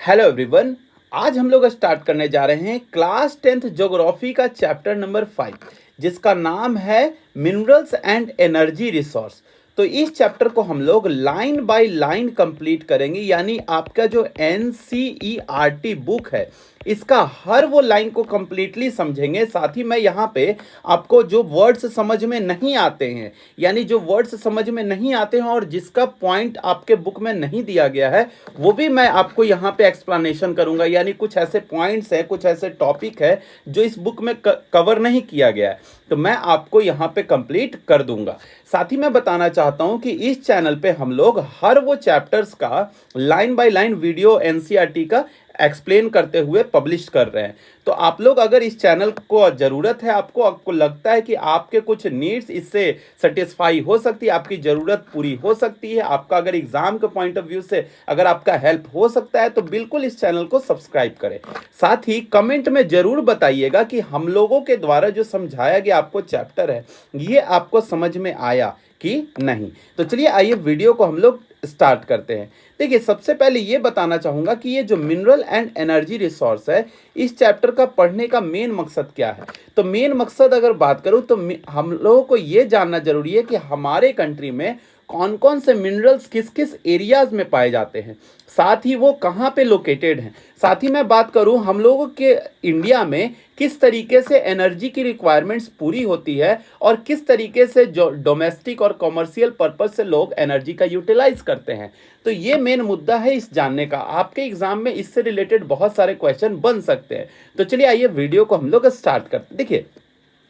Hello everyone. आज हम लोग स्टार्ट करने जा रहे हैं क्लास 10th ज्योग्राफी का चैप्टर नंबर 5, जिसका नाम है मिनरल्स एंड एनर्जी रिसोर्स। तो इस चैप्टर को हम लोग लाइन बाय लाइन कंप्लीट करेंगे, यानी आपका जो NCERT बुक है इसका हर वो लाइन को कंप्लीटली समझेंगे। साथ ही मैं यहाँ पे आपको जो वर्ड्स समझ में नहीं आते हैं, यानी जो वर्ड्स समझ में नहीं आते हैं और जिसका पॉइंट आपके बुक में नहीं दिया गया है, वो भी मैं आपको यहाँ पे एक्सप्लेनेशन करूंगा। यानी कुछ ऐसे पॉइंट्स हैं, कुछ ऐसे टॉपिक है जो इस बुक में कवर नहीं किया गया है, तो मैं आपको यहाँ पे कंप्लीट कर दूंगा। साथ ही मैं बताना चाहता हूँ कि इस चैनल पे हम लोग हर वो चैप्टर्स का line by line video NCERT का एक्सप्लेन करते हुए पब्लिश कर रहे हैं। तो आप लोग अगर इस चैनल को ज़रूरत है, आपको लगता है कि आपके कुछ नीड्स इससे सेटिस्फाई हो सकती है, आपकी ज़रूरत पूरी हो सकती है, आपका अगर एग्जाम के पॉइंट ऑफ व्यू से अगर आपका हेल्प हो सकता है, तो बिल्कुल इस चैनल को सब्सक्राइब करें। साथ ही कमेंट में ज़रूर बताइएगा कि हम लोगों के द्वारा जो समझाया गया आपको चैप्टर है, ये आपको समझ में आया कि नहीं। तो चलिए आइए वीडियो को हम लोग स्टार्ट करते हैं। देखिए, सबसे पहले ये बताना चाहूंगा कि ये जो मिनरल एंड एनर्जी रिसोर्स है, इस चैप्टर का पढ़ने का मेन मकसद क्या है। तो मेन मकसद अगर बात करूं तो हम लोगों को ये जानना जरूरी है कि हमारे कंट्री में कौन कौन से मिनरल्स किस किस एरियाज में पाए जाते हैं, साथ ही वो कहाँ पे लोकेटेड हैं। साथ ही मैं बात करूं हम लोगों के इंडिया में किस तरीके से एनर्जी की रिक्वायरमेंट्स पूरी होती है और किस तरीके से जो डोमेस्टिक और कॉमर्शियल पर्पस से लोग एनर्जी का यूटिलाइज करते हैं। तो ये मेन मुद्दा है इस जानने का। आपके एग्जाम में इससे रिलेटेड बहुत सारे क्वेश्चन बन सकते हैं। तो चलिए आइए वीडियो को हम लोग स्टार्ट करते हैं। देखिए,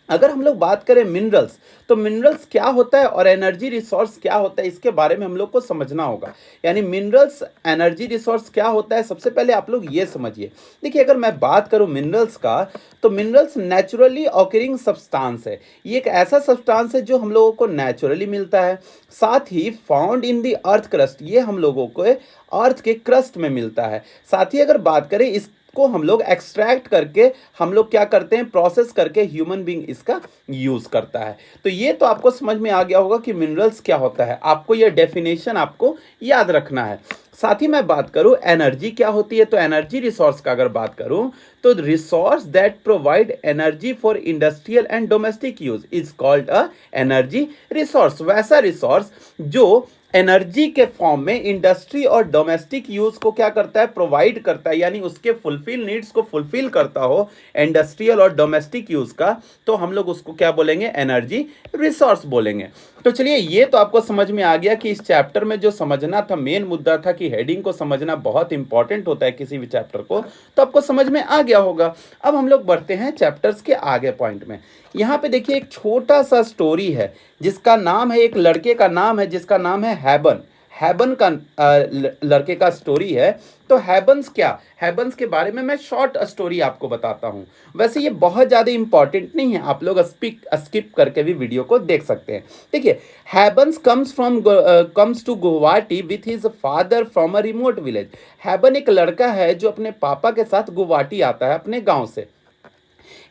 अगर हम लोग बात करें मिनरल्स, तो मिनरल्स क्या होता है और एनर्जी रिसोर्स क्या होता है, इसके बारे में हम लोग को समझना होगा। यानी मिनरल्स एनर्जी रिसोर्स क्या होता है, सबसे पहले आप लोग ये समझिए। देखिए, अगर मैं बात करूं मिनरल्स का, तो मिनरल्स नेचुरली ऑकरिंग सब्सटेंस है। ये एक ऐसा सब्सटेंस है जो हम लोगों को नेचुरली मिलता है। साथ he found in the earth crust, ये हम लोगों को अर्थ के क्रस्ट में मिलता है। साथ ही अगर बात करें को हम लोग एक्सट्रैक्ट करके हम लोग क्या करते हैं, प्रोसेस करके ह्यूमन बीइंग इसका यूज करता है। तो ये तो आपको समझ में आ गया होगा कि मिनरल्स क्या होता है। आपको ये डेफिनेशन आपको याद रखना है। साथ ही मैं बात करूं एनर्जी क्या होती है, तो एनर्जी रिसोर्स का अगर बात करूं तो resource that provide energy for industrial and domestic use is called a energy resource. वैसा रिसोर्स जो एनर्जी के फॉर्म में इंडस्ट्री और डोमेस्टिक यूज को क्या करता है, प्रोवाइड करता है, यानी उसके फुलफिल नीड्स को फुलफिल करता हो इंडस्ट्रियल और डोमेस्टिक यूज का, तो हम लोग उसको क्या बोलेंगे, एनर्जी रिसोर्स बोलेंगे। तो चलिए, ये तो आपको समझ में आ गया कि इस चैप्टर में जो समझना था, मेन मुद्दा था कि हेडिंग को समझना बहुत इंपॉर्टेंट होता है किसी भी चैप्टर को, तो आपको समझ में आ गया होगा। अब हम लोग बढ़ते हैं चैप्टर्स के आगे पॉइंट में। यहाँ पे देखिए, एक छोटा सा स्टोरी है जिसका नाम है, एक लड़के का नाम है जिसका नाम है हैबन। हैबन का लड़के का स्टोरी है। तो हैबन्स क्या, हैबन्स के बारे में मैं शॉर्ट स्टोरी आपको बताता हूँ। वैसे ये बहुत ज़्यादा इंपॉर्टेंट नहीं है, आप लोग स्किप करके भी वीडियो को देख सकते हैं। देखिए, हैबन्स comes to Guwahati with his father from a remote village. हैबन एक लड़का है जो अपने पापा के साथ गुवाहाटी आता है अपने गांव से।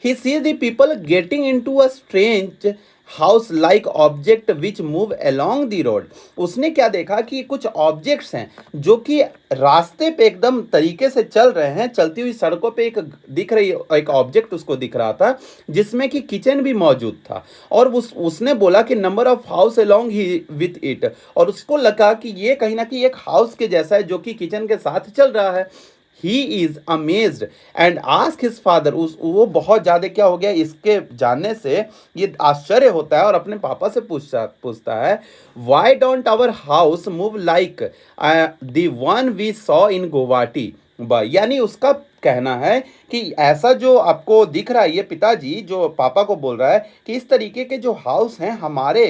He sees the people getting into a strange house like object which move along the road. उसने क्या देखा कि कुछ ऑब्जेक्ट्स हैं जो कि रास्ते पे एकदम तरीके से चल रहे हैं, चलती हुई सड़कों पे एक दिख रही, एक ऑब्जेक्ट उसको दिख रहा था जिसमें कि किचन भी मौजूद था। और उसने बोला कि number of house along he with it, और उसको लगा कि ये कहीं ना कहीं एक हाउस के जैसा है जो कि किचन के साथ चल रहा है। He is amazed and ask his father, वो बहुत ज्यादा क्या हो गया इसके जानने से, ये आश्चर्य होता है और अपने पापा से पूछता है, why don't our house move like the one we saw in Guwahati. यानी उसका कहना है कि ऐसा जो आपको दिख रहा है, ये पिताजी जो पापा को बोल रहा है कि इस तरीके के जो हाउस हैं हमारे,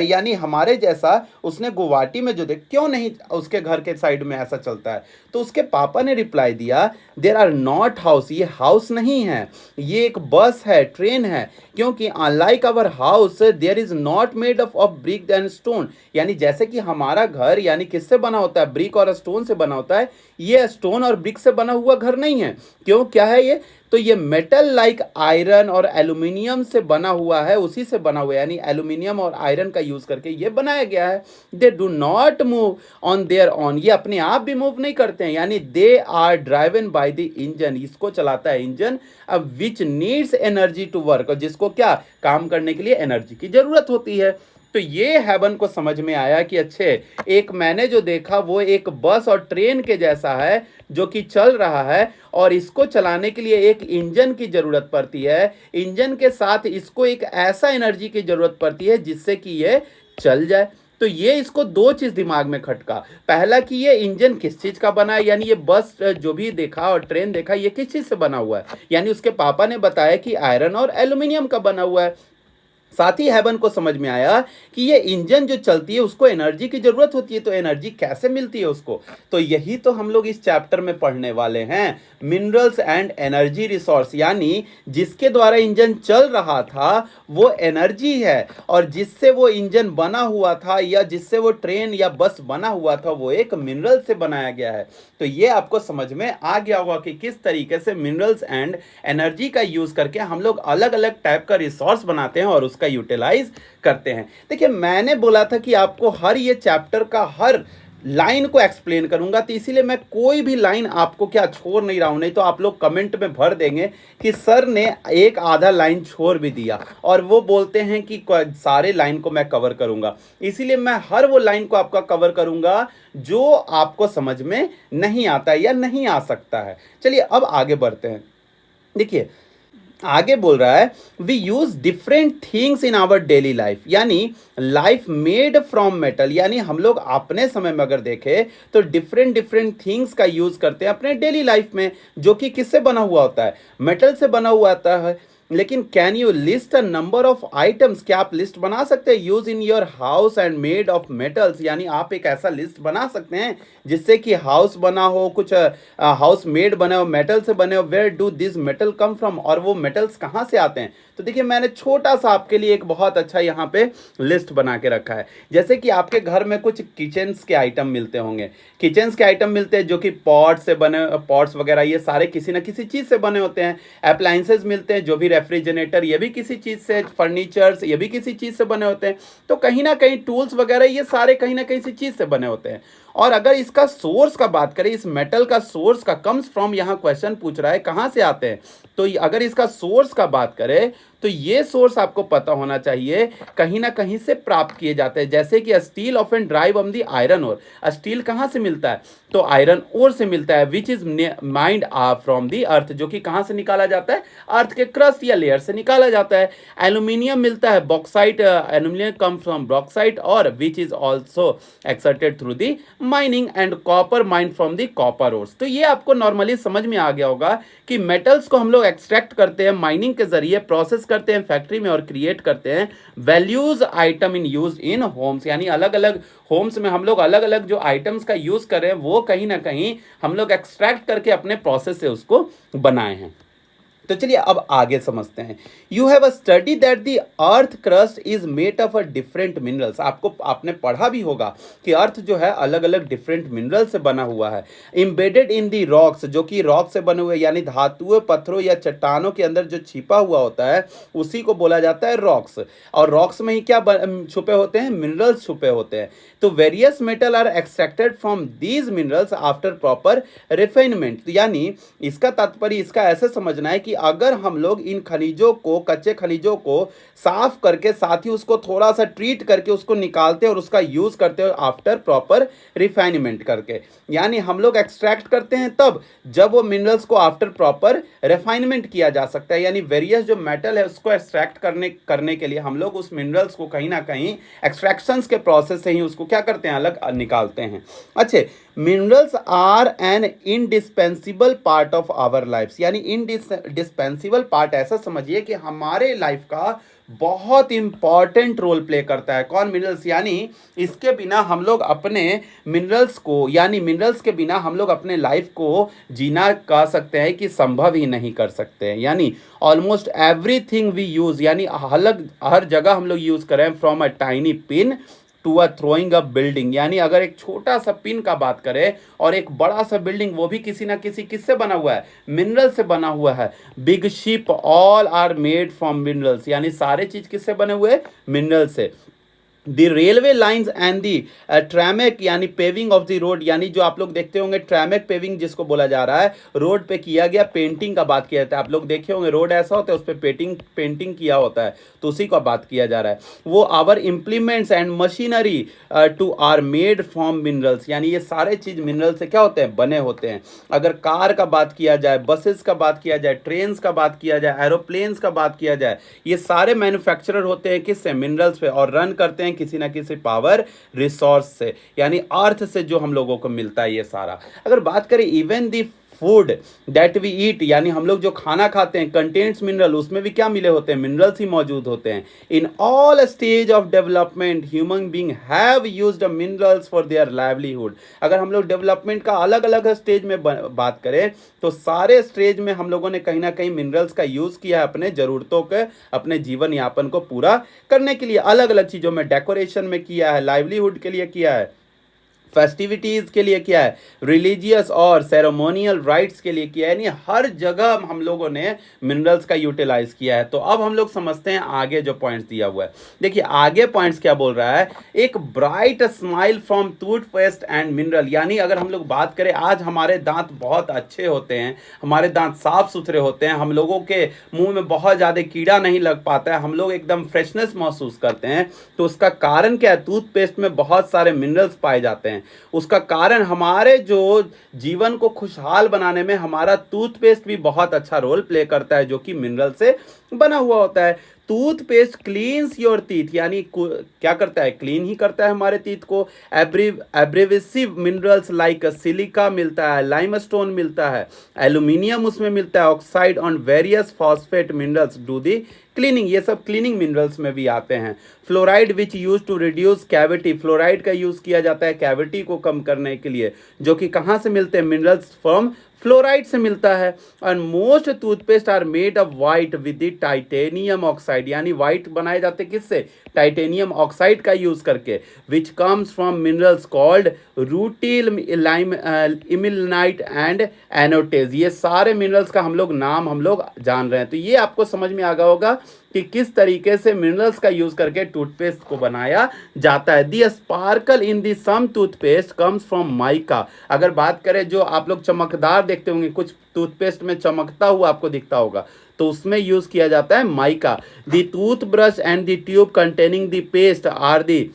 यानी हमारे जैसा उसने गुवाहाटी में जो देख, क्यों नहीं उसके घर के साइड में ऐसा चलता है। तो उसके पापा ने रिप्लाई दिया, देर आर नॉट हाउस, ये हाउस नहीं है, ये एक बस है, ट्रेन है। क्योंकि unlike our house there is not made of brick and stone. यानी जैसे कि हमारा घर यानी किससे बना होता है, ब्रिक और स्टोन से बना होता है, ये स्टोन और ब्रिक से बना हुआ घर नहीं है। क्यों, क्या है, है ये? तो ये मेटल लाइक आयरन और एल्यूमिनियम से बना हुआ है, उसी से बना हुआ है, यानी एल्यूमिनियम और आयरन का यूज करके ये बनाया गया है। They do not move on there on, ये अपने आप भी मूव नहीं करते हैं, यानी they are driven by the engine, इसको चलाता है इंजन, अब which needs energy to work, जिसको क्या काम करने के लिए एनर्जी की जरूरत होती है। तो ये हेवन को समझ में आया कि अच्छे, एक मैंने जो देखा वो एक बस और ट्रेन के जैसा है जो कि चल रहा है, और इसको चलाने के लिए एक इंजन की जरूरत पड़ती है, इंजन के साथ इसको एक ऐसा एनर्जी की जरूरत पड़ती है जिससे कि ये चल जाए। तो ये इसको दो चीज दिमाग में खटका, पहला कि ये इंजन किस चीज का बना है, यानी ये बस जो भी देखा और ट्रेन देखा ये किस चीज से बना हुआ है, यानी उसके पापा ने बताया कि आयरन और एल्यूमिनियम का बना हुआ है। साथ ही हेवन को समझ में आया कि ये इंजन जो चलती है उसको एनर्जी की जरूरत होती है, तो एनर्जी कैसे मिलती है उसको, तो यही तो हम लोग इस चैप्टर में पढ़ने वाले हैं, मिनरल्स एंड एनर्जी रिसोर्स, यानी जिसके द्वारा इंजन चल रहा था वो एनर्जी है, और जिससे वो इंजन बना हुआ था या जिससे वो ट्रेन या बस बना हुआ था वो एक मिनरल से बनाया गया है। तो ये आपको समझ में आ गया होगा कि किस तरीके से मिनरल्स एंड एनर्जी का यूज करके हम लोग अलग अलग टाइप का रिसोर्स बनाते हैं और उसका यूटिलाइज करते हैं। देखिए मैंने बोला था कि आपको हर ये चैप्टर का हर लाइन को एक्सप्लेन करूंगा, तो इसीलिए मैं कोई भी लाइन आपको क्या छोड़ नहीं रहा हूं, नहीं तो आप लोग कमेंट में भर देंगे कि सर ने एक आधा लाइन छोड़ भी दिया, और वो बोलते हैं कि सारे लाइन को मैं कवर करूंगा, इसीलिए मैं हर वो लाइन को आपका कवर करूंगा जो आपको समझ में नहीं आता या नहीं आ सकता है। चलिए अब आगे बढ़ते हैं। देखिए आगे बोल रहा है we use different things in our daily life, यानी लाइफ मेड फ्रॉम मेटल, यानी हम लोग अपने समय में अगर देखें तो डिफरेंट डिफरेंट थिंग्स का यूज करते हैं अपने डेली लाइफ में, जो कि किससे बना हुआ होता है, मेटल से बना हुआ होता है। लेकिन can you list a number of items, क्या आप लिस्ट बना सकते हैं, use in your house and made of metals, यानी आप एक ऐसा लिस्ट बना सकते हैं जिससे कि हाउस बना हो, कुछ हाउस मेड बने हो, मेटल से बने हो, where do this metal come from, और वो मेटल्स कहाँ से आते हैं। तो देखिए मैंने छोटा सा आपके लिए एक बहुत अच्छा यहाँ पे लिस्ट बना के रखा है। जैसे कि आपके घर में कुछ किचन्स के आइटम मिलते होंगे, किचन्स के आइटम मिलते हैं जो कि पॉट से बने, पॉट्स वगैरह ये सारे किसी ना किसी चीज़ से बने होते हैं। अप्लायंसेज मिलते हैं जो भी रेफ्रिजरेटर, ये भी किसी चीज़ से, फर्नीचर्स ये भी किसी चीज़ से बने होते हैं। तो कहीं ना कहीं टूल्स वगैरह ये सारे कहीं ना कहीं चीज़ से बने होते हैं। और अगर इसका सोर्स का बात करें, इस मेटल का सोर्स का कम्स फ्रॉम, यहाँ क्वेश्चन पूछ रहा है कहाँ से आते हैं, तो अगर इसका सोर्स का बात करें तो ये सोर्स आपको पता होना चाहिए कहीं ना कहीं से प्राप्त किए जाते हैं। जैसे कि steel often drive on the iron ore, steel कहाँ से मिलता है, तो आयरन ओर से मिलता है, which is mined from the earth, जो कि कहाँ से निकाला जाता है, अर्थ के क्रस्ट या लेयर से निकाला जाता है। एल्यूमिनियम मिलता है bauxite, aluminium come from bauxite, और which is also extracted through the mining, and copper mined from the copper ores. तो ये आपको नॉर्मली समझ में आ गया होगा कि मेटल्स को हम लोग एक्सट्रैक्ट करते हैं माइनिंग के जरिए, प्रोसेस करते हैं फैक्ट्री में और क्रिएट करते हैं values item in use in Holmes, यानी अलग अलग होम्स में हम लोग अलग अलग जो आइटम्स का यूज कर रहे हैं वो कहीं ना कहीं हम लोग एक्सट्रैक्ट करके अपने प्रोसेस से उसको बनाए हैं। तो चलिए अब आगे समझते हैं। You have a study that the earth crust is made of a different minerals, आपने पढ़ा भी होगा कि अर्थ जो है अलग अलग डिफरेंट मिनरल से बना हुआ है। इम्बेडेड इन दी रॉक्स, जो कि रॉक से बने हुए यानी धातुओं, पत्थरों या चट्टानों के अंदर जो छिपा हुआ होता है उसी को बोला जाता है रॉक्स, और रॉक्स में ही क्या छुपे होते हैं, मिनरल्स छुपे होते हैं। तो various metal are extracted from these minerals after proper refinement, यानी इसका तात्पर्य इसका ऐसे समझना है कि अगर हम लोग इन खनिजों को, कच्चे खनिजों को साफ करके साथ ही उसको थोड़ा सा ट्रीट करके उसको निकालते हैं और उसका यूज करते हैं आफ्टर प्रॉपर रिफाइनमेंट करके, यानी हम लोग एक्सट्रैक्ट करते हैं तब जब वो मिनरल्स को आफ्टर प्रॉपर रिफाइनमेंट किया जा सकता है, यानी वेरियस जो मेटल है उसको एक्सट्रैक्ट करने के लिए हम लोग उस मिनरल्स को कहीं ना कहीं एक्सट्रैक्शंस के प्रोसेस से ही उसको क्या करते हैं, अलग निकालते हैं। अच्छे, minerals are an indispensable part of our life, यानी इनडिस्पेंसिबल पार्ट ऐसा समझिए कि हमारे लाइफ का बहुत इंपॉर्टेंट रोल प्ले करता है। कौन, मिनरल्स, यानी इसके बिना हम लोग अपने मिनरल्स को, यानी मिनरल्स के बिना हम लोग अपने लाइफ को जीना कह सकते हैं कि संभव ही नहीं कर सकते हैं। यानी ऑलमोस्ट एवरीथिंग वी यूज, यानी अलग हर जगह हम लोग यूज करें, from a tiny pin to a throwing a building, यानी अगर एक छोटा सा पिन का बात करें और एक बड़ा सा बिल्डिंग, वो भी किसी ना किसी किससे बना हुआ है, मिनरल से बना हुआ है। Big ship all are made from minerals, यानी सारे चीज किससे बने हुए, मिनरल से। The railway lines and the tarmac, यानी पेविंग ऑफ द रोड, यानी जो आप लोग देखते होंगे ट्रैमेक पेविंग जिसको बोला जा रहा है, रोड पे किया गया पेंटिंग का बात किया जाता है। आप लोग देखे होंगे रोड ऐसा होता है उस पर पेंटिंग पेंटिंग किया होता है, तो उसी का बात किया जा रहा है। वो our implements and machinery too are made from minerals, यानी ये सारे चीज मिनरल से क्या होते हैं, बने होते हैं। अगर कार का बात किया जाए, बसेस का बात किया जाए, ट्रेन्स का बात किया जाए, एरोप्लेन्स का बात किया जाए, ये सारे मैन्युफैक्चरर होते हैं किससे, मिनरल्स पे, और रन करते हैं किसी ना किसी पावर रिसोर्स से, यानी अर्थ से जो हम लोगों को मिलता है ये सारा। अगर बात करें even the food that we eat, यानी हम लोग जो खाना खाते हैं कंटेंट्स मिनरल, उसमें भी क्या मिले होते हैं, मिनरल्स ही मौजूद होते हैं। In all stage of development human being have used minerals for their livelihood. अगर हम लोग डेवलपमेंट का अलग अलग स्टेज में बात करें तो सारे स्टेज में हम लोगों ने कहीं ना कहीं मिनरल्स का यूज किया है अपने जरूरतों के, अपने जीवन यापन को पूरा करने के लिए। अलग अलग चीजों में, डेकोरेशन में किया है, लाइवलीहुड के लिए किया है, फेस्टिविटीज के लिए किया है, रिलीजियस और सेरेमोनियल राइट्स के लिए किया है, यानी हर जगह हम लोगों ने मिनरल्स का यूटिलाइज किया है। तो अब हम लोग समझते हैं आगे जो पॉइंट्स दिया हुआ है। देखिए आगे पॉइंट्स क्या बोल रहा है, एक bright smile from toothpaste and mineral, यानी अगर हम लोग बात करें आज हमारे दांत बहुत अच्छे होते हैं, हमारे दांत साफ सुथरे होते हैं, हम लोगों के मुंह में बहुत ज़्यादा कीड़ा नहीं लग पाता है, हम लोग एकदम फ्रेशनेस महसूस करते हैं, तो उसका कारण क्या है, टूथपेस्ट में बहुत सारे मिनरल्स पाए जाते हैं। उसका कारण हमारे जो जीवन को खुशहाल बनाने में हमारा टूथपेस्ट भी बहुत अच्छा रोल प्ले करता है, जो कि मिनरल से बना हुआ होता है। टूथपेस्ट क्लीन्स योर टीथ, यानी क्या करता है, क्लीन ही करता है हमारे टीथ को। एब्रेविसिव मिनरल्स लाइक सिलिका मिलता है, लाइमस्टोन मिलता है, एल्यूमिनियम उसमें मिलता है, oxide on various phosphate minerals do the cleaning, ये सब क्लीनिंग मिनरल्स में भी आते हैं। Fluoride which use to reduce cavity, fluoride का यूज किया जाता है कैविटी को कम करने के लिए, जो कि कहाँ से मिलते हैं, मिनरल्स फ्रॉम फ्लोराइड से मिलता है। और most toothpaste are made of white with the titanium oxide, यानी वाइट बनाए जाते किससे, टाइटेनियम ऑक्साइड का यूज करके, which comes from minerals called rutile, ilmenite and anatase. ये सारे मिनरल्स का हम लोग जान रहे हैं। तो ये आपको समझ में आ गया होगा कि किस तरीके से मिनरल्स का यूज करके टूथपेस्ट को बनाया जाता है। The sparkle in the some toothpaste comes from mica, अगर बात करें जो आप लोग चमकदार देखते होंगे, कुछ टूथपेस्ट में चमकता हुआ आपको दिखता होगा, तो उसमें यूज किया जाता है mica. The tooth brush and the tube containing the paste are the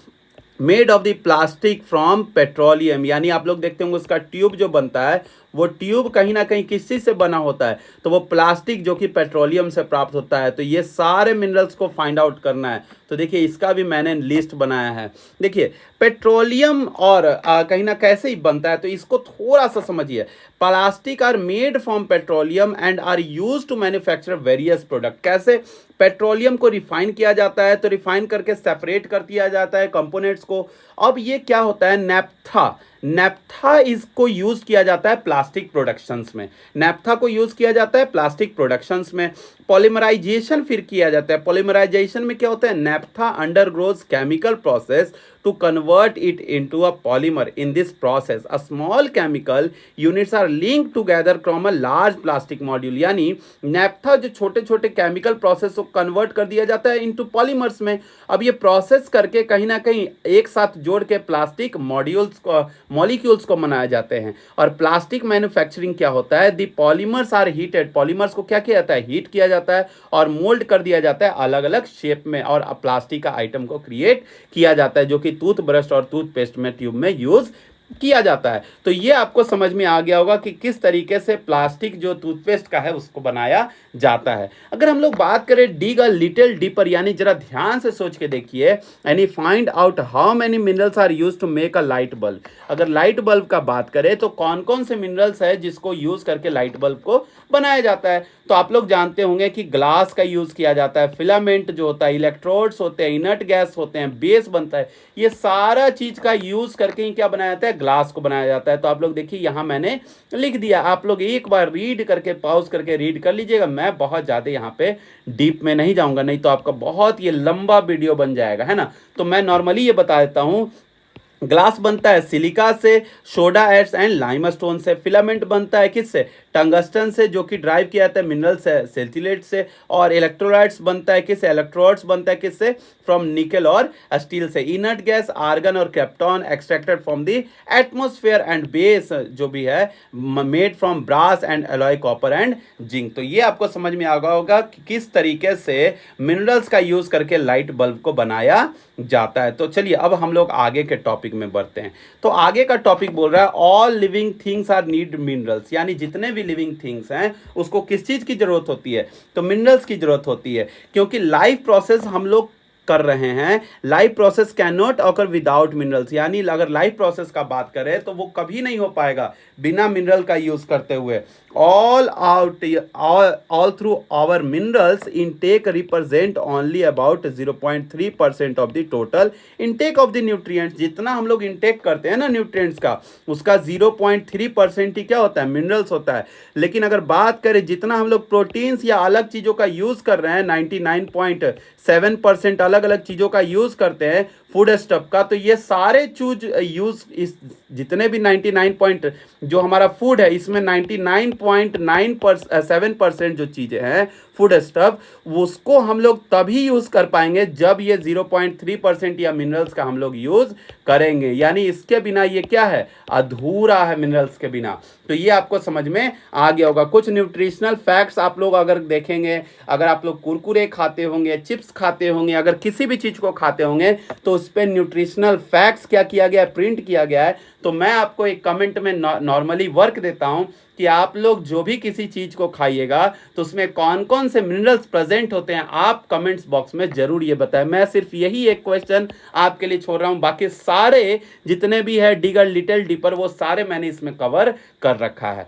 made of the plastic from petroleum, यानी आप लोग देखते होंगे उसका ट्यूब जो बनता है वो ट्यूब कहीं ना कहीं किस चीज से बना होता है, तो वो प्लास्टिक जो कि पेट्रोलियम से प्राप्त होता है। तो ये सारे मिनरल्स को फाइंड आउट करना है, तो देखिए इसका भी मैंने लिस्ट बनाया है। देखिए पेट्रोलियम और कहीं ना कैसे ही बनता है, तो इसको थोड़ा सा समझिए। Plastic are made from petroleum and are use to manufacture various product. कैसे, पेट्रोलियम को रिफाइन किया जाता है, तो रिफाइन करके सेपरेट कर दिया जाता है कंपोनेंट्स को। अब ये क्या होता है, नेप्था इसको यूज किया जाता है प्लास्टिक प्रोडक्शंस में, नेप्था को यूज किया जाता है प्लास्टिक प्रोडक्शंस में। पॉलीमराइजेशन फिर किया जाता है, पॉलीमराइजेशन में क्या होता है, naphtha undergoes chemical process to convert it into a polymer. In this process, a small chemical units are linked together from a large plastic module, यानी नेप्था जो छोटे छोटे केमिकल प्रोसेस को कन्वर्ट कर दिया जाता है इनटू पॉलीमर्स में। अब ये प्रोसेस करके कहीं ना कहीं एक साथ जोड़ के प्लास्टिक मॉलिक्यूल्स को बनाए जाते हैं। और प्लास्टिक मैन्युफैक्चरिंग क्या होता है, दी पॉलीमर्स आर हीटेड, पॉलीमर्स को क्या किया जाता है, हीट किया जाता है और मोल्ड कर दिया जाता है अलग अलग शेप में, और प्लास्टिक का आइटम को क्रिएट किया जाता है, जो कि टूथब्रश और टूथपेस्ट में ट्यूब में यूज किया जाता है। तो ये आपको समझ में आ गया होगा कि किस तरीके से प्लास्टिक जो टूथपेस्ट का है उसको बनाया जाता है। अगर हम लोग बात करें डिग अ लिटिल डीपर, यानी जरा ध्यान से सोच के देखिए, यानी find out how many minerals are used to make a light bulb. अगर लाइट बल्ब का बात करें तो कौन कौन से मिनरल्स है जिसको यूज करके लाइट बल्ब को बनाया जाता है। तो आप लोग जानते होंगे कि ग्लास का यूज किया जाता है, फिलामेंट जो होता है, इलेक्ट्रोड्स होते हैं, इनर्ट गैस होते हैं, बेस बनता है, ये सारा चीज का यूज करके ही क्या बनाया जाता है, है, ग्लास को बनाया जाता है। तो आप लोग देखिए यहाँ मैंने लिख दिया, आप लोग एक बार रीड करके पॉज करके रीड कर लीजिएगा। मैं बहुत ज़्यादा यहाँ पे डीप में नहीं जाऊँगा, नहीं तो आपका बहुत ये लंबा वीडियो बन जाएगा, है ना। तो मैं नॉर्मली ये बता देता हूँ, ग्लास बनता है सिलिका से, सोडा एड्स एंड लाइमस्टोन से। फिलामेंट बनता है किससे? टंगस्टन से, जो कि ड्राइव किया जाता है मिनरल से, सिल्चिलेट से। और इलेक्ट्रोलाइट्स बनता है किससे? इलेक्ट्रोड्स बनता है किससे? फ्रॉम निकल और स्टील से। इनर्ट गैस आर्गन और krypton extracted from the atmosphere and base जो भी है made from brass and alloy copper and zinc. तो ये आपको समझ में आ गया होगा कि किस तरीके से मिनरल्स का यूज करके लाइट बल्ब को बनाया जाता है। तो चलिए अब हम लोग आगे के टॉपिक में बढ़ते हैं। तो आगे का टॉपिक बोल रहा है all living things are need minerals, यानी जितने भी लिविंग थिंग्स हैं उसको किस चीज की जरूरत होती है? तो मिनरल्स की जरूरत होती है, क्योंकि लाइफ प्रोसेस हम लोग कर रहे हैं। Life process can not occur without minerals, यानी अगर लाइफ प्रोसेस का बात करें तो वो कभी नहीं हो पाएगा बिना मिनरल का यूज करते हुए। all through our minerals intake represent only about 0.3% of the total intake of the nutrients। जितना हम लोग इंटेक करते हैं ना न्यूट्रिएंट्स का, उसका 0.3% ही क्या होता है? मिनरल्स होता है। लेकिन अगर बात करें जितना हम लोग प्रोटीन्स या अलग चीज़ों का यूज़ कर रहे हैं, 99.7% अलग अलग चीज़ों का यूज़ करते हैं फूड स्टफ का। तो ये सारे चूज यूज इस जितने भी 99 जो हमारा फूड है, इसमें 99.97% जो चीज़ें हैं फूड स्टफ, उसको हम लोग तभी यूज़ कर पाएंगे जब ये 0.3% या मिनरल्स का हम लोग यूज़ करेंगे। यानी इसके बिना ये क्या है? अधूरा है मिनरल्स के बिना। तो ये आपको समझ में आ गया होगा। कुछ न्यूट्रिशनल फैक्ट्स आप लोग अगर देखेंगे, अगर आप लोग कुरकुरे खाते होंगे, चिप्स खाते होंगे, अगर किसी भी चीज़ को खाते होंगे तो उस पर न्यूट्रिशनल फैक्ट्स क्या किया गया है? प्रिंट किया गया है। तो मैं आपको एक कमेंट में नॉर्मली वर्क देता हूं कि आप लोग जो भी किसी चीज को खाइएगा तो उसमें कौन कौन से मिनरल्स प्रेजेंट होते हैं, आप कमेंट्स बॉक्स में जरूर ये बताएं। मैं सिर्फ यही एक क्वेश्चन आपके लिए छोड़ रहा हूं, बाकी सारे जितने भी है डिगर लिटिल डीपर वो सारे मैंने इसमें कवर कर रखा है।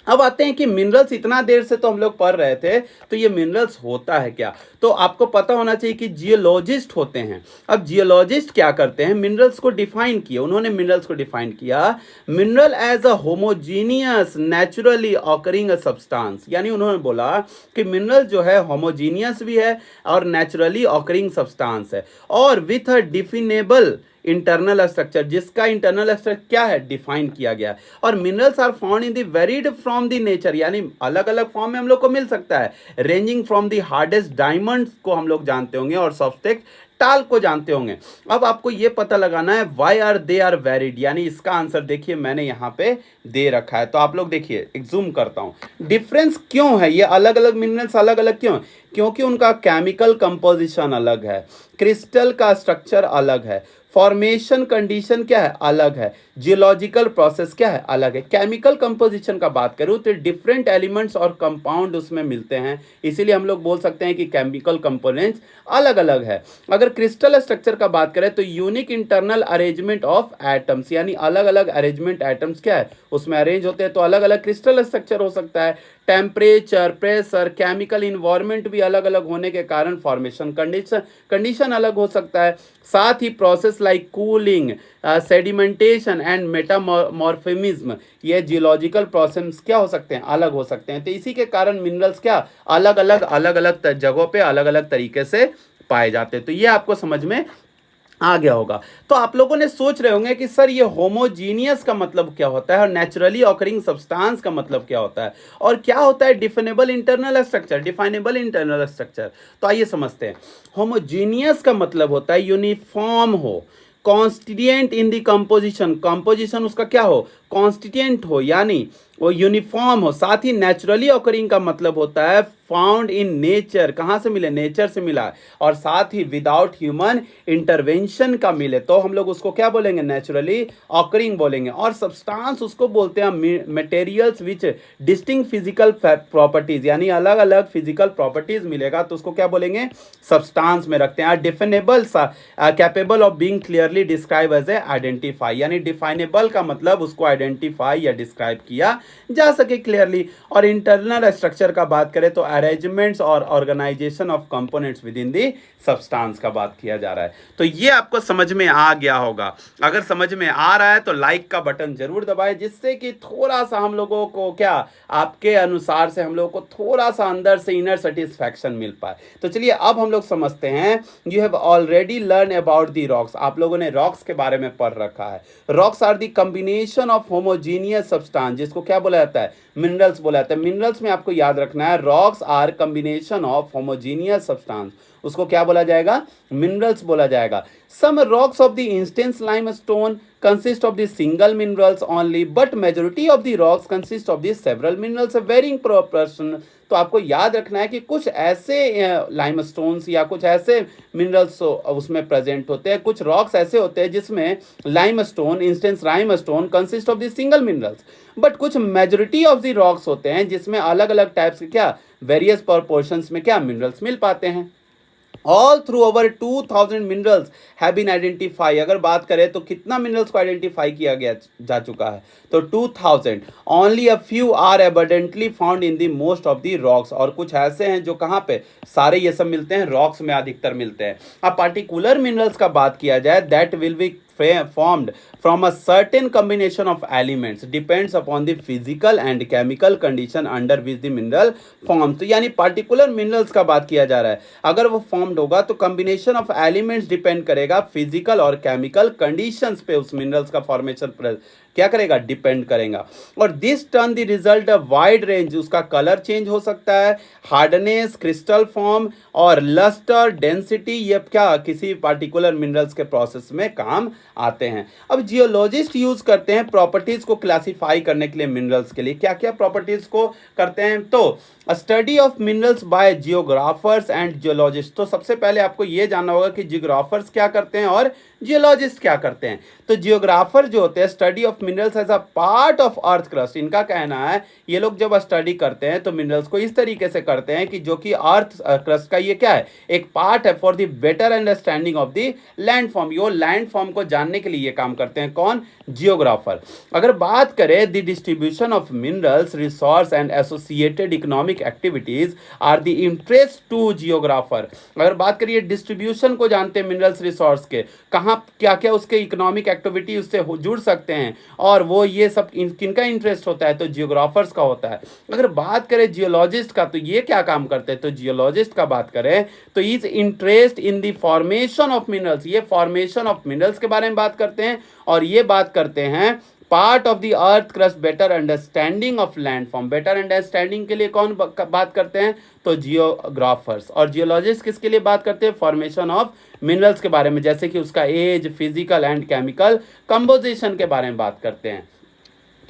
अब आते हैं कि मिनरल्स, इतना देर से तो हम लोग पढ़ रहे थे, तो ये मिनरल्स होता है क्या? तो आपको पता होना चाहिए कि जियोलॉजिस्ट होते हैं। अब जियोलॉजिस्ट क्या करते हैं? मिनरल्स को डिफाइन किया उन्होंने। मिनरल्स को डिफाइन किया mineral as a homogeneous naturally occurring a substance, यानी उन्होंने बोला कि मिनरल जो है होमोजीनियस भी है और नेचुरली ऑकरिंग सब्सटेंस है, और with a definable internal structure, जिसका इंटरनल स्ट्रक्चर क्या है? डिफाइन किया गया। और minerals are found in the varied from the nature, यानी अलग अलग फॉर्म में हम लोग को मिल सकता है। Ranging from the hardest diamonds को हम लोग जानते होंगे और सॉफ्टेस्ट टाल को जानते होंगे। अब आपको ये पता लगाना है वाई आर दे आर वेरिड, यानी इसका आंसर देखिए मैंने यहाँ पे दे रखा है। तो आप लोग देखिए, एक जूम करता हूँ। डिफरेंस क्यों है? ये अलग अलग मिनरल्स अलग अलग क्यों? क्योंकि उनका केमिकल कंपोजिशन अलग है, क्रिस्टल का स्ट्रक्चर अलग है, फॉर्मेशन कंडीशन क्या है? अलग है, जियोलॉजिकल प्रोसेस क्या है? अलग है। केमिकल कंपोजिशन का बात करूं तो डिफरेंट एलिमेंट्स और कंपाउंड उसमें मिलते हैं, इसीलिए हम लोग बोल सकते हैं कि केमिकल कंपोनेंट्स अलग अलग है। अगर क्रिस्टल स्ट्रक्चर का बात करें तो unique internal arrangement of atoms, यानी अलग अलग अरेंजमेंट एटम्स क्या है उसमें अरेंज होते हैं, तो अलग अलग क्रिस्टल स्ट्रक्चर हो सकता है। टेम्परेचर, प्रेशर, केमिकल इन्वायरमेंट भी अलग अलग होने के कारण फॉर्मेशन कंडीशन अलग हो सकता है। साथ ही process like cooling, sedimentation and metamorphism, ये जियोलॉजिकल प्रोसेस क्या हो सकते हैं? अलग हो सकते हैं। तो इसी के कारण मिनरल्स क्या अलग अलग जगहों पे अलग अलग तरीके से पाए जाते हैं। तो ये आपको समझ में आ गया होगा। तो आप लोगों ने सोच रहे होंगे कि सर ये होमोजीनियस का मतलब क्या होता है और नेचुरली ऑकरिंग सब्सटेंस का मतलब क्या होता है, और क्या होता है definable internal structure? Definable internal structure तो आइए समझते हैं। होमोजीनियस का मतलब होता है यूनिफॉर्म हो, constituent in the composition, composition उसका क्या हो? कॉन्स्टिट्यूएंट हो, यानी वो यूनिफॉर्म हो। साथ ही नेचुरली ऑकरिंग का मतलब होता है फाउंड इन नेचर, कहाँ से मिले? नेचर से मिला, और साथ ही विदाउट ह्यूमन इंटरवेंशन का मिले तो हम लोग उसको क्या बोलेंगे? नेचुरली ऑकरिंग बोलेंगे। और सब्सटेंस उसको बोलते हैं मटेरियल्स विच डिस्टिंक्ट फिजिकल प्रॉपर्टीज, यानी अलग अलग फिजिकल प्रॉपर्टीज मिलेगा तो उसको क्या बोलेंगे? सब्सटेंस में रखते हैं। Definable capable of being clearly describe as a identify, यानी डिफाइनेबल का मतलब उसको आइडेंटिफाई या डिस्क्राइब किया जा सके क्लियरली। और इंटरनल स्ट्रक्चर का बात करें तो अरेंजमेंट्स और organisation of components within the substance का बात किया जा रहा है। तो ये आपको समझ में आ गया होगा। अगर समझ में आ रहा है तो लाइक का बटन जरूर दबाएं, जिससे कि थोड़ा सा हम लोगों को क्या आपके अनुसार से हम लोगों को थोड़ा सा अंदर से इनर सेटिस्फैक्शन मिल पाए। तो चलिए अब हम लोग समझते हैं। You have already learn about the rocks. आप लोगों ने रॉक्स के बारे में पढ़ रखा है। Rocks are the combination of homogeneous substance, जिसको क्या बोला जाता है, मिनरल्स बोला जाता है। मिनरल्स में आपको याद रखना है rocks are combination of homogeneous substance, उसको क्या बोला जाएगा, मिनरल्स बोला जाएगा। Some rocks of the instance limestone consist of the single minerals only, but majority of the rocks consist of the several minerals of varying proportion। तो आपको याद रखना है कि कुछ ऐसे लाइमस्टोन्स या कुछ ऐसे मिनरल्स उसमें प्रेजेंट होते हैं, कुछ रॉक्स ऐसे होते हैं जिसमें limestone, instance limestone consist of the single minerals, but कुछ मेजोरिटी ऑफ द रॉक्स होते हैं जिसमें अलग अलग टाइप्स के क्या वेरियस प्रोपोर्शंस में क्या मिनरल्स मिल पाते हैं। All through over 2000 minerals have been identify. अगर बात करें तो कितना मिनरल्स को आइडेंटिफाई किया गया जा चुका है, तो 2000। Only a few are abundantly found in the most of the rocks. और कुछ ऐसे हैं जो कहाँ पे सारे ये सब मिलते हैं, रॉक्स में अधिकतर मिलते हैं। अब पार्टिकुलर मिनरल्स का बात किया जाए, that will be formed from a certain combination of elements depends upon the physical and chemical condition under which the mineral forms। तो यानी particular minerals का बात किया जा रहा है, अगर वो formed होगा तो combination of elements depend करेगा physical और chemical conditions पे उस minerals का formation क्या करेगा, डिपेंड करेगा। और this turn the result a wide range, उसका कलर चेंज हो सकता है, हार्डनेस, क्रिस्टल फॉर्म और लस्टर, डेंसिटी, ये क्या किसी पार्टिकुलर मिनरल्स के प्रोसेस में काम आते हैं। अब जियोलॉजिस्ट यूज करते हैं प्रॉपर्टीज को क्लासिफाई करने के लिए मिनरल्स के लिए। क्या क्या प्रॉपर्टीज को करते हैं, तो study of minerals by geographers and geologist. तो सबसे पहले आपको यह जानना होगा कि जियोग्राफर्स क्या करते हैं और जियोलॉजिस्ट क्या करते हैं। तो जियोग्राफर जो होते हैं, study of minerals as a part of earth crust. इनका कहना है ये लोग जब स्टडी करते हैं तो मिनरल्स को इस तरीके से करते हैं कि जो कि अर्थ क्रस्ट का ये क्या है, एक पार्ट है for the better understanding of the land form. ये लैंड फॉर्म को जानने के लिए ये काम करते हैं, कौन, जियोग्राफर। अगर बात करें the distribution of minerals, resource and associated economic activities are the interest to geographer. अगर बात करिए डिस्ट्रीब्यूशन को जानते हैं मिनरल्स रिसोर्स के, कहाँ क्या क्या उसके इकोनॉमिक एक्टिविटी उससे जुड़ सकते हैं, और वो ये सब किनका इंटरेस्ट होता है, तो जियोग्राफर्स का होता है। अगर बात करें जियोलॉजिस्ट का, तो ये क्या काम करते हैं, तो जियोलॉजिस्ट का बात करें तो is interest in the formation of minerals. ये फॉर्मेशन ऑफ मिनरल्स के बारे में बात करते हैं, और ये बात करते हैं part of the earth crust better understanding of land form. Better understanding के लिए कौन बात करते हैं, तो जियोग्राफर्स। और जियोलॉजिस्ट किसके लिए बात करते हैं, फॉर्मेशन ऑफ मिनरल्स के बारे में, जैसे कि उसका age, physical and chemical composition के बारे में बात करते हैं।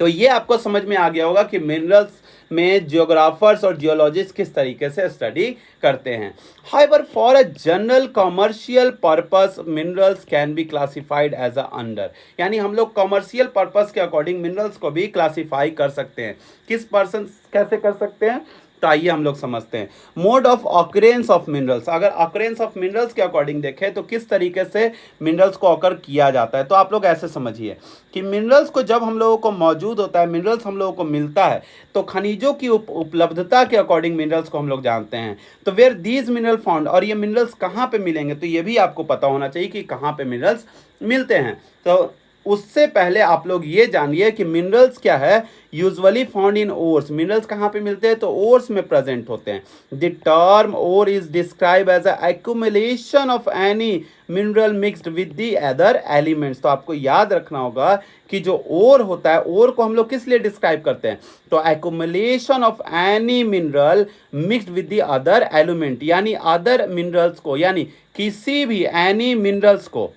तो ये आपको समझ में आ गया होगा कि मिनरल्स में जियोग्राफर्स और जियोलॉजिस्ट किस तरीके से स्टडी करते हैं। However for a general commercial purpose minerals can be classified as a under. यानी हम लोग कमर्शियल पर्पस के अकॉर्डिंग मिनरल्स को भी क्लासिफाई कर सकते हैं। किस पर्सन कैसे कर सकते हैं, तो आइए हम लोग समझते हैं। Mode of occurrence of minerals. अगर ऑकरेंस ऑफ मिनरल्स के अकॉर्डिंग देखें तो किस तरीके से मिनरल्स को ऑकर किया जाता है, तो आप लोग ऐसे समझिए कि मिनरल्स को जब हम लोगों को मौजूद होता है, मिनरल्स हम लोगों को मिलता है, तो खनिजों की उपलब्धता के अकॉर्डिंग मिनरल्स को हम लोग जानते हैं। तो वेयर दीज मिनरल फाउंड, और ये मिनरल्स कहाँ पे मिलेंगे, तो ये भी आपको पता होना चाहिए कि कहाँ पे मिनरल्स मिलते हैं। तो उससे पहले आप लोग ये जानिए कि मिनरल्स क्या है, usually found in ores. Minerals कहाँ पे मिलते हैं, तो ओर्स में प्रेजेंट होते हैं। The term ore is describe as accumulation of any mineral mixed with the other elements. तो आपको याद रखना होगा कि जो ओर होता है, ओर को हम लोग किस लिए डिस्क्राइब करते हैं, तो accumulation of any mineral mixed with the other element. यानी अदर मिनरल्स को, यानी किसी भी एनी मिनरल्स को,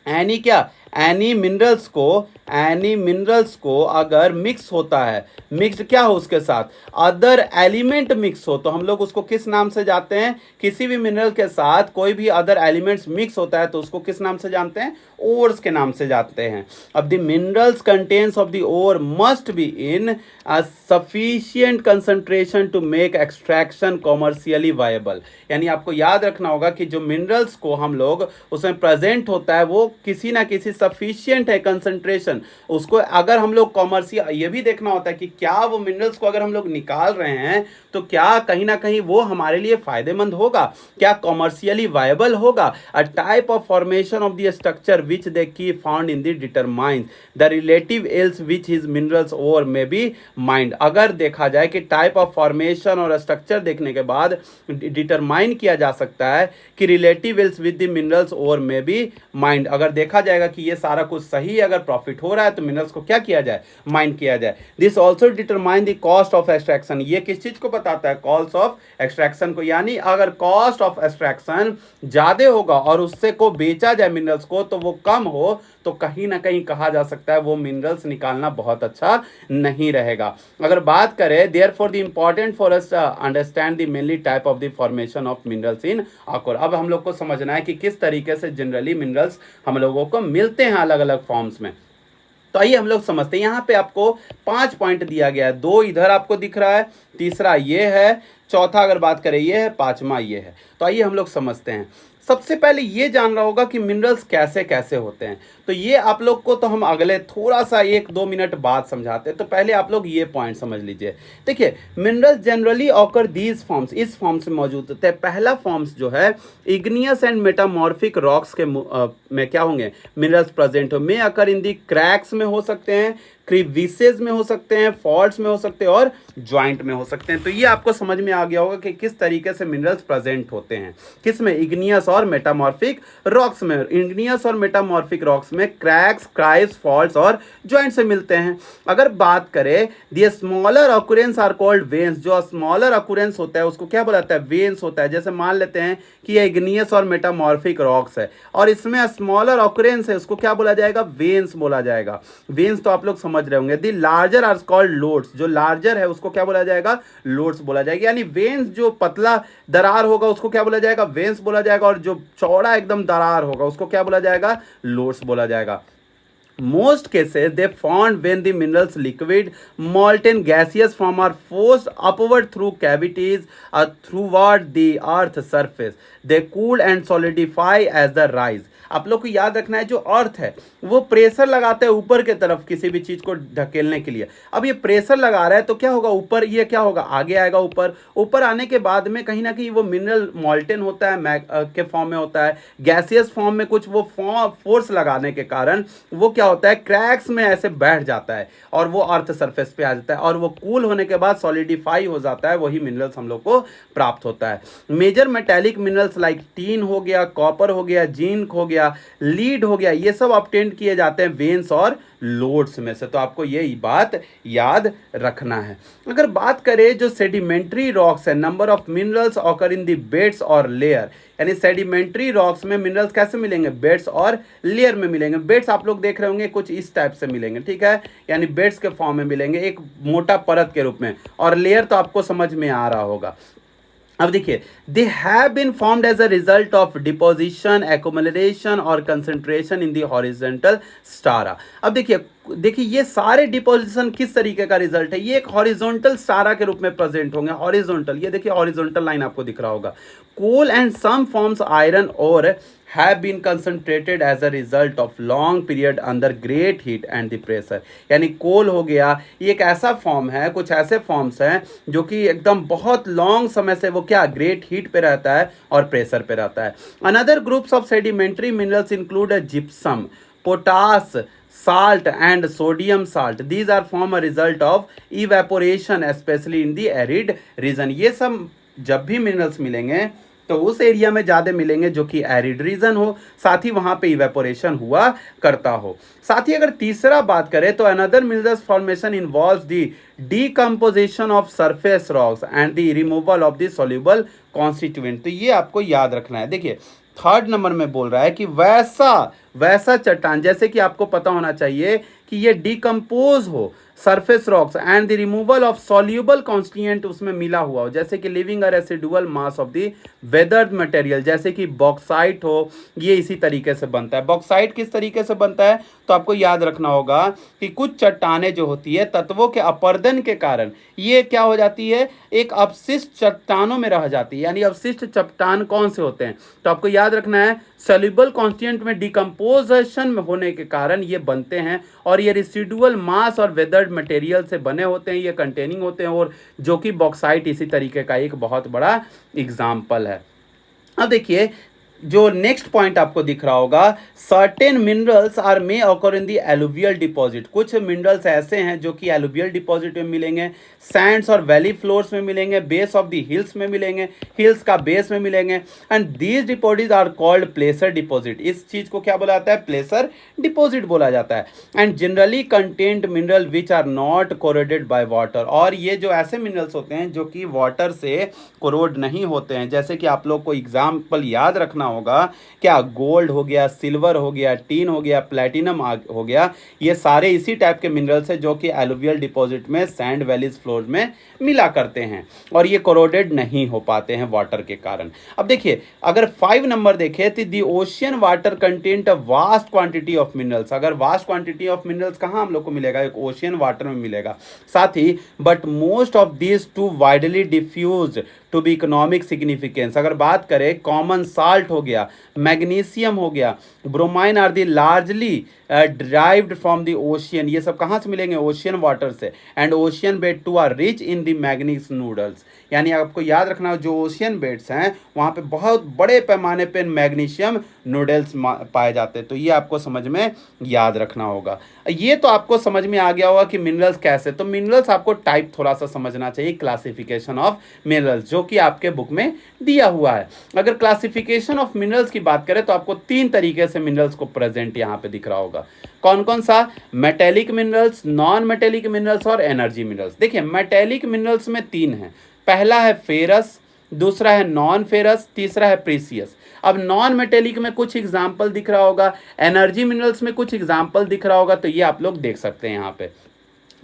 एनी क्या, एनी मिनरल्स को अगर मिक्स होता है, मिक्स क्या हो उसके साथ, अदर एलिमेंट मिक्स हो, तो हम लोग उसको किस नाम से जानते हैं, किसी भी मिनरल के साथ कोई भी अदर एलिमेंट्स मिक्स होता है तो उसको किस नाम से जानते हैं, ओर्स के नाम से जानते हैं। अब the minerals contents of the ore must be in a sufficient concentration to make extraction commercially viable. यानी आपको याद रखना होगा कि जो मिनरल्स को हम लोग उसमें प्रेजेंट होता है वो किसी ना किसी सफिशिएंट है कंसंट्रेशन, उसको अगर हम लोग कॉमर्शियल ये भी देखना होता है कि क्या वो मिनरल्स को अगर हम लोग निकाल रहे हैं तो क्या कहीं ना कहीं वो हमारे लिए फायदेमंद होगा, क्या कॉमर्शियली वायबल होगा। A type of formation of the structure which they की found in the determine the relative ease which his minerals ores may be mined. अगर देखा जाए कि टाइप ऑफ फॉर्मेशन और स्ट्रक्चर देखने के बाद डिटरमाइन किया जा सकता है कि relative ease with the minerals ores may be mined, अगर देखा जाएगा कि ये सारा कुछ सही अगर प्रॉफिट हो रहा है तो मिनरल्स को क्या किया जाए, माइंड किया जाए। This also determine the cost of extraction, ये किस चीज को बताता है, कॉस्ट ऑफ एक्सट्रैक्शन को, यानी अगर कॉस्ट ऑफ एक्सट्रैक्शन ज्यादा होगा और उससे को बेचा जाए मिनरल्स को तो वो कम हो तो कहीं ना कहीं कहा जा सकता है वो मिनरल्स निकालना बहुत अच्छा नहीं रहेगा। अगर बात करें therefore the important for us understand the mainly type of the formation of minerals in occur. अब हम लोग को समझना है कि किस तरीके से जनरली मिनरल्स हम लोगों को मिलते हैं अलग अलग फॉर्म्स में। तो आइए हम लोग समझते हैं। यहाँ पे आपको 5 पॉइंट दिया गया है, 2 इधर आपको दिख रहा है, तीसरा ये है, चौथा अगर बात करें ये है, पांचवा ये है। तो आइए हम लोग समझते हैं। सबसे पहले ये जानना होगा कि मिनरल्स कैसे कैसे होते हैं, तो ये आप लोग को तो हम अगले थोड़ा सा 1-2 मिनट बाद समझाते हैं। तो पहले आप लोग ये पॉइंट समझ लीजिए। देखिए minerals generally occur these forms, इस फॉर्म से मौजूद होते हैं। पहला फॉर्म्स जो है इग्नियस एंड मेटामॉर्फिक रॉक्स के में क्या होंगे, मिनरल्स प्रेजेंट हो, में अकर इन दी क्रैक्स में हो सकते हैं, क्रीविसेस में हो सकते हैं, फॉल्ट्स में हो सकते हैं और ज्वाइंट में हो सकते हैं। तो ये आपको समझ में आ गया होगा कि किस तरीके से मिनरल्स प्रेजेंट होते हैं, किसमें, इग्नियस और मेटामॉर्फिक रॉक्स में। इग्नियस और मेटामॉर्फिक रॉक्स में क्रैक्स, क्राइव्स, फॉल्ट्स और ज्वाइंट से मिलते हैं। अगर बात करें the smaller occurrence are called veins, जो स्मॉलर ऑकुरेंस होता है उसको क्या बोला जाता है, वेन्स होता है। जैसे मान लेते हैं कि ये इग्नियस और मेटामॉर्फिक रॉक्स है और इसमें स्मॉलर ऑकुरेंस है, उसको क्या बोला जाएगा, वेन्स बोला जाएगा। वेन्स तो आप लोग समझ रहे होंगे। दी लार्जर आर कॉल्ड लोड्स, जो लार्जर है उसको क्या बोला जाएगा, लोड्स बोला जाएगा। यानी वेन्स जो पतला दरार होगा उसको क्या बोला जाएगा, वेन्स बोला जाएगा, और जो चौड़ा एकदम दरार होगा उसको क्या बोला जाएगा, लोड्स बोला जाएगा। Most cases they found when the minerals liquid, molten, gaseous form are forced upward through cavities toward the earth surface. They cool and solidify as they rise. आप लोग को याद रखना है जो अर्थ है वो प्रेशर लगाता है ऊपर के तरफ किसी भी चीज को ढकेलने के लिए। अब ये प्रेशर लगा रहा है तो क्या होगा, ऊपर ये क्या होगा, आगे आएगा ऊपर। ऊपर आने के बाद में कहीं ना कहीं वो मिनरल मॉल्टेन होता है, के फॉर्म में होता है, गैसियस फॉर्म में कुछ वो फोर्स लगाने के कारण वो क्या होता है, क्रैक्स में ऐसे बैठ जाता है और वो अर्थ सरफेस पे आ जाता है और वो कूल होने के बाद सॉलिडिफाई हो जाता है, वही मिनरल्स हम लोग को प्राप्त होता है। Major metallic minerals like tin हो गया, कॉपर हो गया, जिंक हो गया, लीड हो गया, ये सब ऑब्टेन किए जाते हैं वेन्स और लोड्स में से। तो आपको ये बात याद रखना है। अगर बात करें जो सेडिमेंट्री रॉक्स है, number of minerals occur in the beds और लेयर, यानी सेडिमेंट्री रॉक्स में मिनरल्स कैसे मिलेंगे, बेड्स और लेयर में मिलेंगे। बेड्स आप लोग देख रहे होंगे कुछ इस टाइप से मिलेंगे, ठीक है, यानी बेड्स के फॉर्म में मिलेंगे एक मोटा परत के रूप में, और लेयर तो आपको समझ में आ रहा होगा। अब देखिए they have been formed as a result of deposition, accumulation और concentration in the horizontal strata. अब देखिए ये सारे डिपोजिशन किस तरीके का रिजल्ट है, ये एक हॉरिजॉन्टल स्ट्रा के रूप में प्रेजेंट होंगे। हॉरिजॉन्टल, ये देखिए हॉरिजॉन्टल लाइन आपको दिख रहा होगा। कोल एंड सम फॉर्म्स आयरन और have been concentrated as a result of long period under great heat and the pressure। यानी कोल हो गया, ये एक ऐसा फॉर्म है, कुछ ऐसे फॉर्म्स हैं जो कि एकदम बहुत लॉन्ग समय से वो क्या, ग्रेट हीट पे रहता है और प्रेशर पे रहता है। Another groups of sedimentary minerals include gypsum, potash, salt and sodium salt. These are form a result of evaporation especially in the arid region। ये सब जब भी मिनरल्स मिलेंगे तो उस एरिया में ज़्यादा मिलेंगे जो कि एरिड रीजन हो, साथ ही वहाँ पे इवेपोरेशन हुआ करता हो। साथ ही अगर तीसरा बात करें तो another minerals formation involves the decomposition of surface rocks and the removal of the soluble constituent. तो ये आपको याद रखना है। देखिए 3rd नंबर में बोल रहा है कि वैसा चट्टान, जैसे कि आपको पता होना चाहिए कि ये डिकम्पोज हो, surface rocks and the removal of soluble constituent उसमें मिला हुआ हो, जैसे कि living residual mass of the weathered material, जैसे कि बॉक्साइट हो, ये इसी तरीके से बनता है। बॉक्साइट किस तरीके से बनता है तो आपको याद रखना होगा कि कुछ चट्टानें जो होती है तत्वों के अपर्दन के कारण ये क्या हो जाती है, एक अवशिष्ट चट्टानों में रह जाती है। यानी अवशिष्ट चट्टान कौन से होते हैं तो आपको याद रखना है, सॉल्युबल कॉन्स्टिट्यूएंट में डिकम्पोजिशन में होने के कारण ये बनते हैं, और ये रेसिडुअल मास और वेदर्ड मटेरियल से बने होते हैं, ये कंटेनिंग होते हैं, और जो कि बॉक्साइट इसी तरीके का एक बहुत बड़ा एग्जाम्पल है। अब देखिए जो नेक्स्ट पॉइंट आपको दिख रहा होगा, certain minerals are may occur in the alluvial deposit. कुछ मिनरल्स ऐसे हैं जो कि एलुवियल डिपॉजिट में मिलेंगे, सैंड्स और वैली फ्लोर्स में मिलेंगे, बेस ऑफ द हिल्स में मिलेंगे, हिल्स का बेस में मिलेंगे, and these deposit are called placer deposit. इस चीज को क्या बोला जाता है, प्लेसर डिपॉजिट बोला जाता है। And generally content mineral which are not corroded by water. और ये जो ऐसे मिनरल्स होते हैं जो कि वाटर से कोरोड नहीं होते हैं, जैसे कि आप लोग को एग्जाम्पल याद रखना होगा, क्या गोल्ड हो गया, सिल्वर हो गया, टीन हो गया, प्लेटिनम हो गया, ये सारे इसी टाइप के मिनरल्स हैं जो कि एलुवियल डिपॉजिट में सैंड वैलीज फ्लोर में मिला करते हैं, और ये कोरोडेड नहीं हो पाते हैं वाटर के कारण। अब देखिए अगर 5 नंबर देखें तो the ocean water content a vast quantity of minerals. अगर वास्ट क्वांटिटी ऑफ मिनरल्स कहाँ हम लोग को मिलेगा, एक ओशियन वाटर में मिलेगा। साथ ही but most of these too widely diffuse to be economic significance. अगर बात करें कॉमन साल्ट हो गया, मैग्नीशियम हो गया, bromine are the largely derived from the ocean. ये सब कहाँ से मिलेंगे, ओशियन वाटर से। And ocean bed too are rich in the manganese nodules. यानी आपको याद रखना जो ओशियन बेड्स हैं वहाँ पे बहुत बड़े पैमाने पे मैग्नीशियम नूडल्स पाए जाते हैं। तो ये आपको समझ में याद रखना होगा। ये तो आपको समझ में आ गया होगा कि मिनरल्स कैसे। तो मिनरल्स आपको टाइप थोड़ा सा समझना चाहिए, क्लासिफिकेशन ऑफ मिनरल्स जो कि आपके बुक में दिया हुआ है। अगर क्लासिफिकेशन ऑफ मिनरल्स की बात करें तो आपको 3 तरीके से मिनरल्स को प्रेजेंट यहाँ पे दिख रहा होगा। कौन कौन सा, metallic minerals, non metallic minerals और एनर्जी मिनरल्स। देखिए मेटेलिक मिनरल्स में 3 हैं, पहला है फेरस, दूसरा है नॉन फेरस, तीसरा है प्रीसियस। अब नॉन मेटेलिक में कुछ एग्जाम्पल दिख रहा होगा, एनर्जी मिनरल्स में कुछ एग्जाम्पल दिख रहा होगा, तो ये आप लोग देख सकते हैं यहाँ पे।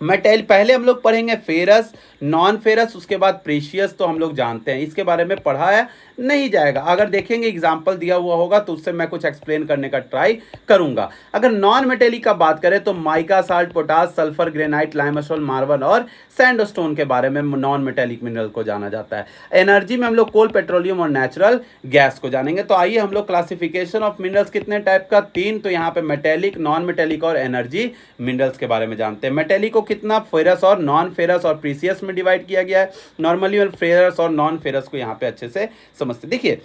मेटेल पहले हम लोग पढ़ेंगे फेरस, नॉन फेरस, उसके बाद प्रीशियस तो हम लोग जानते हैं, इसके बारे में पढ़ाया नहीं जाएगा। अगर देखेंगे एग्जाम्पल दिया हुआ होगा तो उससे मैं कुछ एक्सप्लेन करने का ट्राई करूंगा। अगर नॉन मेटेलिक का बात करें तो mica salt, potash, sulphur, granite, limestone, marble और सैंडस्टोन के बारे में नॉन मेटेलिक मिनरल को जाना जाता है। एनर्जी में हम लोग कोल, पेट्रोलियम और नेचुरल गैस को जानेंगे। तो आइए हम लोग क्लासिफिकेशन ऑफ मिनरल्स कितने टाइप का, 3, तो यहाँ पे मेटेलिक, नॉन मेटेलिक और एनर्जी मिनरल्स के बारे में जानते हैं। मेटेलिक को कितना, फेरस और नॉन फेरस और प्रीसियस में डिवाइड किया गया है। नॉर्मली फेरस और नॉन फेरस को यहाँ पे अच्छे से समझते। देखिए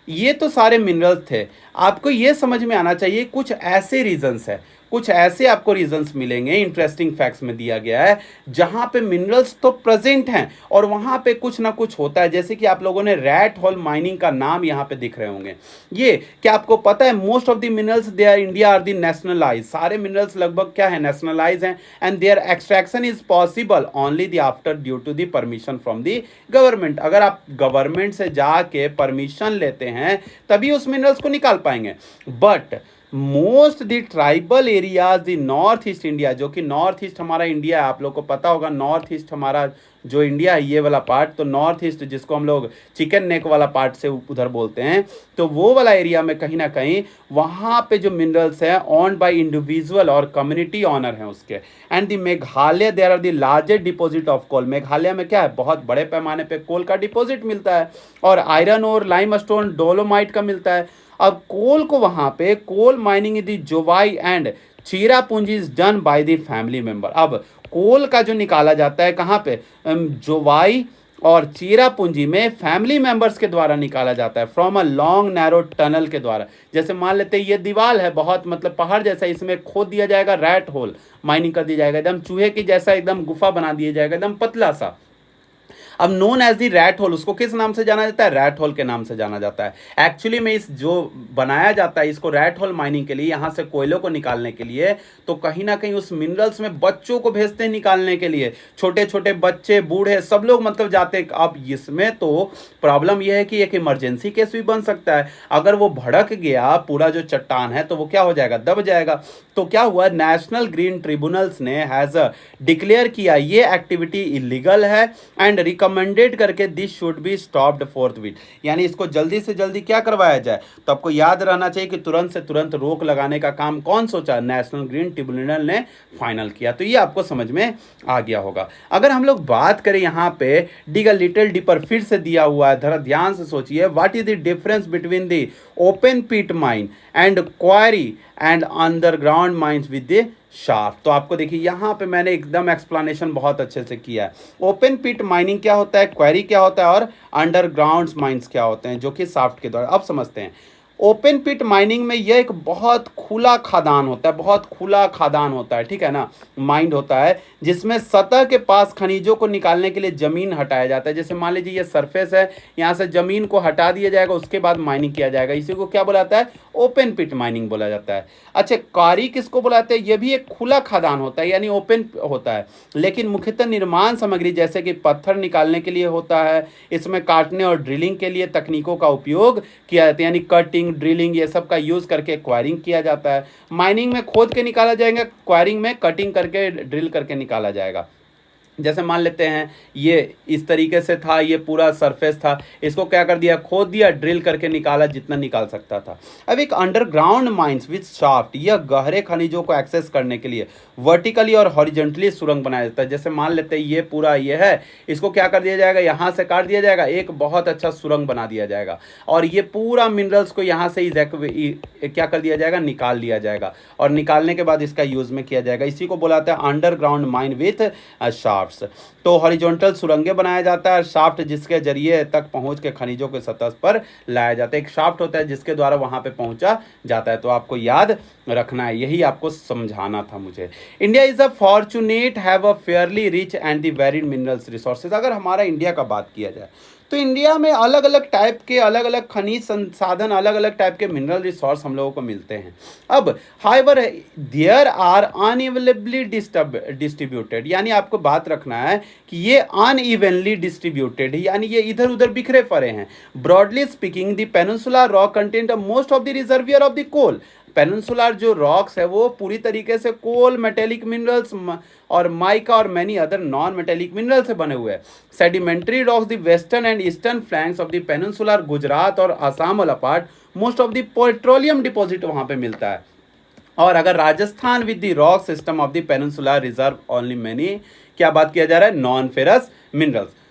ये तो सारे मिनरल्स थे, आपको ये समझ में आना चाहिए कुछ ऐसे रीजंस है, कुछ ऐसे आपको रीजंस मिलेंगे, इंटरेस्टिंग फैक्ट्स में दिया गया है जहां पे मिनरल्स तो प्रेजेंट हैं और वहां पे कुछ ना कुछ होता है। जैसे कि आप लोगों ने रैट होल माइनिंग का नाम यहां पे दिख रहे होंगे। ये क्या आपको पता है, most of the minerals they are India are the nationalize. सारे मिनरल्स लगभग क्या है, नेशनलाइज हैं, and their extraction is possible only the after due to the permission from the government. अगर आप गवर्नमेंट से जाके परमिशन लेते हैं तभी उस मिनरल्स को निकाल पाएंगे। But most the tribal areas the north east India, जो कि नॉर्थ ईस्ट हमारा इंडिया है, आप लोग को पता होगा नॉर्थ ईस्ट हमारा जो इंडिया है ये वाला पार्ट, तो नॉर्थ ईस्ट जिसको हम लोग चिकन नेक वाला पार्ट से उधर बोलते हैं, तो वो वाला एरिया में कहीं ना कहीं वहाँ पे जो मिनरल्स हैं ऑन बाय इंडिविजुअल और कम्युनिटी ऑनर हैं उसके। And the Meghalaya there are the largest deposit of coal. Meghalaya में क्या है, बहुत बड़े पैमाने पे कोल का डिपॉजिट मिलता है, और आयरन और लाइमस्टोन, डोलोमाइट का मिलता है। अब कोल को वहां पे coal mining in the Jowai and Cherrapunji is done by the family member. अब कोल का जो निकाला जाता है कहाँ पे, जोवाई और चीरापूंजी में फैमिली मेंबर्स के द्वारा निकाला जाता है, from a long narrow tunnel के द्वारा। जैसे मान लेते हैं ये दीवार है बहुत मतलब पहाड़ जैसा, इसमें खोद दिया जाएगा, रैट होल माइनिंग कर दिया जाएगा, एकदम चूहे की जैसा एकदम गुफा बना दिया जाएगा, एकदम पतला सा। अब known as the rat hole, उसको किस नाम से जाना जाता है, रैट होल के नाम से जाना जाता है। एक्चुअली में इस जो बनाया जाता है इसको रैट होल माइनिंग के लिए, यहाँ से कोयलों को निकालने के लिए, तो कहीं ना कहीं उस मिनरल्स में बच्चों को भेजते हैं निकालने के लिए, छोटे छोटे बच्चे, बूढ़े, सब लोग मतलब जाते हैं। अब इसमें तो प्रॉब्लम यह है कि एक इमरजेंसी केस भी बन सकता है। अगर वो भड़क गया पूरा जो चट्टान है तो वो क्या हो जाएगा, दब जाएगा। तो क्या हुआ, नेशनल ग्रीन ट्रिब्यूनल्स ने हैज डिक्लेयर किया ये एक्टिविटी इलीगल है एंड रिकमेंडेड करके दिस शुड बी स्टॉप्ड फोर्थविथ, यानी इसको जल्दी से जल्दी क्या करवाया जाए। तो आपको याद रहना चाहिए कि तुरंत से तुरंत रोक लगाने का काम कौन सोचा, नेशनल ग्रीन ट्रिब्यूनल ने फाइनल किया। तो ये आपको समझ में आ गया होगा। अगर हम लोग बात करें यहाँ पे डिग अ लिटिल डीपर, फिर से दिया हुआ है, जरा ध्यान से सोचिए, what is the difference between the open pit mine and quarry and underground mines with the shaft. तो आपको देखिए यहाँ पे मैंने एकदम एक्सप्लेनेशन बहुत अच्छे से किया है। ओपन पिट माइनिंग क्या होता है, क्वेरी क्या होता है और अंडरग्राउंड माइंस क्या होते हैं, जो कि शाफ्ट के द्वारा। अब समझते हैं। ओपन पिट माइनिंग में यह एक बहुत खुला खदान होता है, बहुत खुला खदान होता है, ठीक है ना, माइंड होता है, जिसमें सतह के पास खनिजों को निकालने के लिए जमीन हटाया जाता है। जैसे मान लीजिए ये सरफेस है, यहाँ से जमीन को हटा दिया जाएगा, उसके बाद माइनिंग किया जाएगा। इसी को क्या बुलाता है, ओपन पिट माइनिंग बोला जाता है। अच्छा, क्वारी किसको बुलाते हैं, ये भी एक खुला खदान होता है, यानी ओपन होता है, लेकिन मुख्यतः निर्माण सामग्री जैसे कि पत्थर निकालने के लिए होता है। इसमें काटने और ड्रिलिंग के लिए तकनीकों का उपयोग किया जाता है, यानी कटिंग, ड्रिलिंग, ये सब का यूज करके क्वायरिंग किया जाता है। माइनिंग में खोद के निकाला जाएगा, क्वायरिंग में कटिंग करके, ड्रिल करके निकाला जाएगा। जैसे मान लेते हैं ये इस तरीके से था, ये पूरा सरफेस था, इसको क्या कर दिया, खोद दिया, ड्रिल करके निकाला जितना निकाल सकता था। अब एक अंडरग्राउंड माइंस विद शाफ्ट, यह गहरे खनिजों को एक्सेस करने के लिए वर्टिकली और हॉरिजॉन्टली सुरंग बनाया जाता है। जैसे मान लेते हैं ये पूरा ये है, इसको क्या कर दिया जाएगा, यहाँ से काट दिया जाएगा, एक बहुत अच्छा सुरंग बना दिया जाएगा, और ये पूरा मिनरल्स को यहाँ से क्या कर दिया जाएगा, निकाल लिया जाएगा, और निकालने के बाद इसका यूज में किया जाएगा। इसी को बुलाते हैं अंडरग्राउंड माइन विथ शाफ्ट। तो हॉरिजॉन्टल सुरंगे बनाया जाता है, शाफ्ट जिसके जरिए तक पहुंच के खनिजों के सतह पर लाया जाता है। एक शाफ्ट होता है जिसके द्वारा वहां पे पहुंचा जाता है। तो आपको याद रखना है, यही आपको समझाना था मुझे। India is a fortunate have a fairly rich and the varied minerals resources. अगर हमारा इंडिया का बात किया जाए तो इंडिया में अलग अलग टाइप के, अलग अलग खनिज संसाधन, अलग अलग टाइप के मिनरल रिसोर्स हम लोगों को मिलते हैं। अब however there are unevenly distributed, यानी आपको बात रखना है कि ये अनइवनली डिस्ट्रीब्यूटेड है, यानी ये इधर उधर बिखरे पड़े हैं। Broadly speaking the peninsular rock content most of the reservoir of the coal. Peninsular जो रॉक्स है वो पूरी तरीके से कोल, मेटेलिक मिनरल्स और माइका और many other non metallic mineral से बने हुए हैं। Sedimentary rocks the western and eastern flanks of the peninsular Gujarat और आसाम वाला part, most of the petroleum deposit वहां पे मिलता है। और अगर Rajasthan with the rock system of the peninsular reserve only many, क्या बात किया जा रहा है, नॉन फेरस मिनरल्स।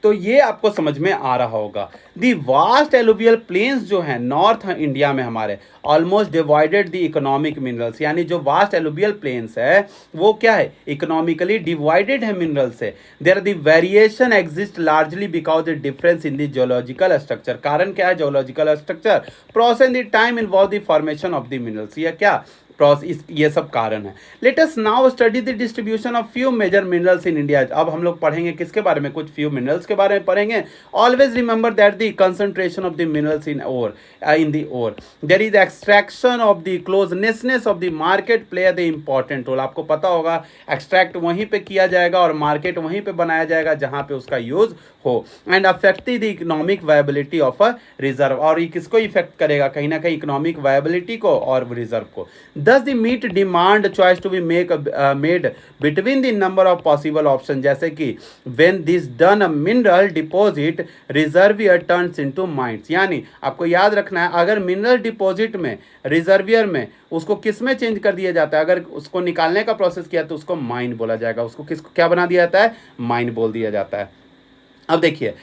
तो ये आपको समझ में आ रहा होगा। दी वास्ट एलुवियल प्लेन्स जो हैं नॉर्थ इंडिया में हमारे, almost divided the economic minerals, यानी जो वास्ट एलुवियल प्लेन्स है वो क्या है, इकोनॉमिकली डिवाइडेड है मिनरल से। There the variation exist largely because the difference in the geological structure. कारण क्या है, geological structure, process the time involve the formation of the minerals, ये क्या प्रोसेस, ये सब कारण है। Let us now study the distribution of few major minerals in India. अब हम लोग पढ़ेंगे किसके बारे में, कुछ फ्यू मिनरल्स के बारे में पढ़ेंगे। Always remember that the concentration of the minerals in ore, in the ore there is extraction of the closeness of the market play the important role. आपको पता होगा एक्सट्रैक्ट वहीं पे किया जाएगा और मार्केट वहीं पे बनाया जाएगा जहां पे उसका यूज हो। And affecting the economic viability of a reserve, और ये किसको इफेक्ट करेगा, कहीं ना कहीं इकोनॉमिक वायबिलिटी को और रिजर्व को। Thus the meet demand choice to be made between the number of possible options, जैसे कि when this done a mineral deposit reservoir turns into mines, यानी आपको याद रखना है अगर मिनरल डिपॉजिट में, रिजर्वियर में, उसको किस में चेंज कर दिया जाता है, अगर उसको निकालने का प्रोसेस किया तो उसको माइन बोला जाएगा, उसको किसको क्या बना दिया जाता है, माइन बोल दिया जाता है। अब देखिए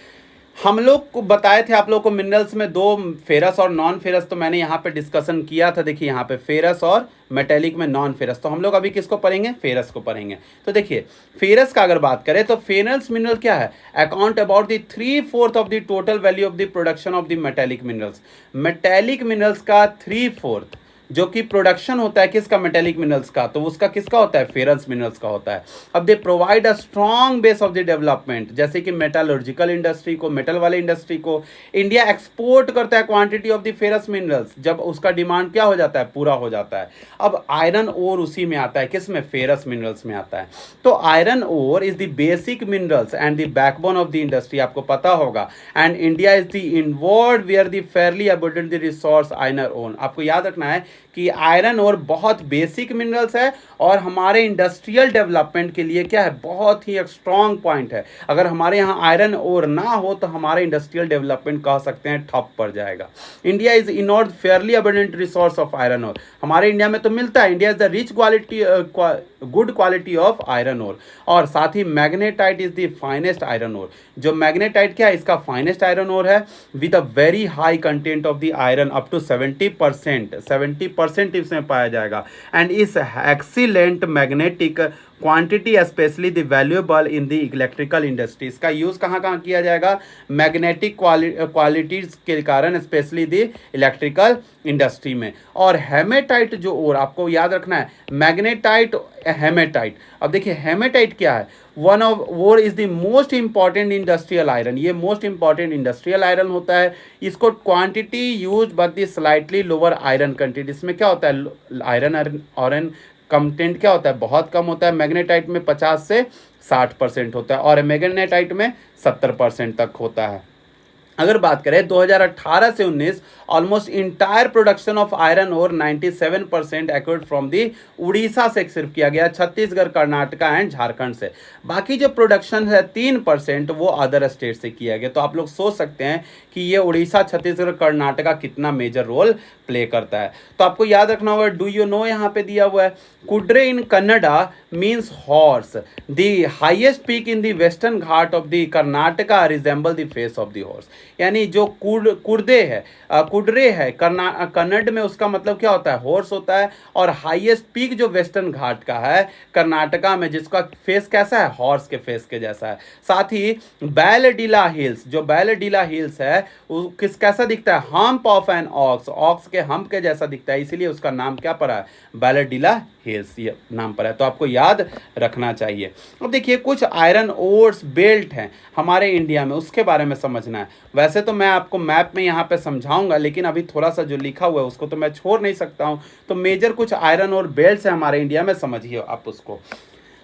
हम लोग को बताए थे आप लोग को मिनरल्स में दो, फेरस और नॉन फेरस, तो मैंने यहाँ पे डिस्कशन किया था। देखिए यहाँ पे फेरस और मेटेलिक में नॉन फेरस। तो हम लोग अभी किसको पढ़ेंगे, फेरस को पढ़ेंगे। तो देखिए फेरस का अगर बात करें तो फेरस मिनरल क्या है, account about the 3/4 of the total value of the production of the metallic minerals. Metallic minerals का 3/4 जो कि प्रोडक्शन होता है किसका, मेटेलिक मिनरल्स का, तो उसका किसका होता है, फेरस मिनरल्स का होता है। अब they provide a strong base of the development, जैसे कि मेटलर्जिकल इंडस्ट्री को, मेटल वाले इंडस्ट्री को इंडिया एक्सपोर्ट करता है quantity of the ferrous minerals, जब उसका डिमांड क्या हो जाता है, पूरा हो जाता है। अब आयरन ओर उसी में आता है, किस में, फेरस मिनरल्स में आता है। तो iron ore is the basic minerals and the backbone of the industry, आपको पता होगा। And India is the endowed with the fairly abundant the resource iron ore. आपको याद रखना है कि आयरन ओर बहुत बेसिक मिनरल्स है और हमारे इंडस्ट्रियल डेवलपमेंट के लिए क्या है, बहुत ही एक स्ट्रॉन्ग पॉइंट है। अगर हमारे यहाँ आयरन ओर ना हो तो हमारे इंडस्ट्रियल डेवलपमेंट कह सकते हैं ठप पड़ जाएगा। India is endowed fairly abundant resource of iron ore, हमारे इंडिया में तो मिलता है। India is the rich quality good quality of iron ore. और साथ ही magnetite is the finest iron ore. जो मैग्नेटाइट क्या है, इसका फाइनेस्ट आयरन ओर है with a very high content of the iron up to 70% इसमें पाया जाएगा। एंड इस excellent magnetic quantity specially the valuable in the electrical industry, इसका यूज कहाँ कहाँ किया जाएगा, मैग्नेटिक क्वालिटीज के कारण स्पेशली द इलेक्ट्रिकल इंडस्ट्री में। और हेमेटाइट जो और आपको याद रखना है, मैग्नेटाइट हेमेटाइट। अब देखिए हेमेटाइट क्या है, वन ऑफ वोर is the most important industrial iron, ये मोस्ट इंपॉर्टेंट इंडस्ट्रियल आयरन होता है। इसको quantity use but the slightly lower iron content, इसमें क्या होता है, आयरन कंटेंट क्या होता है, बहुत कम होता है। मैग्नेटाइट में 50 से 60% होता है और मैग्नेटाइट में 70% तक होता है। अगर बात करें 2018 से 19, almost entire production of iron ore 97% acquired from the Orissa से सिर्फ किया गया, छत्तीसगढ़, कर्नाटका एंड झारखंड से। बाकी जो प्रोडक्शन है 3% वो अदर स्टेट से किया गया। तो आप लोग सोच सकते हैं कि ये उड़ीसा, छत्तीसगढ़, कर्नाटका कितना मेजर रोल प्ले करता है। तो आपको याद रखना होगा, डू यू नो यहाँ पे दिया हुआ है, Kudre in Kannada means horse, the highest peak in the western Ghat of the Karnataka resemble the face of the horse. यानी जो कुडरे है कन्नड़ में, उसका मतलब क्या होता है, हॉर्स होता है। और हाईएस्ट पीक जो वेस्टर्न घाट का है कर्नाटका में, जिसका फेस कैसा है, हॉर्स के फेस के जैसा है। साथ ही बैलडीला हिल्स, जो बैलडीला हिल्स है वो कैसा दिखता है, hump of an ox, ox के हम्प के जैसा दिखता है, इसीलिए उसका नाम क्या पड़ा है, बैलडीला हिल्स ये नाम पर है। तो आपको याद रखना चाहिए। अब देखिए कुछ आयरन ओर्स बेल्ट हैं हमारे इंडिया में, उसके बारे में समझना है। वैसे तो मैं आपको मैप में यहाँ पे समझाऊंगा, लेकिन अभी थोड़ा सा जो लिखा हुआ है उसको तो मैं छोड़ नहीं सकता हूँ। तो मेजर कुछ आयरन और बेल्ट है हमारे इंडिया में, समझिए आप उसको।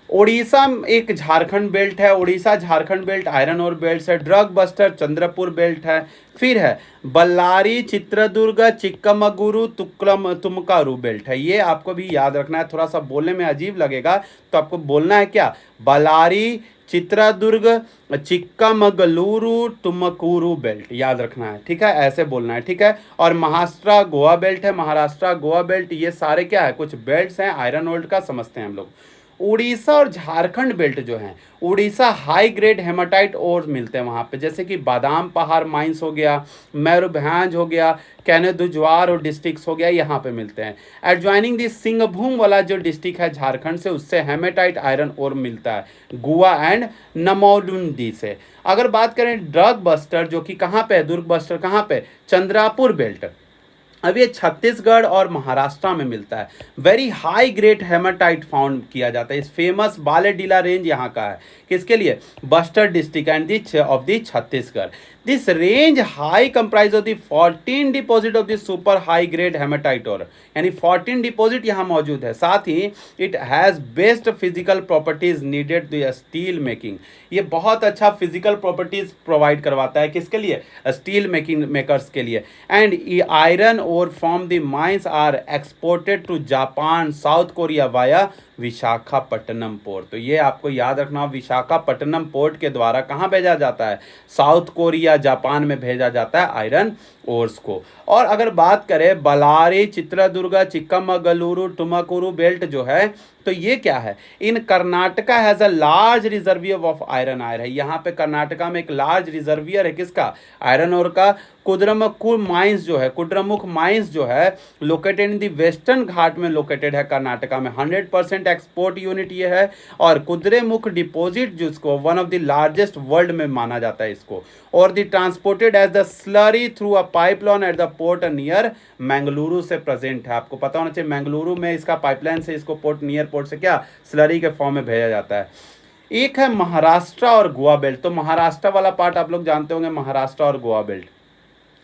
उड़ीसा एक झारखंड बेल्ट है, उड़ीसा झारखंड बेल्ट आयरन और बेल्ट है। ड्रग बस्टर चंद्रपुर बेल्ट है। फिर है बल्लारी, चित्रदुर्ग, चिक्कमगलुरु, तुमकारू बेल्ट है। ये आपको भी याद रखना है, थोड़ा सा बोलने में अजीब लगेगा तो आपको बोलना है क्या, बल्लारी, चित्रदुर्ग, चिक्कामगलुरु, तुमकुरू बेल्ट, याद रखना है, ठीक है, ऐसे बोलना है, ठीक है। और महाराष्ट्र गोवा बेल्ट है, महाराष्ट्र गोवा बेल्ट, ये सारे क्या है, कुछ बेल्ट्स हैं आयरन ओल्ड का, समझते हैं हम लोग। उड़ीसा और झारखंड बेल्ट जो हैं, उड़ीसा हाई ग्रेड हेमाटाइट ओर मिलते हैं वहाँ पे, जैसे कि बादाम पहाड़ माइंस हो गया, मयूरभंज हो गया, कैनेदुजवार और डिस्ट्रिक्ट्स हो गया, यहाँ पे मिलते हैं। एडजॉइनिंग दी सिंहभूम वाला जो डिस्ट्रिक्ट है झारखंड से, उससे हेमेटाइट आयरन ओर मिलता है गुआ एंड नमौलुंडी से। अगर बात करें ड्रग बस्टर, जो कि कहाँ पे है, दुर्ग बस्टर कहाँ पे, चंद्रापुर बेल्ट, अब ये छत्तीसगढ़ और महाराष्ट्र में मिलता है। Very high grade haematite found किया जाता है। इस फेमस बालेडीला रेंज यहाँ का है, किसके लिए, Bastar district and the of the Chhattisgarh. This range high comprise of the 14 deposit of the super high grade haematite ore, यानी 14 डिपॉजिट यहाँ मौजूद है। साथ ही it has best physical properties needed the steel making, ये बहुत अच्छा फिजिकल प्रॉपर्टीज प्रोवाइड करवाता है, किसके लिए, स्टील मेकिंग मेकर्स के लिए। And iron ore from the mines are exported to Japan, South Korea via Visakhapatnam port. तो ये आपको याद रखना, विशाखापट्टनम पोर्ट के द्वारा कहाँ भेजा जाता है, साउथ कोरिया, जापान में भेजा जाता है आयरन ओर्स को। और अगर बात करें बल्लारी, चित्रदुर्ग, चिक्कमगलुरु, तुमकुरू बेल्ट जो है, तो ये क्या है, in Karnataka has a large reservoir of iron ore है। यहाँ पे कर्नाटका में एक लार्ज रिजर्वियर है, किसका, आयरन ओर का। कुद्रमुख माइंस जो है, कुद्रमुख माइंस जो है लोकेटेड इन द वेस्टर्न घाट में लोकेटेड है कर्नाटका में। 100% एक्सपोर्ट यूनिट ये है। और कुद्रेमुख डिपॉजिट जिसको one of the largest world में माना जाता है इसको। और the transported as the slurry through a pipeline at the port near Mangaluru से प्रेजेंट है। आपको पता होना चाहिए मैंगलुरु में इसका पाइपलाइन से इसको पोर्ट नियर पोर्ट से क्या, स्लरी के फॉर्म में भेजा जाता है। एक है महाराष्ट्र और गोवा बेल्ट। तो महाराष्ट्र वाला पार्ट आप लोग जानते होंगे, महाराष्ट्र और गोवा बेल्ट।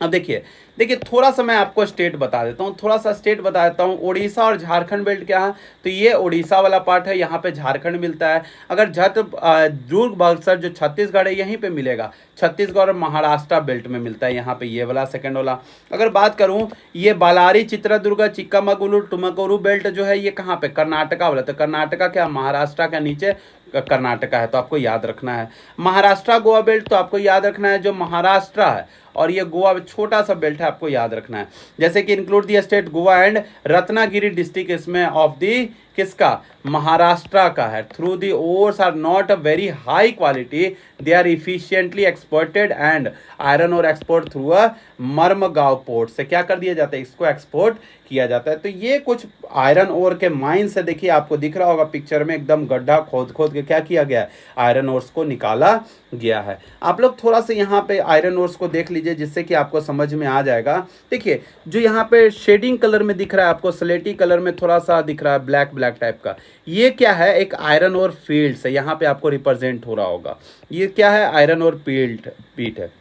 अब देखिए देखिए थोड़ा सा मैं आपको स्टेट बता देता हूँ, थोड़ा सा स्टेट बता देता हूँ। उड़ीसा और झारखंड बेल्ट क्या है, तो ये उड़ीसा वाला पार्ट है, यहाँ पे झारखंड मिलता है। अगर दुर्ग बक्सर जो छत्तीसगढ़ है यहीं पे मिलेगा, छत्तीसगढ़ और महाराष्ट्र बेल्ट में मिलता है यहाँ पे ये वाला सेकंड वाला। अगर बात करूँ ये बालारी चित्रदुर्ग चिक्कामगलुरु टुमकुरु बेल्ट जो है ये कहाँ पे, कर्नाटका वाला। तो कर्नाटका क्या, महाराष्ट्र का नीचे कर्नाटका है, तो आपको याद रखना है। महाराष्ट्र गोवा बेल्ट तो आपको याद रखना है जो महाराष्ट्र है, और ये गोवा छोटा सा बेल्ट है, आपको याद रखना है। जैसे कि include the state Goa and Ratnagiri district, इसमें ऑफ दी किसका, महाराष्ट्र का है। Though the ores are not a very high quality, they are efficiently exported and iron ore export through a Marmagao port से क्या कर दिया जाता है, इसको एक्सपोर्ट किया जाता है। तो ये कुछ आयरन ओर के माइन से, देखिए आपको दिख रहा होगा पिक्चर में, एकदम गड्ढा खोद खोद के क्या किया गया है, आयरन ओर्स को निकाला गया है। आप लोग थोड़ा सा यहाँ पे आयरन ओर्स को देख लीजिए जिससे कि आपको समझ में आ जाएगा। देखिए जो यहाँ पे शेडिंग कलर में दिख रहा है आपको, स्लेटी कलर में थोड़ा सा दिख रहा है ब्लैक ब्लैक टाइप का, ये क्या है, एक आयरन ओर फील्ड से यहाँ पे आपको रिप्रेजेंट हो रहा होगा। ये क्या है, आयरन ओर पीट है।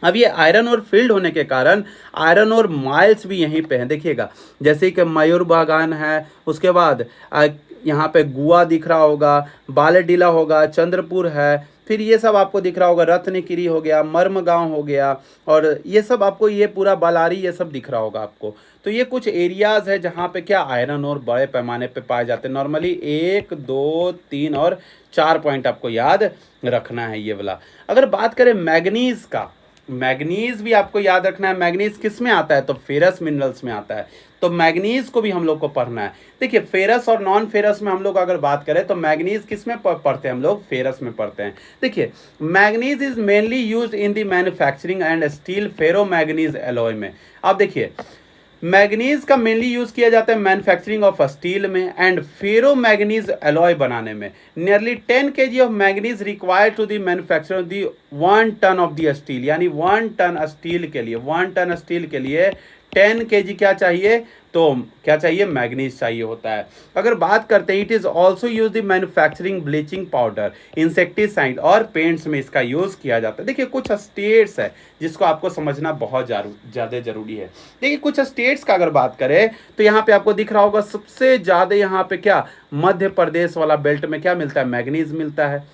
अब ये आयरन और फील्ड होने के कारण आयरन और माइल्स भी यहीं पे हैं, देखिएगा जैसे कि मयूर बागान है, उसके बाद यहाँ पे गुआ दिख रहा होगा, बालेडीला होगा, चंद्रपुर है, फिर ये सब आपको दिख रहा होगा, रत्नगिरी हो गया, मर्मगांव हो गया, और ये सब आपको, ये पूरा बालारी ये सब दिख रहा होगा आपको। तो ये कुछ एरियाज है जहाँ पे क्या आयरन और बड़े पैमाने पे पाए जाते हैं। नॉर्मली 1 2 3 और 4 पॉइंट आपको याद रखना है ये वाला। अगर बात करें मैग्नीज का, मैग्नीज भी आपको याद रखना है। मैग्नीज किस में आता है, तो फेरस मिनरल्स में आता है, तो मैग्नीज को भी हम लोग को पढ़ना है। देखिए फेरस और नॉन फेरस में हम लोग अगर बात करें तो मैग्नीज किस में पढ़ते हैं हम लोग, फेरस में पढ़ते हैं। देखिए manganese is mainly used in the manufacturing and steel ferro manganese alloy में। अब देखिए मैग्नीज का मेनली यूज किया जाता है मैन्युफैक्चरिंग ऑफ स्टील में एंड फेरो मैग्नीज एलॉय बनाने में। Nearly 10 kg of manganese required to the manufacture the 1 ton of the steel, यानी 1 टन स्टील के लिए, 1 टन स्टील के लिए 10 kg क्या चाहिए, तो क्या चाहिए, मैग्नीज चाहिए होता है। अगर बात करते हैं it is also use the manufacturing bleaching powder, insecticide और पेंट्स में इसका यूज किया जाता है। देखिए कुछ स्टेट्स है जिसको आपको समझना बहुत ज्यादा जरूरी है। देखिए कुछ स्टेट्स का अगर बात करें तो यहाँ पे आपको दिख रहा होगा सबसे ज्यादा यहाँ पे क्या, मध्य प्रदेश वाला बेल्ट में क्या मिलता है, मैग्नीज मिलता है।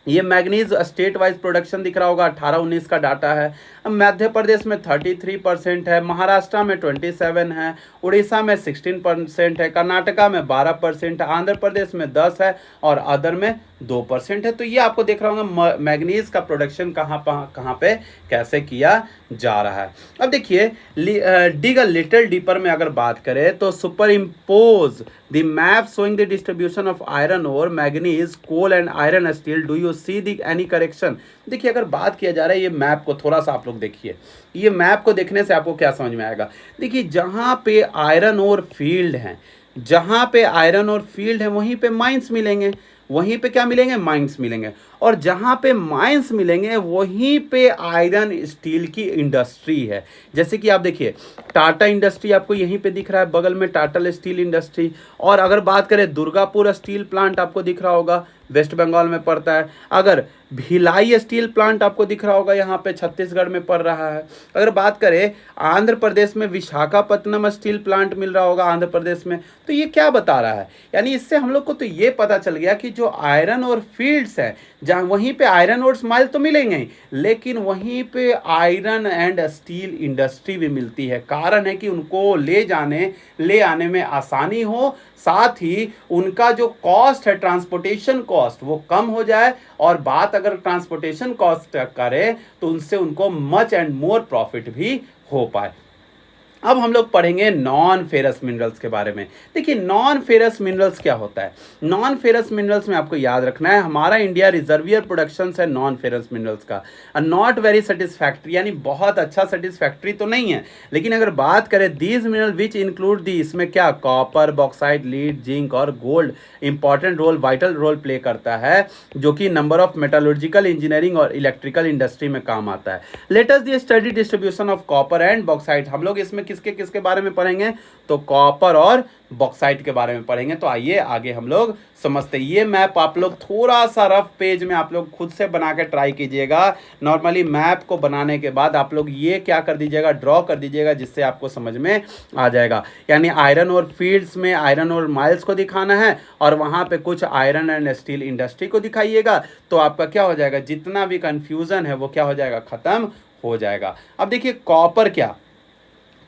ये मैग्नीज स्टेट वाइज प्रोडक्शन दिख रहा होगा, 18-19 का डाटा है। अब मध्य प्रदेश में 33% है, महाराष्ट्र में 27 है, उड़ीसा में 16% है, कर्नाटका में 12% है, आंध्र प्रदेश में 10 है और अदर में 2% है। तो ये आपको देख रहा होगा मैग्नीज का प्रोडक्शन कहाँ पे कैसे किया जा रहा है। अब देखिए डिग अ लिटिल डीपर में अगर बात करें तो superimpose the map showing the distribution of iron और manganese coal and iron steel, do you see the any correction. देखिए अगर बात किया जा रहा है ये मैप को थोड़ा सा आप लोग देखिए, ये मैप को देखने से आपको क्या समझ में आएगा। देखिए जहाँ पे आयरन और फील्ड हैं, जहाँ पे आयरन और फील्ड है वहीं पे माइंस मिलेंगे, वहीं पे क्या मिलेंगे, माइंस मिलेंगे, और जहाँ पे माइंस मिलेंगे वहीं पे आयरन स्टील की इंडस्ट्री है। जैसे कि आप देखिए टाटा इंडस्ट्री आपको यहीं पे दिख रहा है बगल में, टाटा स्टील इंडस्ट्री। और अगर बात करें दुर्गापुर स्टील प्लांट आपको दिख रहा होगा, वेस्ट बंगाल में पड़ता है। अगर भिलाई स्टील प्लांट आपको दिख रहा होगा यहाँ पे छत्तीसगढ़ में पड़ रहा है। अगर बात करें आंध्र प्रदेश में विशाखापत्तनम स्टील प्लांट मिल रहा होगा आंध्र प्रदेश में। तो ये क्या बता रहा है, यानी इससे हम लोग को तो ये पता चल गया कि जो आयरन और फील्ड्स हैं जहाँ वहीं पे आयरन और स्माइल तो मिलेंगे ही, लेकिन वहीं पे आयरन एंड स्टील इंडस्ट्री भी मिलती है। कारण है कि उनको ले आने में आसानी हो, साथ ही उनका जो कॉस्ट है ट्रांसपोर्टेशन कॉस्ट वो कम हो जाए, और बात अगर ट्रांसपोर्टेशन कॉस्ट करें तो उनसे उनको मच एंड मोर प्रॉफिट भी हो पाए। अब हम लोग पढ़ेंगे नॉन फेरस मिनरल्स के बारे में। देखिए नॉन फेरस मिनरल्स क्या होता है। नॉन फेरस मिनरल्स में आपको याद रखना है हमारा इंडिया रिजर्वियर प्रोडक्शन है नॉन फेरस मिनरल्स का, नॉट वेरी सेटिस्फैक्ट्री, यानी बहुत अच्छा सेटिस्फैक्ट्री तो नहीं है। लेकिन अगर बात करें these mineral which include the, इसमें क्या कॉपर, बॉक्साइट, लीड, जिंक और gold important role, vital role play करता है, जो कि नंबर ऑफ मेटालर्जिकल इंजीनियरिंग और इलेक्ट्रिकल इंडस्ट्री में काम आता है। Let us the study distribution of copper and bauxite. हम लोग इसमें किसके किसके बारे में पढ़ेंगे, तो कॉपर और बॉक्साइट के बारे में पढ़ेंगे। तो आइए आगे हम लोग समझते हैं। ये मैप आप लोग थोड़ा सा रफ पेज में आप लोग खुद से बना के ट्राई कीजिएगा। नॉर्मली मैप को बनाने के बाद आप लोग ये क्या कर दीजिएगा, ड्रॉ कर दीजिएगा, जिससे आपको समझ में आ जाएगा। यानी आयरन और फील्ड्स में आयरन और माइल्स को दिखाना है और वहाँ पे कुछ आयरन एंड स्टील इंडस्ट्री को दिखाइएगा। तो आपका क्या हो जाएगा, जितना भी कंफ्यूजन है वो क्या हो जाएगा, खत्म हो जाएगा। अब देखिए कॉपर क्या,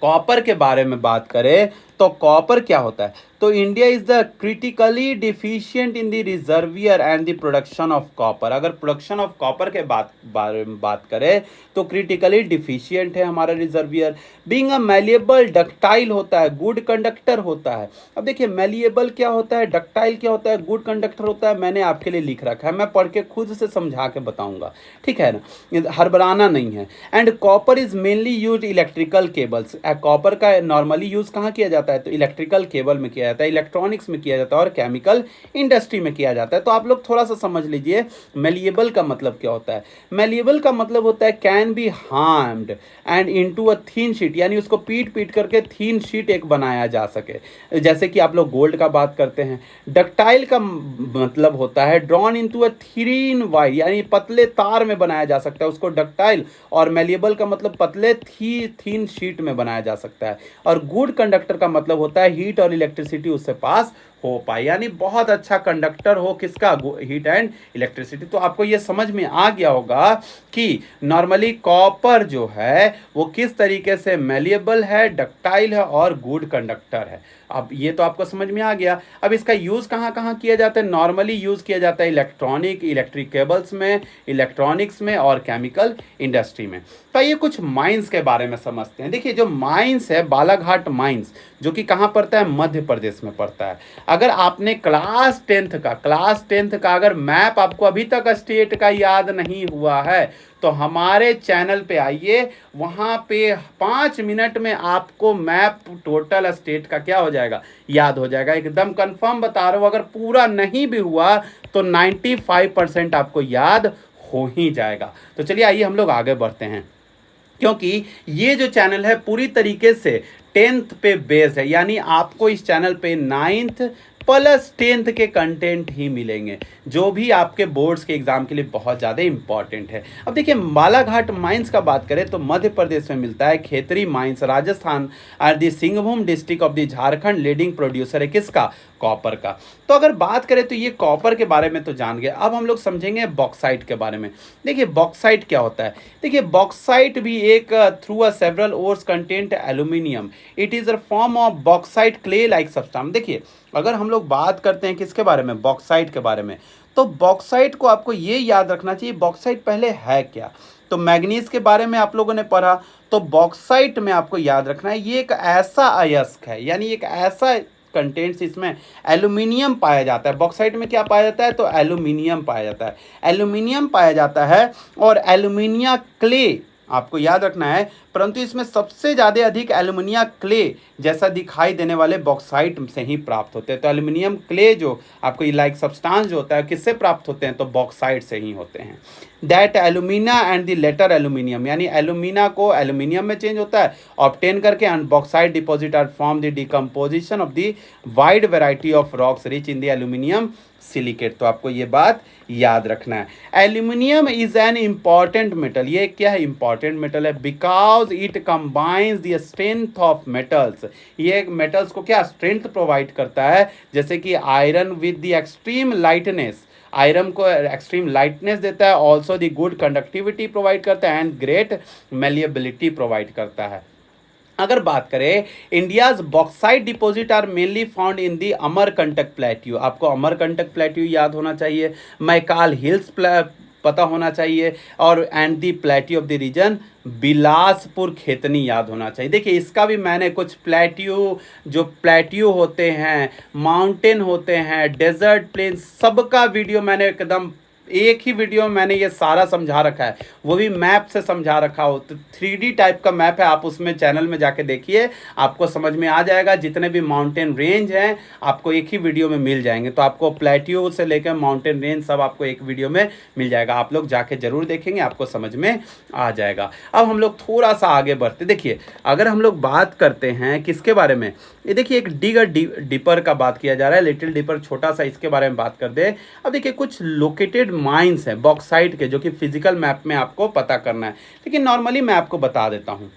कॉपर के बारे में बात करें तो कॉपर क्या होता है, तो India is the critically deficient in the reservoir and the production of copper. अगर प्रोडक्शन ऑफ कॉपर के बारे में बात करें तो क्रिटिकली डिफिशिएंट है हमारा reservoir. Being a malleable, ductile होता है, गुड कंडक्टर होता है। अब देखिए मैलिएबल क्या होता है, डक्टाइल क्या होता है, गुड कंडक्टर होता है, मैंने आपके लिए लिख रखा है, मैं पढ़ के खुद से समझा के बताऊंगा, ठीक है ना, हड़बड़ाना नहीं है। And copper is mainly use electrical cables. Copper का नॉर्मली यूज कहाँ किया जाता है, तो इलेक्ट्रिकल केबल में किया जाता है, इलेक्ट्रॉनिक्स में किया जाता है और केमिकल इंडस्ट्री में किया जाता है। तो आप लोग थोड़ा सा समझ लीजिए मैलिएबल का मतलब क्या होता है। मैलिएबल का मतलब होता है can be harmed and into a thin sheet, यानी उसको पीट पीट करके थीन शीट एक बनाया जा सके। जैसे कि आप लोग गोल्ड का बात करते हैं। डक्टाइल का मतलब होता है drawn into a thin wire, यानी पतले तार में बनाया जा सकता है उसको डक्टाइल। और मैलिएबल का मतलब पतले थीन शीट में बनाया जा सकता है। और गुड कंडक्टर का मतलब होता है हीट और इलेक्ट्रिसिटी उससे पास हो पाए, यानी बहुत अच्छा कंडक्टर हो किसका, हीट एंड इलेक्ट्रिसिटी। तो आपको ये समझ में आ गया होगा कि नॉर्मली कॉपर जो है वो किस तरीके से मैलिएबल है, डक्टाइल है और गुड कंडक्टर है। अब ये तो आपको समझ में आ गया। अब इसका यूज कहाँ कहाँ किया जाता है, नॉर्मली यूज किया जाता है इलेक्ट्रिक केबल्स में, इलेक्ट्रॉनिक्स में और केमिकल इंडस्ट्री में। तो ये कुछ माइंस के बारे में समझते हैं। देखिए जो माइंस है, बालाघाट माइंस, जो कि कहाँ पड़ता है, मध्य प्रदेश में पड़ता है। अगर आपने क्लास टेंथ का अगर मैप आपको अभी तक स्टेट का याद नहीं हुआ है तो हमारे चैनल पे आइए, वहां पे 5 मिनट में आपको मैप टोटल स्टेट का क्या हो जाएगा, याद हो जाएगा। एकदम कंफर्म बता रहा हूं, अगर पूरा नहीं भी हुआ तो 95% आपको याद हो ही जाएगा। तो चलिए आइए हम लोग आगे बढ़ते हैं, क्योंकि ये जो चैनल है पूरी तरीके से 10th पे बेस्ड है, यानी आपको इस चैनल पे 9th प्लस 10th के कंटेंट ही मिलेंगे, जो भी आपके बोर्ड्स के एग्जाम के लिए बहुत ज़्यादा इंपॉर्टेंट है। अब देखिए बालाघाट माइंस का बात करें तो मध्य प्रदेश में मिलता है। खेतरी माइंस राजस्थान और the Singhbhum district of the Jharkhand leading producer है किसका, कॉपर का। तो अगर बात करें तो ये कॉपर के बारे में तो जान गए, अब हम लोग समझेंगे बॉक्साइट के बारे में। देखिए बॉक्साइट क्या होता है, देखिए बॉक्साइट भी एक through a several ores content aluminium, it is a form of bauxite clay like substance. देखिए अगर हम लोग बात करते हैं किसके बारे में, बॉक्साइट के बारे में, तो बॉक्साइट को आपको ये याद रखना चाहिए बॉक्साइट पहले है क्या। तो मैग्नीज के बारे में आप लोगों ने पढ़ा, तो बॉक्साइट में आपको याद रखना है ये एक ऐसा अयस्क है, यानी एक ऐसा कंटेंट्स, इसमें एल्यूमिनियम पाया जाता है। बॉक्साइट में क्या पाया जाता है, तो एल्यूमिनियम पाया जाता है, एल्यूमिनियम पाया जाता है। और एल्यूमिनिया क्ले आपको याद रखना है, परंतु इसमें सबसे ज़्यादा अधिक एल्यूमिनिया क्ले जैसा दिखाई देने वाले बॉक्साइट से ही प्राप्त होते हैं। तो एल्यूमिनियम क्ले जो आपको ये लाइक सब्सटेंस जो होता है किससे प्राप्त होते हैं, तो बॉक्साइट से ही होते हैं। That alumina and the later aluminium, यानी एल्यूमिना को एल्यूमिनियम में चेंज होता है ऑब्टेन करके, and bauxite deposit are form the decomposition of the wide variety of rocks rich in the aluminium silicate. तो आपको ये बात याद रखना है। Aluminium is an important metal, ये क्या है, इंपॉर्टेंट मेटल है, because it combines the strength of metals. ये मेटल्स को क्या स्ट्रेंथ प्रोवाइड करता है, जैसे कि iron with the extreme lightness, iron को एक्सट्रीम लाइटनेस देता है, also the good conductivity provide करता है एंड ग्रेट मेलिएबिलिटी प्रोवाइड करता है। अगर बात करें India's bauxite deposit are mainly found in the Amarkantak plateau, आपको अमरकंटक प्लेट्यू याद होना चाहिए, मैकाल हिल्स पता होना चाहिए, और and the plateau of the region Bilaspur खेतनी याद होना चाहिए। देखिए इसका भी मैंने कुछ प्लेट्यू, जो प्लेट्यू होते हैं, माउंटेन होते हैं, डेजर्ट प्लेन, सबका वीडियो मैंने एकदम एक ही वीडियो में मैंने ये सारा समझा रखा है, वो भी मैप से समझा रखा हो। तो 3D टाइप का मैप है, आप उसमें चैनल में जाके देखिए, आपको समझ में आ जाएगा। जितने भी माउंटेन रेंज हैं आपको एक ही वीडियो में मिल जाएंगे। तो आपको प्लेट्यू से लेकर माउंटेन रेंज सब आपको एक वीडियो में मिल जाएगा। आप लोग जाके जरूर देखेंगे, आपको समझ में आ जाएगा। अब हम लोग थोड़ा सा आगे बढ़ते, देखिए अगर हम लोग बात करते हैं किसके बारे में, ये देखिए एक डिगर डिपर का बात किया जा रहा है, लिटिल डिपर छोटा सा, इसके बारे में बात कर दे। अब देखिए कुछ लोकेटेड माइंस हैं बॉक्साइट के, जो कि फिजिकल मैप में आपको पता करना है, लेकिन नॉर्मली मैं आपको बता देता हूं।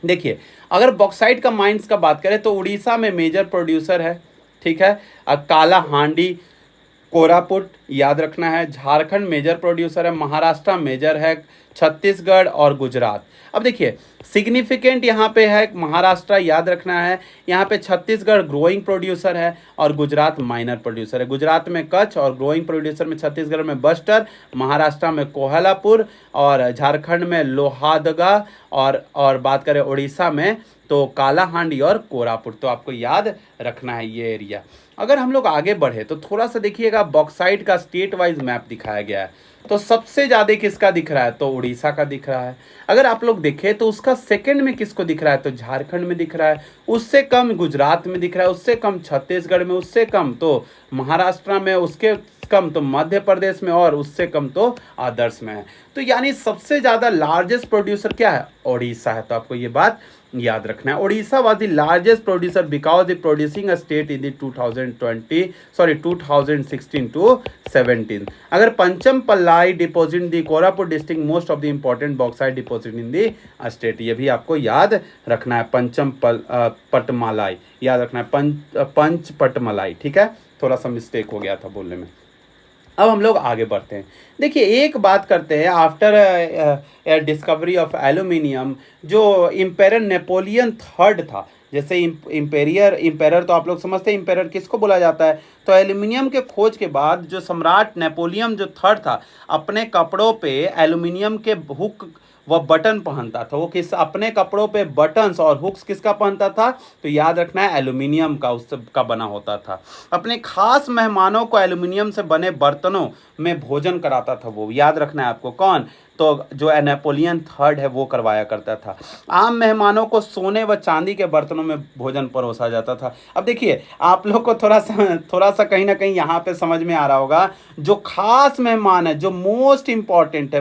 देखिए अगर बॉक्साइट का माइंस का बात करें तो उड़ीसा में मेजर प्रोड्यूसर है, ठीक है। काला हांडी, कोरापुट याद रखना है। झारखंड मेजर प्रोड्यूसर है, महाराष्ट्र मेजर है, छत्तीसगढ़ और गुजरात। अब देखिए सिग्निफिकेंट यहाँ पे है महाराष्ट्र याद रखना है, यहाँ पे छत्तीसगढ़ ग्रोइंग प्रोड्यूसर है और गुजरात माइनर प्रोड्यूसर है। गुजरात में कच्छ और ग्रोइंग प्रोड्यूसर में छत्तीसगढ़ में बस्टर, महाराष्ट्र में कोल्हापुर और झारखंड में लोहादगा और बात करें उड़ीसा में तो कालाहांडी और कोरापुट। तो आपको याद रखना है ये एरिया। अगर हम लोग आगे बढ़े तो थोड़ा सा देखिएगा, बॉक्साइट का स्टेट वाइज मैप दिखाया गया है। तो सबसे ज़्यादा किसका दिख रहा है, तो उड़ीसा का दिख रहा है। अगर आप लोग देखें तो उसका सेकंड में किसको दिख रहा है, तो झारखंड में दिख रहा है। उससे कम गुजरात में दिख रहा है, उससे कम छत्तीसगढ़ में, उससे कम तो महाराष्ट्र में, उसके कम तो मध्य प्रदेश में और उससे कम तो आदर्श में है। तो यानी सबसे ज़्यादा लार्जेस्ट प्रोड्यूसर क्या है, उड़ीसा है। तो आपको ये बात याद रखना है। Orissa was the largest producer because the producing state in the 2016 to 17। अगर पंचम पल्लाई deposit the Koraput district most of the important bauxite deposit in the state, ये भी आपको याद रखना है। पंचम पटमलाई याद रखना है, पंच पटमलाई, ठीक है। थोड़ा सा मिस्टेक हो गया था बोलने में। अब हम लोग आगे बढ़ते हैं। देखिए एक बात करते हैं, आफ्टर डिस्कवरी ऑफ एल्यूमिनियम, जो इम्पेरर नेपोलियन थर्ड था, जैसे इम्पेरर तो आप लोग समझते हैं इम्पेरर किसको बोला जाता है। तो एल्यूमिनियम के खोज के बाद जो सम्राट नेपोलियन जो थर्ड था, अपने कपड़ों पे एल्यूमिनियम के हुक वह बटन पहनता था। वो किस अपने कपड़ों पे बटन्स और हुक्स किसका पहनता था, तो याद रखना है एल्यूमिनियम का, उसका बना होता था। अपने खास मेहमानों को एल्यूमिनियम से बने बर्तनों में भोजन कराता था, वो याद रखना है आपको, कौन, तो जो नेपोलियन थर्ड है वो करवाया करता था। आम मेहमानों को सोने व चांदी के बर्तनों में भोजन परोसा जाता था। अब देखिए आप लोग को थोड़ा सा कहीं ना कहीं यहाँ पे समझ में आ रहा होगा, जो खास मेहमान है, जो मोस्ट इंपॉर्टेंट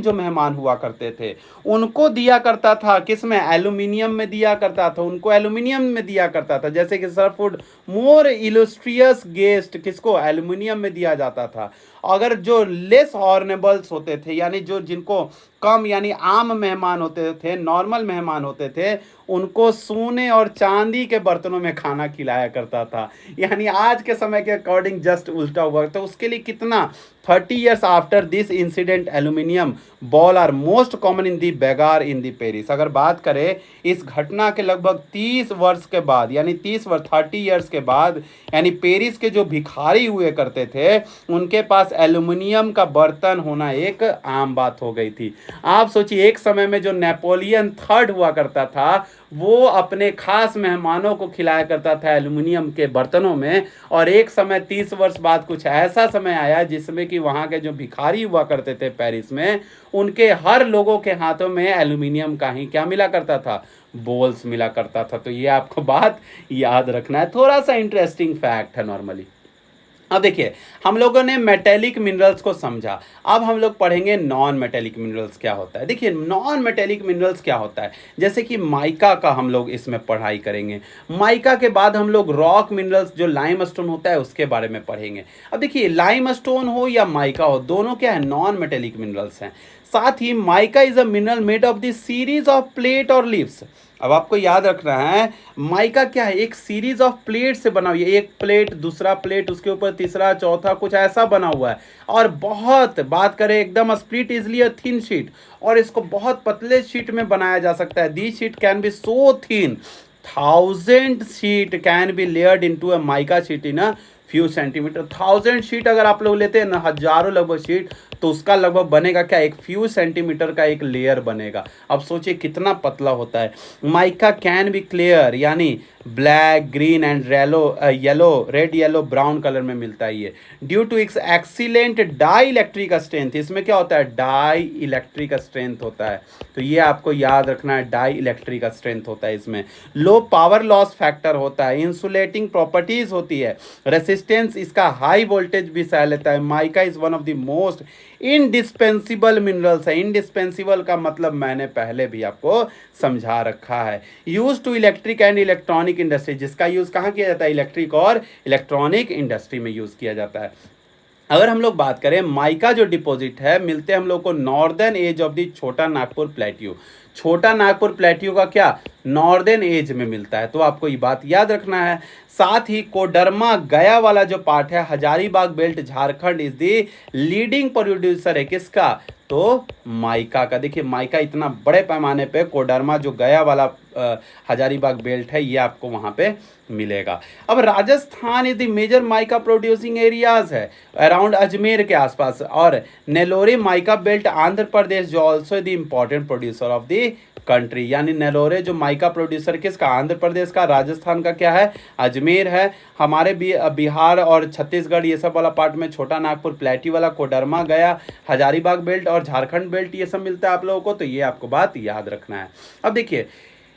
जो मेहमान हुआ करते थे, उनको दिया करता था किसमें, एल्यूमिनियम में दिया करता था, उनको एल्यूमिनियम में दिया करता था। जैसे कि सर्वफुड मोर इलस्ट्रियस गेस्ट किसको, एल्यूमिनियम में दिया जाता था। अगर जो लेस ऑर्नेबल्स होते थे, यानी जो जिनको कम यानी आम मेहमान होते थे, नॉर्मल मेहमान होते थे, उनको सोने और चांदी के बर्तनों में खाना खिलाया करता था। यानी आज के समय के अकॉर्डिंग जस्ट उल्टा हुआ। तो उसके लिए कितना 30 years after this incident aluminium ball are most common in the beggar in the Paris. अगर बात करें इस घटना के लगभग 30 वर्ष के बाद, यानी 30 years के बाद, यानी पेरिस के जो भिखारी हुए करते थे उनके पास एल्यूमिनियम का बर्तन होना एक आम बात हो गई थी। आप सोचिए एक समय में जो नेपोलियन थर्ड हुआ करता था वो अपने खास मेहमानों को खिलाया करता था एल्यूमिनियम के बर्तनों में, और एक समय 30 वर्ष बाद कुछ ऐसा समय आया जिसमें कि वहाँ के जो भिखारी हुआ करते थे पेरिस में, उनके हर लोगों के हाथों में एल्यूमिनियम का ही क्या मिला करता था, बोल्स मिला करता था। तो ये आपको बात याद रखना है, थोड़ा सा इंटरेस्टिंग फैक्ट है नॉर्मली। अब देखिए हम लोगों ने मेटेलिक मिनरल्स को समझा, अब हम लोग पढ़ेंगे नॉन मेटेलिक मिनरल्स क्या होता है। देखिए नॉन मेटेलिक मिनरल्स क्या होता है, जैसे कि माइका का हम लोग इसमें पढ़ाई करेंगे। माइका के बाद हम लोग रॉक मिनरल्स जो लाइमस्टोन होता है उसके बारे में पढ़ेंगे। अब देखिए लाइमस्टोन हो या माइका हो, दोनों क्या है, नॉन मेटेलिक मिनरल्स हैं। साथ ही mica is a mineral made of the series of plate और लीव्स। अब आपको याद रखना है माइका क्या है, एक सीरीज ऑफ प्लेट से बना हुआ है, एक प्लेट दूसरा प्लेट उसके ऊपर तीसरा चौथा कुछ ऐसा बना हुआ है, और बहुत बात करें एकदम split easily a thin sheet, और इसको बहुत पतले शीट में बनाया जा सकता है। The sheet can be so thin 1000 sheet can be layered into a mica sheet in a few centimetre. 1000 sheet अगर आप लोग लेते हैं ना, हजारों लगभग शीट, तो उसका लगभग बनेगा क्या, एक फ्यू सेंटीमीटर का एक लेयर बनेगा। अब सोचिए कितना पतला होता है। माइका कैन बी क्लियर, यानी black, green and yellow, red yellow brown colour में मिलता है ये, due to its excellent dielectric strength. इसमें क्या होता है, डाई इलेक्ट्रिक स्ट्रेंथ होता है, तो ये आपको याद रखना है, डाई इलेक्ट्रिक स्ट्रेंथ होता है इसमें। लो पावर लॉस फैक्टर होता है, इंसुलेटिंग प्रॉपर्टीज होती है, रेसिस्टेंस इसका हाई वोल्टेज भी सह लेता है। Mica is one of the most indispensable minerals है। इंडिस्पेंसिबल का मतलब मैंने पहले भी आपको समझा रखा है। Use to electric and electronic industry, जिसका यूज कहाँ किया जाता है, इलेक्ट्रिक और इलेक्ट्रॉनिक इंडस्ट्री में यूज किया जाता है। अगर हम लोग बात करें, माइका जो डिपॉजिट है मिलते हैं हम लोग को northern as of the Chota Nagpur plateau. छोटा नागपुर प्लेट्यू का क्या, नॉर्दर्न एज में मिलता है, तो आपको ये बात याद रखना है। साथ ही कोडरमा गया वाला जो पार्ट है, Hazaribagh belt Jharkhand is the leading producer है किसका, तो माइका का। देखिए माइका इतना बड़े पैमाने पे कोडरमा जो गया वाला हजारीबाग बेल्ट है, ये आपको वहां पे मिलेगा। अब Rajasthan is the major mica producing areas है अराउंड अजमेर के आसपास, और नेलोरे माइका बेल्ट आंध्र प्रदेश जो also the important producer of the country, यानी नेलोरे जो माइका प्रोड्यूसर किसका, आंध्र प्रदेश का, राजस्थान का क्या है, अजमेर है। हमारे बिहार और छत्तीसगढ़ ये सब वाला पार्ट में छोटा नागपुर प्लेट्यू वाला कोडरमा गया हजारीबाग बेल्ट और झारखंड बेल्ट ये सब मिलता है आप लोगों को, तो ये आपको बात याद रखना है। अब देखिए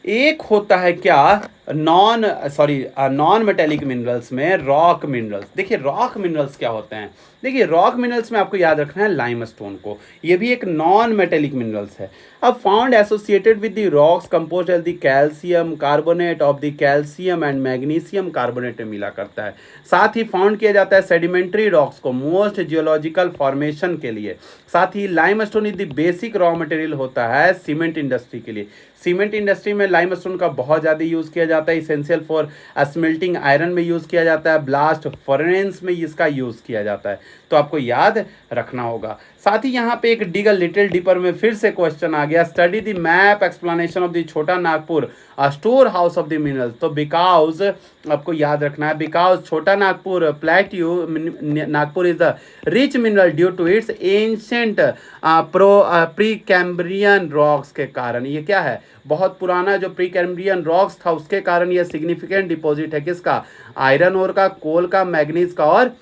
एक होता है क्या, नॉन मेटेलिक मिनरल्स में रॉक मिनरल्स। देखिए रॉक मिनरल्स क्या होते हैं, देखिए रॉक मिनरल्स में आपको याद रखना है लाइमस्टोन को, ये भी एक नॉन मेटेलिक मिनरल्स है। अब found associated with the rocks composed of the calcium carbonate of the calcium and magnesium carbonate में मिला करता है। साथ ही फाउंड किया जाता है सेडिमेंट्री रॉक्स को मोस्ट जियोलॉजिकल फॉर्मेशन के लिए। साथ ही limestone is the basic raw material होता है सीमेंट इंडस्ट्री के लिए। सीमेंट इंडस्ट्री में लाइमस्टोन का बहुत ज़्यादा यूज़ किया जाता है, इसेंशियल फॉर स्मेल्टिंग आयरन में यूज़ किया जाता है, ब्लास्ट फर्नेस में इसका यूज़ किया जाता है, तो आपको याद रखना होगा। साथ ही यहाँ पे एक डिग लिटिल डीपर में फिर से क्वेश्चन आ गया, study the map explanation of the Chota Nagpur storehouse of the minerals. तो बिकॉज आपको याद रखना है, because Chota Nagpur plateau Nagpur is the rich mineral due to its ancient Precambrian rocks के कारण। ये क्या है, बहुत पुराना जो प्री कैम्ब्रियन रॉक्स था उसके कारण ये सिग्निफिकेंट डिपॉजिट है किसका, आयरन ओर का, कोल का, मैग्नीज का और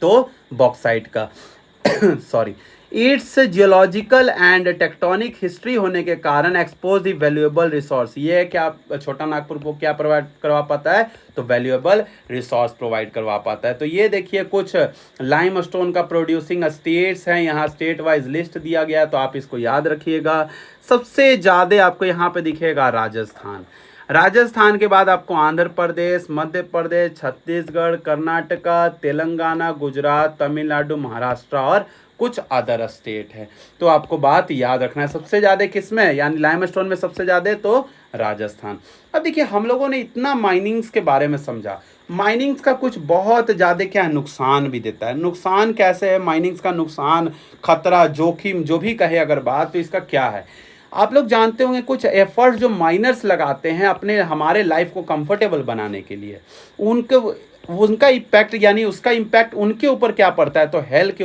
तो बॉक्साइट का sorry. It's geological and tectonic history होने के कारण एक्सपोज द वैल्यूएबल रिसोर्स। ये क्या छोटा नागपुर को क्या प्रोवाइड करवा पाता है, तो वैल्यूएबल रिसोर्स प्रोवाइड करवा पाता है। तो ये देखिए कुछ लाइमस्टोन का प्रोड्यूसिंग स्टेट्स हैं, यहाँ स्टेट वाइज लिस्ट दिया गया, तो आप इसको याद रखिएगा। सबसे ज़्यादा आपको यहाँ पे दिखेगा राजस्थान। राजस्थान के बाद आपको आंध्र प्रदेश, मध्य प्रदेश, छत्तीसगढ़, कर्नाटका, तेलंगाना, गुजरात, तमिलनाडु, महाराष्ट्र और कुछ अदर स्टेट है। तो आपको बात याद रखना है सबसे ज़्यादा किस में, यानी लाइमस्टोन में सबसे ज़्यादा तो राजस्थान। अब देखिए हम लोगों ने इतना माइनिंग्स के बारे में समझा, माइनिंग्स का कुछ बहुत ज़्यादा क्या है, नुकसान भी देता है। नुकसान कैसे है, माइनिंग्स का नुकसान, खतरा, जोखिम जो भी कहे अगर बात, तो इसका क्या है, आप लोग जानते होंगे कुछ एफर्ट्स जो माइनर्स लगाते हैं अपने हमारे लाइफ को कंफर्टेबल बनाने के लिए, उनका इम्पैक्ट यानी उसका इम्पैक्ट उनके ऊपर क्या पड़ता है, तो हेल्थ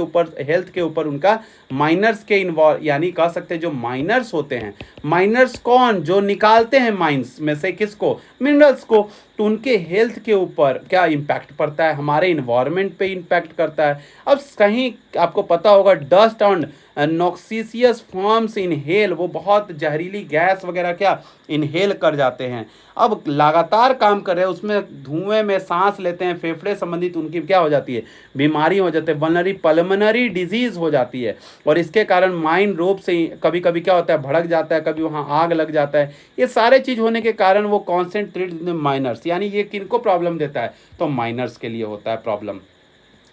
के ऊपर उनका माइनर्स के इन्वॉल्व, यानी कह सकते हैं जो माइनर्स होते हैं, माइनर्स कौन, जो निकालते हैं माइंस में से किसको, मिनरल्स को, तो उनके हेल्थ के ऊपर क्या इम्पैक्ट पड़ता है, हमारे इन्वायरमेंट पे इम्पैक्ट करता है। अब कहीं आपको पता होगा डस्ट एंड नॉक्सिसियस फॉर्म्स इनहेल, वो बहुत जहरीली गैस वगैरह क्या इनहेल कर जाते हैं। अब लगातार काम कर रहे हैं उसमें धुएं में सांस लेते हैं, फेफड़े संबंधित उनकी क्या हो जाती है, बीमारी हो जाती है, वल्नरी पल्मोनरी डिजीज हो जाती है, और इसके कारण माइन रोप से कभी कभी क्या होता है, भड़क जाता है, कभी वहाँ आग लग जाता है। ये सारे चीज़ होने के कारण वो कॉन्सेंट्रेट माइनर्स, यानी ये किनको प्रॉब्लम देता है, तो माइनर्स के लिए होता है प्रॉब्लम।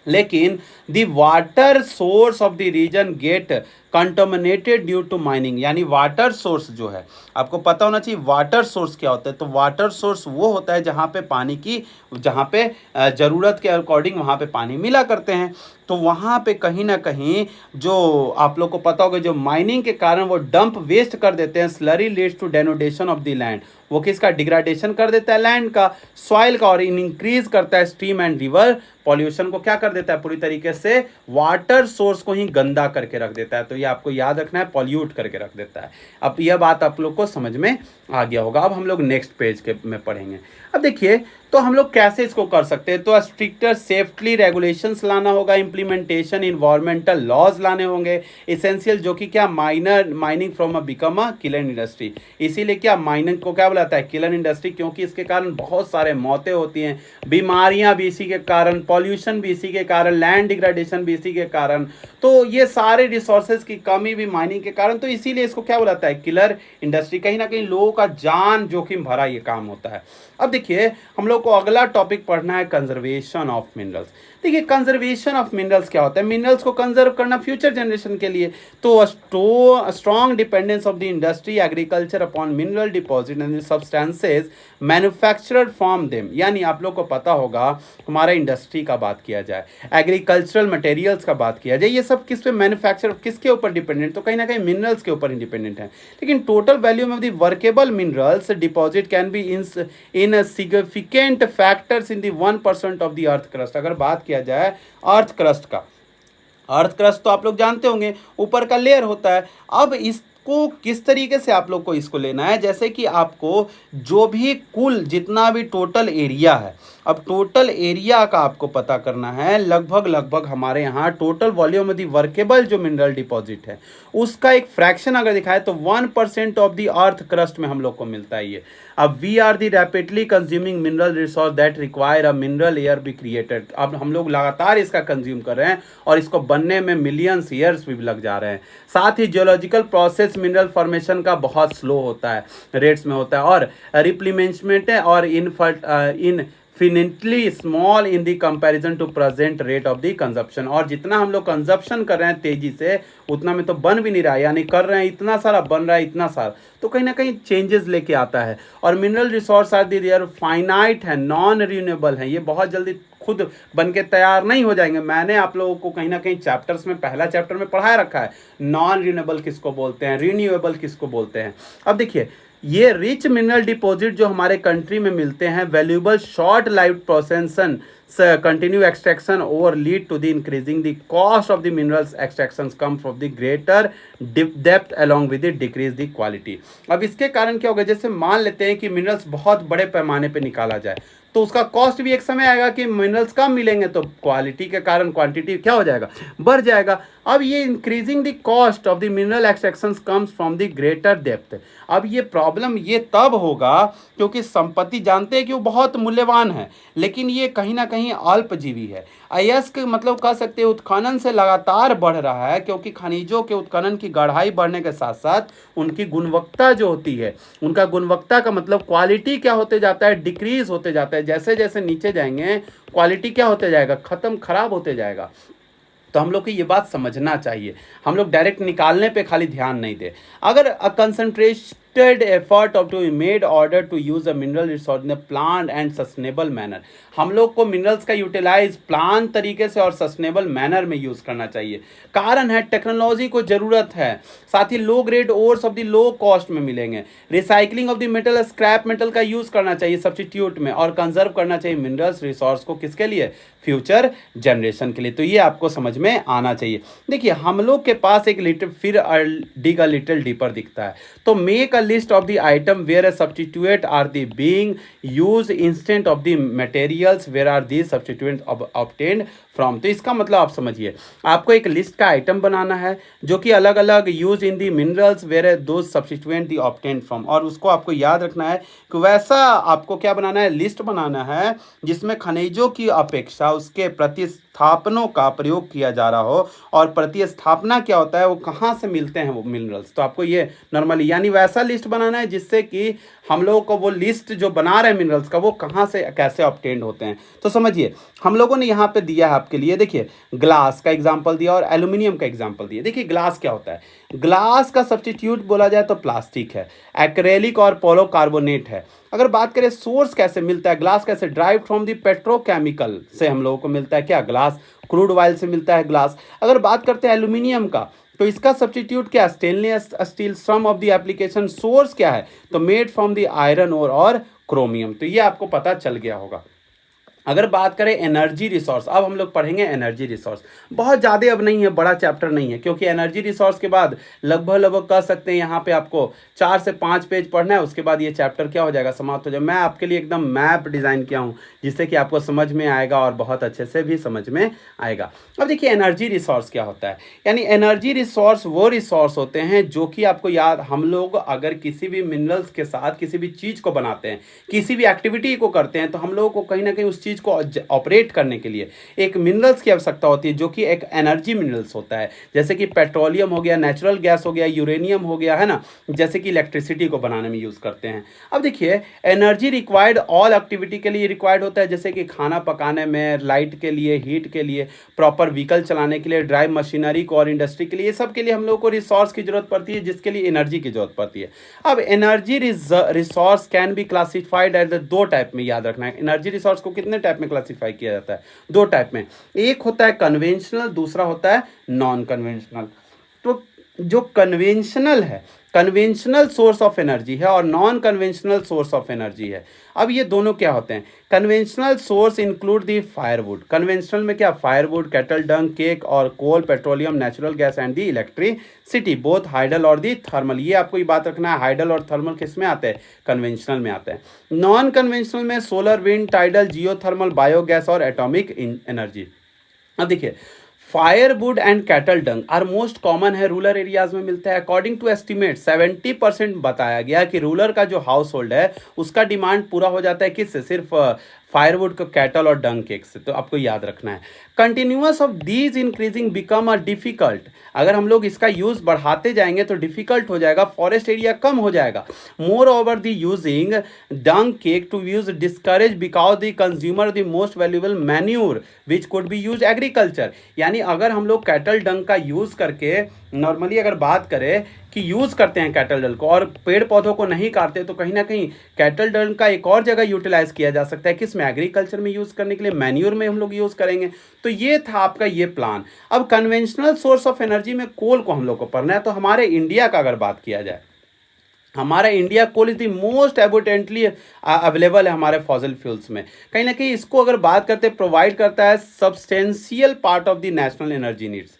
लेकिन the water source of the region get contaminated due to mining, यानी वाटर सोर्स जो है, आपको पता होना चाहिए वाटर सोर्स क्या होता है। तो वाटर सोर्स वो होता है जहाँ पे पानी की, जहाँ पे ज़रूरत के अकॉर्डिंग वहाँ पे पानी मिला करते हैं। तो वहाँ पे कहीं ना कहीं जो आप लोग को पता होगा, जो माइनिंग के कारण वो डंप वेस्ट कर देते हैं, slurry leads to denudation of the land, वो किसका डिग्रेडेशन कर देता है, लैंड का, सॉइल का, और इंक्रीज करता है स्ट्रीम एंड रिवर पॉल्यूशन को, क्या कर देता है, पूरी तरीके से वाटर सोर्स को ही गंदा करके रख देता है। तो ये आपको याद रखना है, पॉल्यूट करके रख देता है। अब यह बात आप लोग को समझ में आ गया होगा। अब हम लोग नेक्स्ट पेज के में पढ़ेंगे। अब देखिए, तो हम लोग कैसे इसको कर सकते हैं। तो स्ट्रिक्टर सेफ्टी रेगुलेशंस लाना होगा, इंप्लीमेंटेशन इन्वायरमेंटल लॉज लाने होंगे, इसेंशियल, जो कि क्या, mining from become a killer industry. इसीलिए क्या, माइनिंग को क्या बुलाता है, किलर इंडस्ट्री, क्योंकि इसके कारण बहुत सारे मौतें होती हैं, बीमारियां भी इसी के कारण, पॉल्यूशन भी इसी के कारण, लैंड डिग्रेडेशन भी इसी के कारण। तो ये सारे रिसोर्सेज की कमी भी माइनिंग के कारण, तो इसीलिए इसको क्या बुलाता है, किलर इंडस्ट्री। कहीं ना कहीं लोगों का जान जोखिम भरा ये काम होता है। अब देखिए, हम लोग को अगला टॉपिक पढ़ना है कंजर्वेशन ऑफ मिनरल्स। देखिए, कंजर्वेशन ऑफ मिनरल्स क्या होता है, मिनरल्स को कंजर्व करना फ्यूचर जनरेशन के लिए। तो strong dependence of the industry agriculture upon mineral deposit and substances manufactured from them, यानी आप लोग को पता होगा, हमारा इंडस्ट्री का बात किया जाए, एग्रीकल्चरल मटेरियल्स का बात किया जाए, ये सब किस पे मैन्युफैक्चर, किसके ऊपर डिपेंडेंट, तो कहीं ना कहीं मिनरल्स के ऊपर इंडिपेंडेंट है। लेकिन total value of the workable minerals deposit can be in significant factors in the 1% of the earth crust. अगर बात किया जाए अर्थ क्रस्ट का, अर्थ क्रस्ट तो आप लोग जानते होंगे, ऊपर का लेयर होता है। अब इसको किस तरीके से आप लोग को इसको लेना है, जैसे कि आपको जो भी कुल जितना भी टोटल एरिया है, अब टोटल एरिया का आपको पता करना है। लगभग हमारे यहाँ total volume of the workable जो मिनरल डिपॉजिट है, उसका एक फ्रैक्शन अगर दिखाए तो 1% ऑफ द अर्थ क्रस्ट में हम लोग को मिलता है ये। अब we are the rapidly consuming mineral resource that require a mineral year be created. अब हम लोग लगातार इसका कंज्यूम कर रहे हैं और इसको बनने में मिलियंस ईयर्स भी लग जा रहे हैं। साथ ही जियोलॉजिकल प्रोसेस मिनरल फॉर्मेशन का बहुत स्लो होता है, रेट्स में होता है, और रिप्लेनिशमेंट है और infinitely small in the comparison to present rate of the consumption. और जितना हम लोग कंजप्शन कर रहे हैं तेजी से, उतना में तो बन भी नहीं रहा है, यानी कर रहे हैं इतना सारा, बन रहा है इतना सारा, तो कहीं ना कहीं चेंजेस लेके आता है। और mineral resource are there finite है, नॉन रिन्यूएबल है, ये बहुत जल्दी खुद बन के तैयार नहीं हो जाएंगे। मैंने आप लोगों को कहीं ना कहीं चैप्टर्स में, पहला चैप्टर में पढ़ाया रखा है, नॉन रिन्यूएबल किसको बोलते हैं, रिन्यूएबल किसको बोलते हैं। अब देखिए, ये रिच मिनरल डिपॉजिट जो हमारे कंट्री में मिलते हैं, valuable short life process continue extraction over lead to the increasing the cost of the minerals extraction come from the greater depth along with the decrease the quality. अब इसके कारण क्या होगा, जैसे मान लेते हैं कि मिनरल्स बहुत बड़े पैमाने पे निकाला जाए, तो उसका कॉस्ट भी एक समय आएगा कि मिनरल्स कम मिलेंगे, तो क्वालिटी के कारण क्वांटिटी क्या हो जाएगा, बढ़ जाएगा। अब ये increasing the cost of the mineral extractions comes from the greater depth. अब ये प्रॉब्लम ये तब होगा क्योंकि संपत्ति जानते हैं कि वो बहुत मूल्यवान है, लेकिन ये कहीं ना कहीं अल्पजीवी है। अयस्क मतलब कह सकते हैं उत्खनन से लगातार बढ़ रहा है, क्योंकि खनिजों के उत्खनन की गहराई बढ़ने के साथ साथ उनकी गुणवत्ता जो होती है, उनका गुणवत्ता का मतलब क्वालिटी क्या होते जाता है, डिक्रीज होते जाता है। जैसे जैसे नीचे जाएंगे क्वालिटी क्या होते जाएगा, खत्म, खराब होते जाएगा। तो हम लोग को ये बात समझना चाहिए, हम लोग डायरेक्ट निकालने पे खाली ध्यान नहीं दे। अगर concentrated effort of to made order to use a mineral resource in a plan and sustainable manner, हम लोग को मिनरल्स का यूटिलाइज प्लान तरीके से और सस्टेनेबल मैनर में यूज करना चाहिए। कारण है टेक्नोलॉजी को जरूरत है, साथ ही low grade ores of the low cost में मिलेंगे। Recycling of the metal, scrap metal का यूज करना चाहिए सब्स्टिट्यूट में, और कंजर्व करना चाहिए मिनरल्स रिसोर्स को, किसके लिए, फ्यूचर जनरेशन के लिए। तो ये आपको समझ में आना चाहिए। देखिए, हम लोग के पास एक लिटिल, फिर डिग अ लिटिल डीपर दिखता है, तो make a list of the item where a substitute are the being used instead of the materials where are the substitute obtained from. तो इसका मतलब आप समझिए, आपको एक लिस्ट का आइटम बनाना है जो कि अलग अलग use in the minerals where do substituent the obtained from, और उसको आपको याद रखना है कि वैसा आपको क्या बनाना है, लिस्ट बनाना है जिसमें खनिजों की अपेक्षा उसके प्रतिस्थापनों का प्रयोग किया जा रहा हो। और प्रतिस्थापना क्या होता है, वो कहाँ से मिलते हैं वो मिनरल्स, तो आपको ये नॉर्मली यानी वैसा लिस्ट बनाना है जिससे कि हम लोगों को वो लिस्ट जो बना रहे हैं मिनरल्स का, वो कहाँ से कैसे ऑब्टेन्ड होते हैं। तो समझिए, हम लोगों ने यहाँ पे दिया है आपके लिए, देखिए ग्लास का एग्जांपल दिया और एल्यूमिनियम का एग्जांपल दिया। देखिए ग्लास क्या होता है, ग्लास का सब्स्टिट्यूट बोला जाए तो प्लास्टिक है, एक्रेलिक और पोलोकार्बोनेट है। अगर बात करें सोर्स कैसे मिलता है ग्लास, कैसे ड्राइव फ्रॉम द पेट्रोकेमिकल से हम लोगों को मिलता है क्या, ग्लास, क्रूड ऑयल से मिलता है ग्लास। अगर बात करते हैं एल्यूमिनियम का, तो इसका सब्स्टिट्यूट क्या, stainless steel. Some of the application source क्या है, तो made from the iron ore और क्रोमियम। तो ये आपको पता चल गया होगा। अगर बात करें एनर्जी रिसोर्स, अब हम लोग पढ़ेंगे एनर्जी रिसोर्स। बहुत ज़्यादा अब नहीं है, बड़ा चैप्टर नहीं है, क्योंकि एनर्जी रिसोर्स के बाद लगभग लगभग कह सकते हैं यहाँ पे आपको 4 से 5 पेज पढ़ना है, उसके बाद ये चैप्टर क्या हो जाएगा, समाप्त हो जाएगा। मैं आपके लिए एकदम मैप डिज़ाइन किया हूँ जिससे कि आपको समझ में आएगा और बहुत अच्छे से भी समझ में आएगा। अब देखिए एनर्जी रिसोर्स क्या होता है, यानी एनर्जी रिसोर्स वो रिसोर्स होते हैं जो कि आपको याद, हम लोग अगर किसी भी मिनरल्स के साथ किसी भी चीज़ को बनाते हैं, किसी भी एक्टिविटी को करते हैं, तो हम लोगों को कहीं ना कहीं उस चीज़ को ऑपरेट करने के लिए एक मिनरल्स की आवश्यकता होती है, जो कि एक एनर्जी मिनरल्स होता है। जैसे कि पेट्रोलियम हो गया, नेचुरल गैस हो गया, यूरेनियम हो गया, है ना, जैसे कि इलेक्ट्रिसिटी को बनाने में यूज़ करते हैं। अब देखिए एनर्जी रिक्वायर्ड ऑल एक्टिविटी के लिए रिक्वायर्ड होता है, जैसे कि खाना पकाने में, लाइट के लिए, हीट के लिए, प्रॉपर व्हीकल चलाने के लिए, ड्राइव मशीनरी को और इंडस्ट्री के लिए, सब के लिए हम लोग को रिसोर्स की जरूरत पड़ती है, जिसके लिए एनर्जी की जरूरत पड़ती है। अब energy resource can be classified as दो टाइप में, याद रखना है एनर्जी रिसोर्स को कितने टाइप में क्लासिफाई किया जाता है, दो टाइप में। एक होता है कन्वेंशनल, दूसरा होता है नॉन कन्वेंशनल। तो जो कन्वेंशनल है, कन्वेंशनल सोर्स ऑफ एनर्जी है और non conventional source of energy है। अब ये दोनों क्या होते हैं, conventional source include the firewood. Conventional में क्या, फायरवुड, कैटल डंग, केक और coal, petroleum, natural gas and the electricity, both hydel और दी थर्मल। ये आपको ये बात रखना है, हाइडल और थर्मल किस में आते हैं, कन्वेंशनल में आते हैं। नॉन कन्वेंशनल में solar, wind, tidal, geothermal, biogas और एटॉमिक एनर्जी। अब देखिए firewood and cattle dung are most common है, रूरल एरियाज में मिलता है। अकॉर्डिंग टू एस्टिमेट 70% बताया गया कि रूरल का जो हाउस होल्ड है उसका डिमांड पूरा हो जाता है किससे, सिर्फ फायरवुड को, कैटल और डंग केक से। तो आपको याद रखना है continuous of these increasing become a difficult. अगर हम लोग इसका यूज बढ़ाते जाएंगे तो डिफिकल्ट हो जाएगा, फॉरेस्ट एरिया कम हो जाएगा। Moreover the using dung cake to use discourage because the consumer the most valuable manure which could be use agriculture. यानी अगर हम लोग कैटल डंग का यूज करके, नॉर्मली अगर बात करें कि यूज़ करते हैं कैटल डंग को और पेड़ पौधों को नहीं काटते, तो कहीं ना कहीं कैटल डंग का एक और जगह यूटिलाइज किया जा सकता है, किसमें, एग्रीकल्चर में यूज़ करने के लिए, मैन्यूर में हम लोग यूज़ करेंगे। तो ये था आपका ये प्लान। अब कन्वेंशनल सोर्स ऑफ एनर्जी में कोल को हम लोग को पढ़ना है। तो हमारे इंडिया का अगर बात किया जाए, हमारा India coal is the most abundantly available है हमारे फॉसिल फ्यूल्स में। कहीं ना कहीं इसको अगर बात करते, प्रोवाइड करता है substantial part of the national energy needs.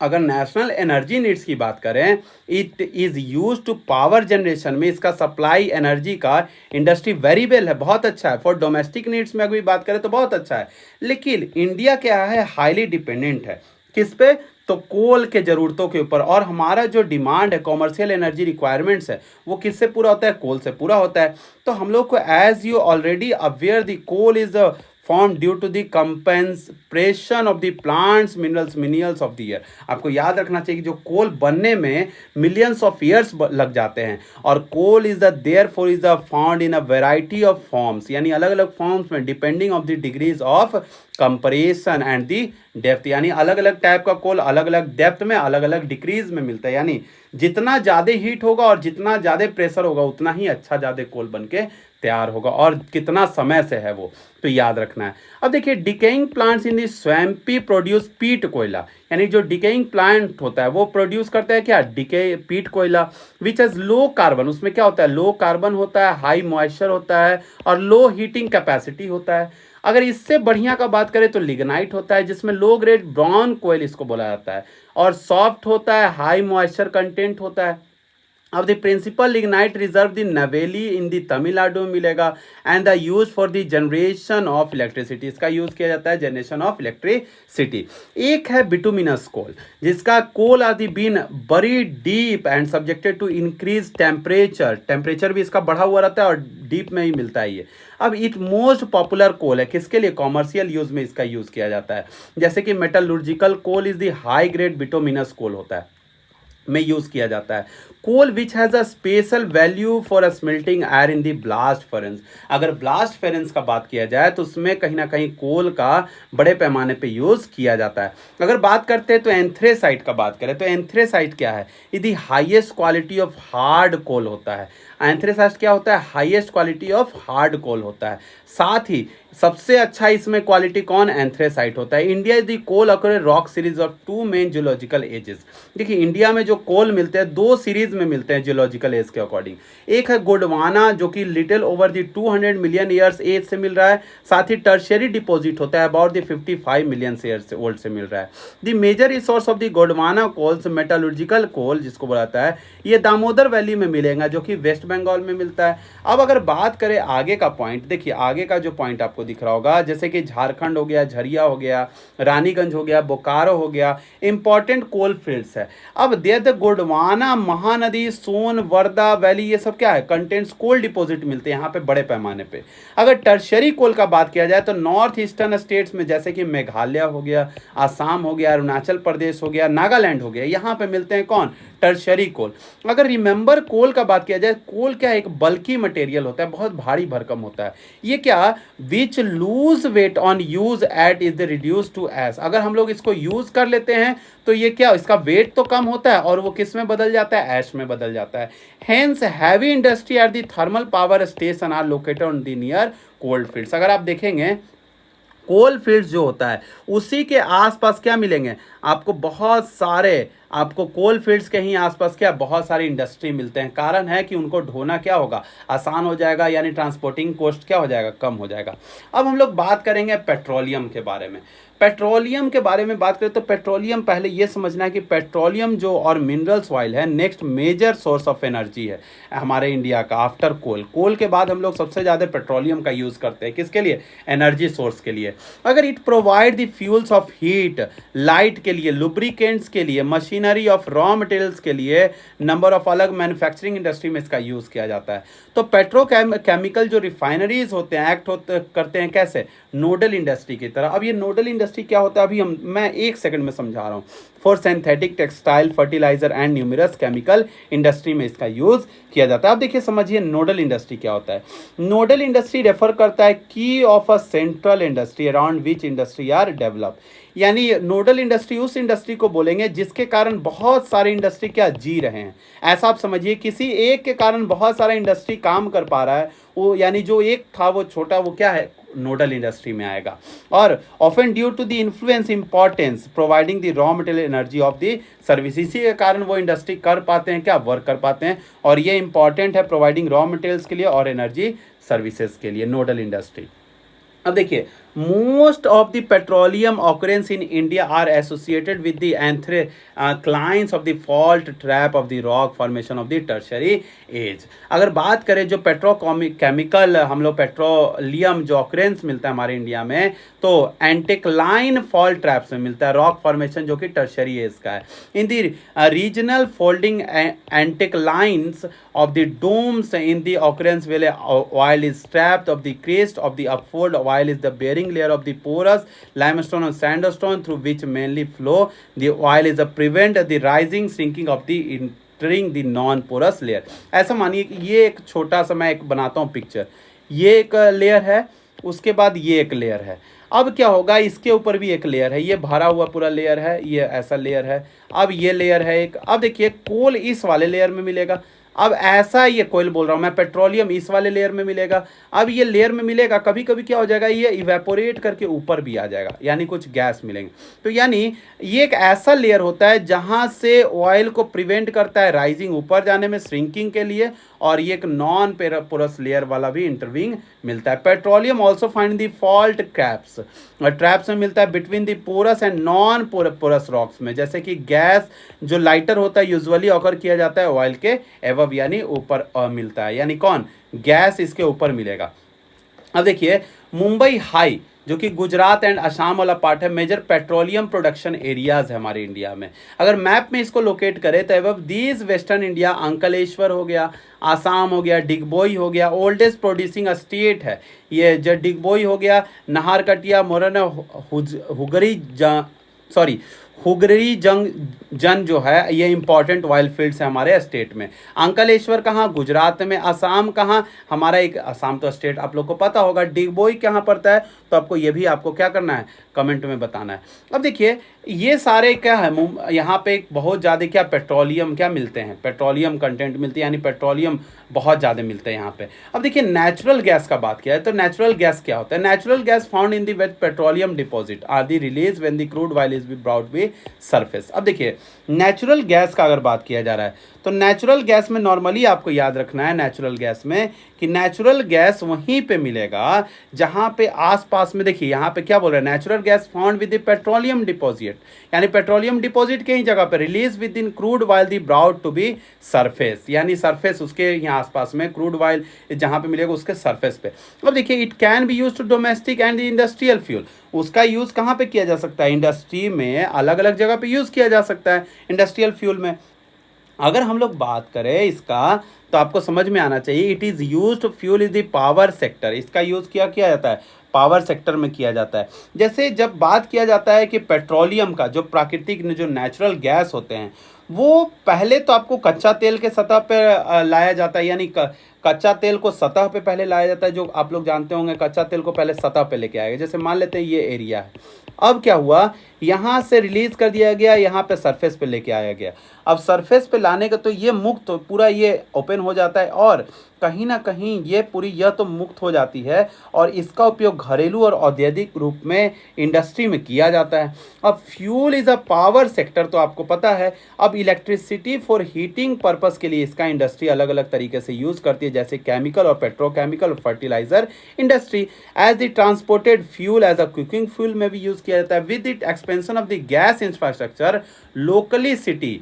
अगर नेशनल एनर्जी नीड्स की बात करें, it is use to power generation में इसका सप्लाई एनर्जी का इंडस्ट्री वेरी वेल है, बहुत अच्छा है। फॉर डोमेस्टिक नीड्स में अगर बात करें तो बहुत अच्छा है। लेकिन इंडिया क्या है, हाईली डिपेंडेंट है किस पे, तो कोल के ज़रूरतों के ऊपर। और हमारा जो डिमांड है, कॉमर्शियल एनर्जी रिक्वायरमेंट्स है, वो किससे पूरा होता है, कोल से पूरा होता है। तो हम लोग को, as you already aware, the coal is form due to the compensation of the plants minerals of the year. आपको याद रखना चाहिए कि जो कोल बनने में मिलियंस ऑफ ईयर्स लग जाते हैं, और coal is the therefore is the found in a variety of forms, यानी अलग अलग फॉर्म्स में, depending of the degrees of compression and the depth. यानी अलग अलग टाइप का कोल अलग अलग डेप्थ में, अलग अलग डिग्रीज में मिलता है। यानी जितना ज़्यादा हीट होगा और जितना ज़्यादा प्रेशर होगा, उतना ही अच्छा ज़्यादा कोल बन के तैयार होगा, और कितना समय से है वो, तो याद रखना है। अब देखिए decaying plants in the swampy produce पीट कोयला, यानी जो डिकेइंग प्लांट होता है वो प्रोड्यूस करता है क्या, डिके पीट कोयला, विच हैज लो कार्बन। उसमें क्या होता है, लो कार्बन होता है, हाई मॉइस्चर होता है और लो हीटिंग कैपेसिटी होता है। अगर इससे बढ़िया का बात करें तो लिग्नाइट होता है, जिसमें लो ग्रेड ब्राउन कोयल इसको बोला जाता है, और सॉफ्ट होता है, हाई मॉइस्चर कंटेंट होता है। अब the principal lignite reserve the नवेली इन द तमिलनाडु में मिलेगा, and the use for the generation of electricity, इसका यूज किया जाता है जनरेशन ऑफ इलेक्ट्रिसिटी। एक है बिटुमिनस कोल, जिसका coal are the been buried deep and subjected to increase temperature, temperature भी इसका बढ़ा हुआ रहता है और डीप में ही मिलता है ये। अब इट मोस्ट पॉपुलर कोल है, किसके लिए, कॉमर्शियल यूज में इसका यूज किया जाता है। जैसे कि metallurgical coal is the high grade bituminous coal होता है। में यूज किया जाता है। Coal which has a special value for a smelting air in the blast furnace. अगर ब्लास्ट फेरेंस का बात किया जाए तो उसमें कहीं ना कहीं कोल का बड़े पैमाने पे यूज किया जाता है। अगर बात करते हैं तो एंथ्रेसाइट का बात करें तो एंथ्रेसाइट क्या है, ये the highest quality of hard coal होता है। एंथ्रेसाइट क्या होता है, highest quality of hard coal होता है। साथ ही सबसे अच्छा इसमें क्वालिटी कौन, एंथ्रेसाइट होता है। India is the coal occur rock series of two main geological ages. देखिए इंडिया में जो कोल मिलते हैं दो सीरीज में मिलते हैं जियोलॉजिकल एज के अकॉर्डिंग। एक है गोंडवाना जो कि little over the 200 million years age से मिल रहा है। साथ ही टर्शियरी डिपॉजिट होता है about the 55 million years old से मिल रहा है। The major resource of the Gondwana coals metallurgical coal जिसको बोलाता है, ये दामोदर वैली में मिलेगा जो कि वेस्ट बंगाल में मिलता है। अब अगर बात करें आगे का पॉइंट, देखिए आगे का जो पॉइंट आपको दिख रहा होगा जैसे कि झारखंड हो गया, झरिया हो गया, रानीगंज हो गया, बोकारो हो गया, इंपॉर्टेंट कोल फील्ड्स है। अब देर गोंडवाना, महानदी, सोन, वर्धा वैली ये सब क्या है, कंटेंट्स कोल डिपॉजिट मिलते हैं यहाँ पे बड़े पैमाने पे। अगर टर्शरी कोल का बात किया जाए तो नॉर्थ ईस्टर्न स्टेट्स में जैसे कि मेघालय हो गया, आसाम हो गया, अरुणाचल प्रदेश हो गया, नागालैंड हो गया, यहाँ पे मिलते हैं कौन, टर्शरी कोल। अगर रिमेंबर कोल का बात किया जाए, कोल क्या एक बल्की मटेरियल होता है, बहुत भारी भरकम होता है। ये क्या, which lose weight on use at is the reduce to ash. अगर हम लोग इसको यूज कर लेते हैं तो ये क्या, इसका वेट तो कम होता है और वो किस में बदल जाता है, ऐश में बदल जाता है। Hence heavy industry at the thermal power station are located on the near cold fields. अगर आप देखेंगे कोल फील्ड्स जो होता है उसी के आसपास क्या मिलेंगे आपको, बहुत सारे आपको कोल फील्ड्स के ही आसपास क्या बहुत सारी इंडस्ट्री मिलते हैं। कारण है कि उनको ढोना क्या होगा, आसान हो जाएगा, यानी ट्रांसपोर्टिंग कॉस्ट क्या हो जाएगा, कम हो जाएगा। अब हम लोग बात करेंगे पेट्रोलियम के बारे में। पेट्रोलियम के बारे में बात करें तो पेट्रोलियम, पहले ये समझना है कि पेट्रोलियम जो और मिनरल्स ऑयल है next major source of energy है हमारे इंडिया का आफ्टर कोल। कोल के बाद हम लोग सबसे ज़्यादा पेट्रोलियम का यूज़ करते हैं, किसके लिए, एनर्जी सोर्स के लिए। अगर it provide the fuels of heat, light के लिए, लुब्रिकेंट्स के लिए, मशीनरी ऑफ रॉ मटेरियल्स के लिए, नंबर ऑफ अलग मैन्युफैक्चरिंग इंडस्ट्री में इसका यूज़ किया जाता है। तो पेट्रोकेमिकल जो रिफाइनरीज होते हैं एक्ट करते हैं कैसे, नोडल इंडस्ट्री की तरह। अब ये नोडल इंडस्ट्री क्या होता है अभी मैं एक सेकंड में समझा रहा हूँ। For synthetic textile, fertiliser and numerous chemical industry में इसका यूज किया जाता है। अब देखिए समझिए नोडल इंडस्ट्री क्या होता है। नोडल इंडस्ट्री रेफर करता है की of a central industry around which industry are develop. यानी नोडल इंडस्ट्री उस इंडस्ट्री को बोलेंगे जिसके कारण बहुत सारे इंडस्ट्री क्या जी रहे हैं। ऐसा आप समझिए किसी एक के कारण बहुत सारा इंडस्ट्री काम कर पा रहा है, वो यानी जो एक था वो छोटा, वो क्या है, नोडल इंडस्ट्री में आएगा। और often due to the influence importance providing the raw material energy of the service, इसी के कारण वो इंडस्ट्री कर पाते हैं क्या, वर्क कर पाते हैं। और ये इंपॉर्टेंट है प्रोवाइडिंग रॉ मटेरियल्स के लिए और एनर्जी सर्विसेज के लिए, नोडल इंडस्ट्री। अब देखिए most of the petroleum occurrence in India are associated with the anticlines of the fault trap of the rock formation of the tertiary age. अगर बात करें जो पेट्रोकेमिकल हम लोग पेट्रोलियम जो ऑकरेंस मिलता है हमारे इंडिया में, तो एंटेक्लाइन फॉल्ट ट्रैप्स में मिलता है, रॉक फॉर्मेशन जो कि टर्शरी एज का है। In the regional folding anticlines of the domes in the occurrence where oil is trapped of the crest of the upfold oil is the bearing layer of the porous limestone and sandstone through which mainly flow the oil is a prevent the rising sinking of the entering the non porous layer। ऐसा मानिए कि ये एक छोटा सा मैं एक बनाता हूँ पिक्चर, ये एक लेयर है, उसके बाद ये एक लेयर है। अब क्या होगा, इसके ऊपर भी एक लेयर है, ये भरा हुआ पूरा लेयर है, ये ऐसा लेयर है। अब ये लेयर है एक, अब देखिए कोल इस वाले लेयर में मिलेगा। अब ऐसा ये कोयल बोल रहा हूँ मैं, पेट्रोलियम इस वाले लेयर में मिलेगा। अब ये लेयर में मिलेगा, कभी कभी क्या हो जाएगा, ये इवेपोरेट करके ऊपर भी आ जाएगा, यानी कुछ गैस मिलेंगे। तो यानी ये एक ऐसा लेयर होता है जहां से ऑयल को प्रिवेंट करता है राइजिंग ऊपर जाने में, श्रिंकिंग के लिए। और ये एक नॉन पोरस लेयर वाला भी इंटरविंग मिलता है। Petroleum also find the fault traps, traps में मिलता है between the porous and non porous rocks में। जैसे कि गैस जो लाइटर होता है यूजुअली ऑकर किया जाता है ऑयल के एवब यानी ऊपर मिलता है, यानी कौन, गैस इसके ऊपर मिलेगा। अब देखिए मुंबई हाई जो कि गुजरात एंड असम वाला पार्ट है, मेजर पेट्रोलियम प्रोडक्शन एरियाज है हमारे इंडिया में। अगर मैप में इसको लोकेट करें तो अब दीज वेस्टर्न इंडिया, अंकलेश्वर हो गया, आसाम हो गया, डिगबोई हो गया, ओल्डेस्ट प्रोड्यूसिंग स्टेट है ये जो डिगबोई हो गया, नाहरकटिया, मोरना, हुगरी हुगरी जन जो है ये इंपॉर्टेंट ऑयल फील्ड्स है हमारे स्टेट में। अंकलेश्वर कहाँ, गुजरात में। असम कहाँ, हमारा एक असम तो स्टेट आप लोग को पता होगा। डिगबोई कहाँ पड़ता है, तो आपको ये भी आपको क्या करना है, कमेंट में बताना है। अब देखिए ये सारे क्या है, यहाँ पे एक बहुत ज़्यादा क्या पेट्रोलियम क्या मिलते हैं, पेट्रोलियम कंटेंट मिलती है, यानी पेट्रोलियम बहुत ज़्यादा मिलते हैं यहाँ पे। अब देखिए नेचुरल गैस का बात किया है, तो नेचुरल गैस क्या होता है? Natural gas found in the wet petroleum deposit are the release when the crude oil is be brought be surface. अब देखिए नेचुरल गैस का अगर बात किया जा रहा है, तो नेचुरल गैस में नॉर्मली आपको याद रखना है नेचुरल गैस में कि नेचुरल गैस वहीं पे मिलेगा जहां पे आसपास में, देखिए यहाँ पे क्या बोल रहा है, natural gas found with the petroleum deposit, यानी पेट्रोलियम डिपॉजिट के ही जगह पे release with in crude oil the brought to be surface, यानी सरफेस उसके यहाँ आसपास में क्रूड ऑयल जहां पे मिलेगा उसके सरफेस पे। अब देखिए it can be use to domestic and industrial fuel, उसका यूज कहाँ पे किया जा सकता है, इंडस्ट्री में अलग अलग जगह पे यूज किया जा सकता है इंडस्ट्रियल फ्यूल में। अगर हम लोग बात करें इसका, तो आपको समझ में आना चाहिए it is used fuel is the power sector, इसका यूज़ किया किया जाता है पावर सेक्टर में किया जाता है। जैसे जब बात किया जाता है कि पेट्रोलियम का जो प्राकृतिक जो नेचुरल गैस होते हैं, वो पहले तो आपको कच्चा तेल के सतह पर लाया जाता है, यानी कच्चा तेल को सतह पे पहले लाया जाता है, जो आप लोग जानते होंगे कच्चा तेल को पहले सतह पे लेके आएगा। जैसे मान लेते हैं ये एरिया है, अब क्या हुआ, यहाँ से रिलीज कर दिया गया, यहाँ पे सरफेस पे लेके आया गया। अब सरफेस पे लाने का तो ये मुक्त पूरा ये ओपन हो जाता है, और कहीं ना कहीं ये पूरी यह तो मुक्त हो जाती है, और इसका उपयोग घरेलू और औद्योगिक रूप में इंडस्ट्री में किया जाता है। अब fuel is a power sector, तो आपको पता है। अब इलेक्ट्रिसिटी फॉर हीटिंग पर्पस के लिए इसका इंडस्ट्री अलग अलग तरीके से यूज़ करती है, जैसे केमिकल और पेट्रोकेमिकल और fertiliser industry. As the transported fuel as a cooking fuel में भी यूज़ किया जाता है। With the expansion of the gas infrastructure locally city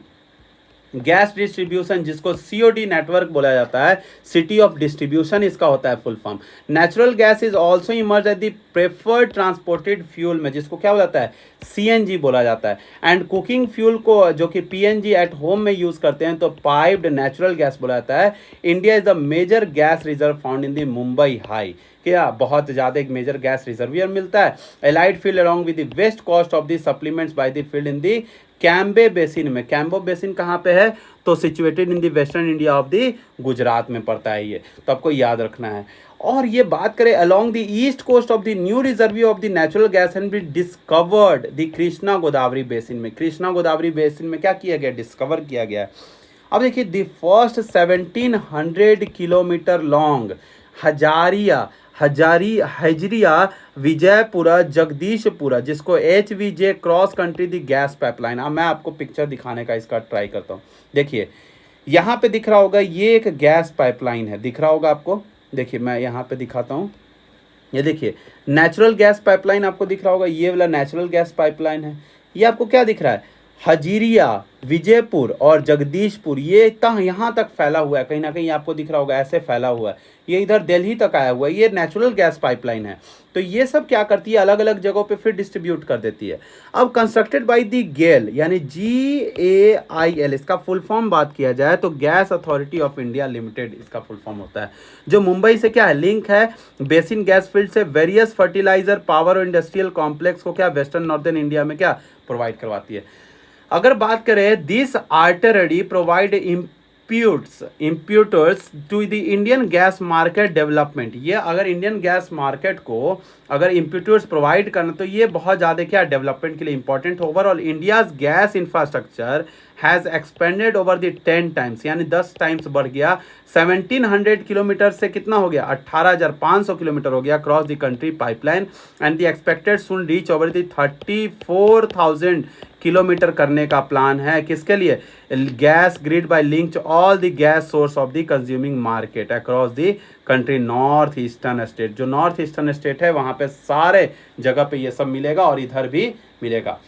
gas distribution, जिसको सीओडी नेटवर्क बोला जाता है, सिटी ऑफ डिस्ट्रीब्यूशन इसका होता है full form. Natural gas is also emerge at the preferred transported fuel में, जिसको क्या बोला जाता है, सीएनजी बोला जाता है। एंड कुकिंग फ्यूल को जो कि पीएनजी एट होम में यूज करते हैं, तो पाइप्ड नेचुरल गैस बोला जाता है। India is the major gas reserve found in the Mumbai High, क्या बहुत ज़्यादा एक मेजर गैस रिजर्वियर मिलता है। Allied field along with the west coast of the supplements by the field in the Cambay basin में। कैम्बो बेसिन कहाँ पे है, तो situated in the western India of the Gujarat में पड़ता है ये, तो आपको याद रखना है। और ये बात करें along the east coast of the new reservoir of the natural gas and be discovered the Krishna Godavari basin में। कृष्णा गोदावरी बेसिन में क्या किया गया, डिस्कवर किया गया। अब देखिए द फर्स्ट 1700 किलोमीटर लॉन्ग हजरिया विजयपुरा जगदीशपुरा, जिसको HVJ क्रॉस कंट्री दी गैस पाइपलाइन। अब मैं आपको पिक्चर दिखाने का इसका ट्राई करता हूँ। देखिए यहाँ पे दिख रहा होगा, ये एक गैस पाइपलाइन है, दिख रहा होगा आपको। देखिए मैं यहाँ पे दिखाता हूँ, ये देखिए नेचुरल गैस पाइपलाइन आपको दिख रहा होगा, ये वाला नेचुरल गैस पाइपलाइन है। ये आपको क्या दिख रहा है, हजीरिया, विजयपुर और जगदीशपुर, ये यहाँ तक फैला हुआ है, कहीं ना कहीं आपको दिख रहा होगा ऐसे फैला हुआ है, ये इधर दिल्ली तक आया हुआ है, ये नेचुरल गैस पाइपलाइन है। तो ये सब क्या करती है, अलग अलग जगहों पे फिर डिस्ट्रीब्यूट कर देती है। अब कंस्ट्रक्टेड बाय दी गेल, यानी GAIL, इसका फुल फॉर्म बात किया जाए तो gas authority of India limited इसका फुल फॉर्म होता है, जो मुंबई से क्या है लिंक है बेसिन गैस फील्ड से वेरियस फर्टिलाइजर पावर और इंडस्ट्रियल कॉम्प्लेक्स को क्या वेस्टर्न नॉर्दर्न इंडिया में क्या प्रोवाइड करवाती है। अगर बात करें this artery provide impetus to the Indian gas market development, ये अगर इंडियन गैस मार्केट को अगर इम्प्यूटर्स प्रोवाइड करना, तो ये बहुत ज़्यादा क्या डेवलपमेंट के लिए important. Overall India's gas infrastructure has expanded over the 10 times, यानी 10 टाइम्स बढ़ गया। 1700 किलोमीटर से कितना हो गया, 18,500 किलोमीटर हो गया cross the country pipeline. And the expected soon reach over the 34,000 kilometre करने का प्लान है, किसके लिए, gas grid bye link all the gas source of the consuming market across the country. North eastern state, जो north eastern state है वहाँ पे सारे जगह पे ये सब मिलेगा और इधर भी मिलेगा।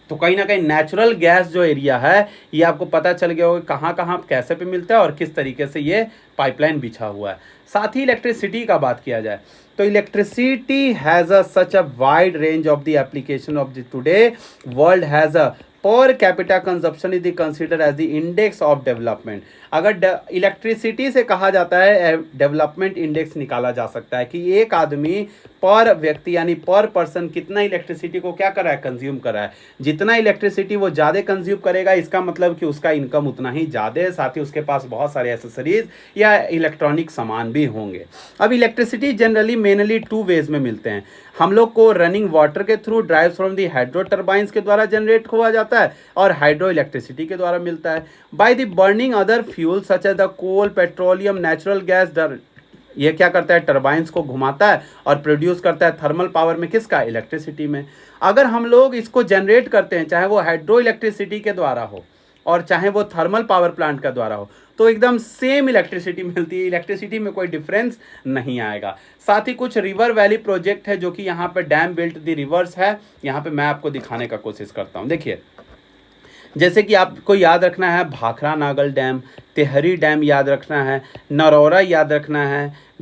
तो कहीं ना कहीं नेचुरल गैस जो एरिया है, ये आपको पता चल गया होगा कहाँ कहाँ कैसे पे मिलता है और किस तरीके से ये पाइपलाइन बिछा हुआ है। साथ ही इलेक्ट्रिसिटी का बात किया जाए तो electricity has a such a wide range of the application of the today world has a per capita consumption is consider as the index of development. अगर इलेक्ट्रिसिटी से कहा जाता है डेवलपमेंट इंडेक्स निकाला जा सकता है कि एक आदमी पर व्यक्ति यानी पर पर्सन कितना इलेक्ट्रिसिटी को क्या कर रहा है, कंज्यूम कर रहा है। जितना इलेक्ट्रिसिटी वो ज़्यादा कंज्यूम करेगा इसका मतलब कि उसका इनकम उतना ही ज़्यादा है, साथ ही उसके पास बहुत सारे एसेसरीज या इलेक्ट्रॉनिक सामान भी होंगे। अब electricity generally mainly two ways में मिलते हैं। हम लोग को रनिंग वाटर के through drive from the hydro turbines के द्वारा जनरेट हुआ जाता है और हाइड्रो इलेक्ट्रिसिटी के द्वारा मिलता है by the burning other fuel such as the coal, petroleum, natural gas. ये क्या करता है, टर्बाइंस को घुमाता है और प्रोड्यूस करता है थर्मल पावर में, किसका, इलेक्ट्रिसिटी में। अगर हम लोग इसको जनरेट करते हैं चाहे वो हाइड्रो इलेक्ट्रिसिटी के द्वारा हो और चाहे वो थर्मल पावर प्लांट का द्वारा हो तो एकदम सेम इलेक्ट्रिसिटी मिलती है, इलेक्ट्रिसिटी में कोई डिफरेंस नहीं आएगा। साथ ही कुछ रिवर वैली प्रोजेक्ट है जो कि यहाँ पे डैम बिल्ट द रिवर्स है, यहाँ पे मैं आपको दिखाने का कोशिश करता हूँ। देखिए जैसे कि आपको याद रखना है भाखड़ा नागल डैम, तेहरी डैम याद रखना है, नरौरा याद रखना है,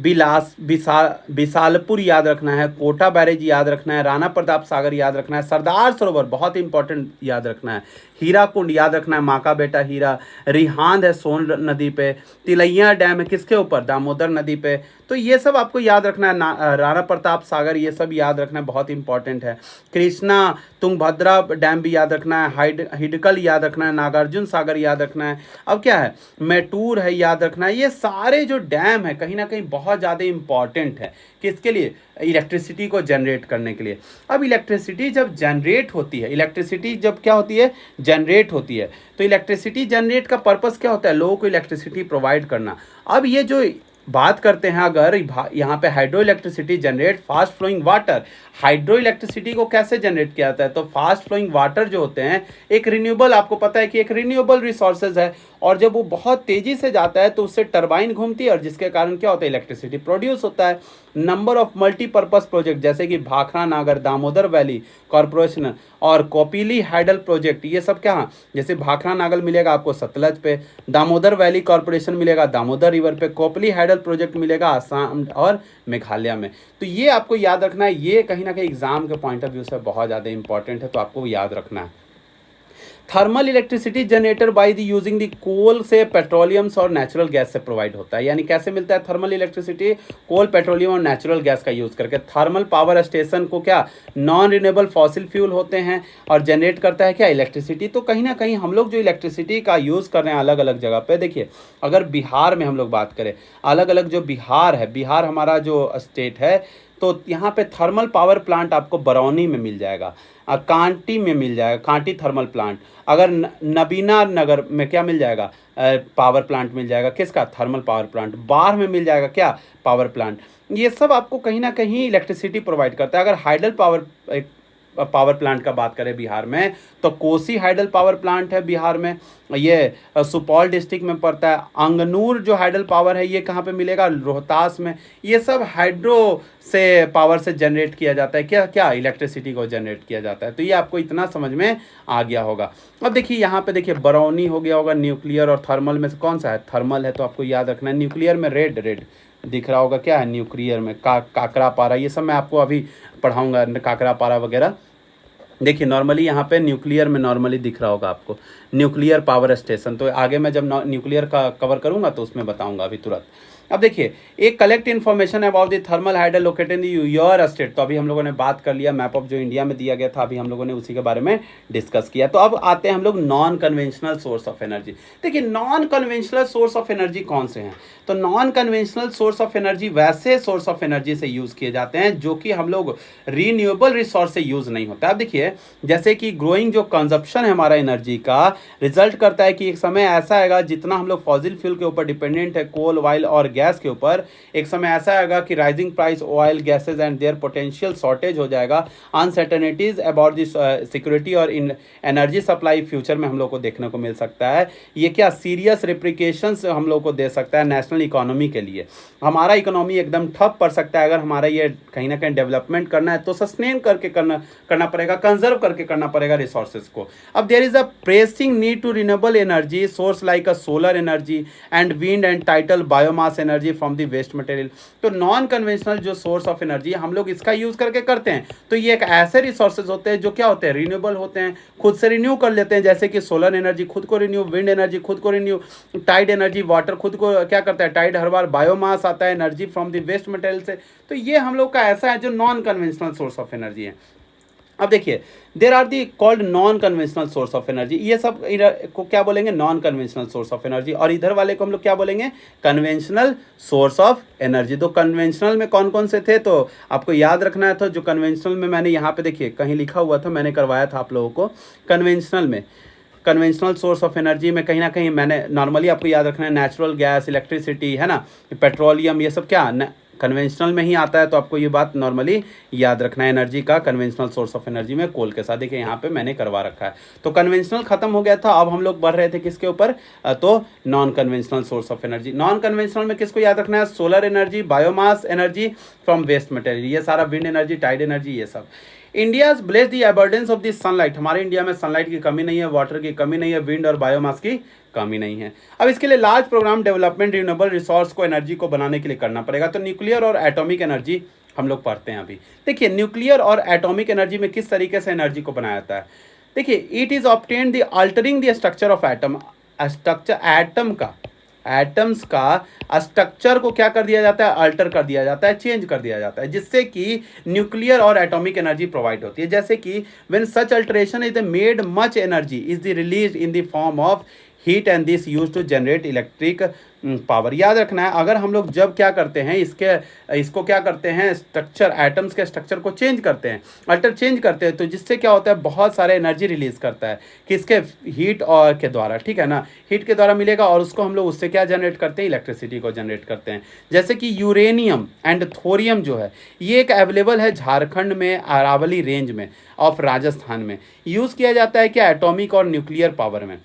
बिसालपुर याद रखना है, कोटा बैरेज याद रखना है, राणा प्रताप सागर याद रखना है, सरदार सरोवर बहुत इंपॉर्टेंट याद रखना है, हीराकुंड याद रखना है, माँ का बेटा हीरा, रिहांद है सोन नदी पे, तिलैया डैम है किसके ऊपर, दामोदर नदी पे। तो ये सब आपको याद रखना है, राणा प्रताप सागर ये सब याद रखना है, बहुत इंपॉर्टेंट है। कृष्णा तुंगभद्रा डैम भी याद रखना है, हिडकल याद रखना है, नागार्जुन सागर याद रखना है। अब क्या है, मेटूर है याद रखना है। ये सारे जो डैम है कहीं ना कहीं बहुत ज़्यादा इंपॉर्टेंट है किसके लिए, इलेक्ट्रिसिटी को जनरेट करने के लिए। अब इलेक्ट्रिसिटी जब जनरेट होती है, इलेक्ट्रिसिटी जब क्या होती है, जनरेट होती है, तो इलेक्ट्रिसिटी जनरेट का पर्पस क्या होता है, लोगों को इलेक्ट्रिसिटी प्रोवाइड करना। अब ये जो बात करते हैं अगर यहाँ पे hydro electricity generate fast flowing water, hydro electricity को कैसे जनरेट किया जाता है, तो फास्ट फ्लोइंग वाटर जो होते हैं एक रिन्यूएबल, आपको पता है कि एक रिन्यूएबल रिसोर्सेज है और जब वो बहुत तेजी से जाता है तो उससे टरबाइन घूमती है और जिसके कारण क्या होता है, इलेक्ट्रिसिटी प्रोड्यूस होता है। नंबर ऑफ मल्टीपर्पज प्रोजेक्ट जैसे कि भाखड़ा नागर, दामोदर वैली कॉरपोरेशन और कोपिली हाइडल प्रोजेक्ट, ये सब क्या, जैसे भाखड़ा नागल मिलेगा आपको सतलज पे, दामोदर वैली कॉरपोरेशन मिलेगा दामोदर रिवर पे, कोपिली हाइडल प्रोजेक्ट मिलेगा आसाम और मेघालय में। तो ये आपको याद रखना है, ये कहीं ना कहीं एग्जाम के पॉइंट ऑफ व्यू से बहुत ज़्यादा इंपॉर्टेंट है, तो आपको याद रखना है। Thermal electricity generator by the using the coal से, पेट्रोलियम्स और नेचुरल गैस से प्रोवाइड होता है। यानी कैसे मिलता है थर्मल इलेक्ट्रिसिटी, कोल, पेट्रोलियम और नेचुरल गैस का यूज़ करके। थर्मल पावर स्टेशन को क्या, नॉन रिन्यूएबल फॉसिल फ्यूल होते हैं और जनरेट करता है क्या, इलेक्ट्रिसिटी। तो कहीं ना कहीं हम लोग जो इलेक्ट्रिसिटी का यूज़ कर रहे हैं अलग अलग जगह पे, देखिए अगर बिहार में हम लोग बात करें, अलग अलग जो बिहार है, बिहार हमारा जो स्टेट है, तो यहाँ पे थर्मल पावर प्लांट आपको बरौनी में मिल जाएगा, कांटी में मिल जाएगा, कांटी थर्मल प्लांट। अगर नबीना नगर में क्या मिल जाएगा, पावर प्लांट मिल जाएगा, किसका, थर्मल पावर प्लांट। बाढ़ में मिल जाएगा क्या, पावर प्लांट। ये सब आपको कहीं ना कहीं इलेक्ट्रिसिटी प्रोवाइड करता है। अगर हाइडल पावर प्लांट का बात करें बिहार में तो कोसी हाइडल पावर प्लांट है बिहार में, ये सुपौल डिस्ट्रिक्ट में पड़ता है। अंगनूर जो हाइडल पावर है ये कहाँ पे मिलेगा, रोहतास में। ये सब हाइड्रो से पावर से जनरेट किया जाता है, क्या क्या, इलेक्ट्रिसिटी को जनरेट किया जाता है। तो ये आपको इतना समझ में आ गया होगा। अब देखिए यहाँ पे देखिए बरौनी हो गया होगा, न्यूक्लियर और थर्मल में से कौन सा है, थर्मल है, तो आपको याद रखना है। न्यूक्लियर में रेड रेड दिख रहा होगा, क्या है न्यूक्लियर में, काकरा पारा, ये सब मैं आपको अभी पढ़ाऊंगा, काकरा पारा वगैरह। देखिए नॉर्मली यहाँ पे न्यूक्लियर में नॉर्मली दिख रहा होगा आपको न्यूक्लियर पावर स्टेशन, तो आगे मैं जब न्यूक्लियर का कवर करूँगा तो उसमें बताऊँगा अभी तुरंत। अब देखिए एक collect information about the thermal hydel located in your state, तो अभी हम लोगों ने बात कर लिया मैप ऑफ जो इंडिया में दिया गया था, अभी हम लोगों ने उसी के बारे में डिस्कस किया। तो अब आते हैं हम लोग non conventional source of energy. देखिए non conventional source of energy कौन से हैं, तो non conventional source of energy वैसे सोर्स ऑफ एनर्जी से यूज़ किए जाते हैं जो कि हम लोग रीन्यूएबल रिसोर्स से यूज़ नहीं होता है। अब देखिए जैसे कि ग्रोइंग जो कंजप्शन है हमारा एनर्जी का, रिजल्ट करता है कि एक समय ऐसा आएगा जितना हम लोग फॉसिल फ्यूल के ऊपर डिपेंडेंट है, कोल, ऑयल और गैस के ऊपर, एक समय ऐसा आएगा कि rising price oil, gases and their potential shortage हो जाएगा। अनसर्टेनिटीज अबाउट दिस सिक्योरिटी और इन एनर्जी सप्लाई फ्यूचर में हम लोग को देखने को मिल सकता है। ये क्या सीरियस रिप्रिकेशंस हम लोग को दे सकता है नेशनल इकोनॉमी के लिए। हमारा इकोनॉमी एकदम ठप पड़ सकता है अगर हमारा ये कहीं ना कहीं डेवलपमेंट करना है तो सस्टेन करके करना पड़ेगा, कंजर्व करके करना पड़ेगा रिसोर्सेज को। अब there is a pressing need to renewable energy source like a solar energy and wind and tidal biomass energy energy from the waste material. तो नॉन कन्वेंशनल जो सोर्स ऑफ एनर्जी हम लोग इसका यूज़ करके करते हैं, तो ये एक ऐसे रिसोर्सेज होते हैं जो क्या होते हैं, रिन्यूएबल होते हैं, खुद से रिन्यू कर लेते हैं, जैसे कि सोलर एनर्जी खुद को रिन्यू, विंड एनर्जी खुद को रिन्यू, टाइड एनर्जी वाटर खुद को क्या करता है, टाइड हर बार, बायोमास आता है energy from the waste material से। तो ये हम लोग का ऐसा है जो non conventional source of energy है। अब देखिए, there are the called non conventional source of energy, ये सब इधर को क्या बोलेंगे, non conventional source of energy, और इधर वाले को हम लोग क्या बोलेंगे, कन्वेंशनल सोर्स ऑफ एनर्जी। तो कन्वेंशनल में कौन कौन से थे, तो आपको याद रखना है। तो जो कन्वेंशनल में मैंने यहाँ पे देखिए कहीं लिखा हुआ था, मैंने करवाया था आप लोगों को, कन्वेंशनल में, कन्वेंशनल सोर्स ऑफ एनर्जी में कहीं ना कहीं मैंने नॉर्मली आपको याद रखना है, नेचुरल गैस, इलेक्ट्रिसिटी, है ना, पेट्रोलियम, ये सब क्या कन्वेंशनल में ही आता है। तो आपको ये बात नॉर्मली याद रखना है, एनर्जी का कन्वेंशनल सोर्स ऑफ एनर्जी में कोल के साथ। देखिए यहाँ पे मैंने करवा रखा है। तो कन्वेंशनल खत्म हो गया था, अब हम लोग बढ़ रहे थे किसके ऊपर, तो non conventional source of energy. Non conventional में किसको याद रखना है, solar energy, biomass energy from waste material, ये सारा, विंड एनर्जी, टाइड एनर्जी, ये सब। India blessed the abundance of the sunlight, हमारे इंडिया में सनलाइट की कमी नहीं है, वाटर की कमी नहीं है, विंड और बायोमास की कमी नहीं है। अब इसके लिए large programme development renewable resource को एनर्जी को बनाने के लिए करना पड़ेगा। तो न्यूक्लियर और एटॉमिक एनर्जी हम लोग पढ़ते हैं अभी। देखिए न्यूक्लियर और एटॉमिक एनर्जी में किस तरीके से एनर्जी को बनाया जाता है। देखिए, it is obtained the altering the structure of atom, structure atom का, एटम्स का स्ट्रक्चर को क्या कर दिया जाता है, अल्टर कर दिया जाता है, चेंज कर दिया जाता है, जिससे कि न्यूक्लियर और एटॉमिक एनर्जी प्रोवाइड होती है। जैसे कि when such alteration is made, much energy is the release in the form of heat and this use to generate electric power. याद रखना है, अगर हम लोग जब क्या करते हैं, इसको क्या करते हैं, स्ट्रक्चर, एटम्स के स्ट्रक्चर को चेंज करते हैं, अल्टर चेंज करते हैं, तो जिससे क्या होता है, बहुत सारे एनर्जी रिलीज करता है, किसके, हीट और के द्वारा, ठीक है ना, हीट के द्वारा मिलेगा, और उसको हम लोग उससे क्या जनरेट करते हैं, इलेक्ट्रिसिटी को जनरेट करते हैं। जैसे कि यूरेनियम एंड थोरियम जो है, ये एक अवेलेबल है झारखंड में, अरावली रेंज में ऑफ राजस्थान में, यूज़ किया जाता है क्या, एटॉमिक और न्यूक्लियर पावर में।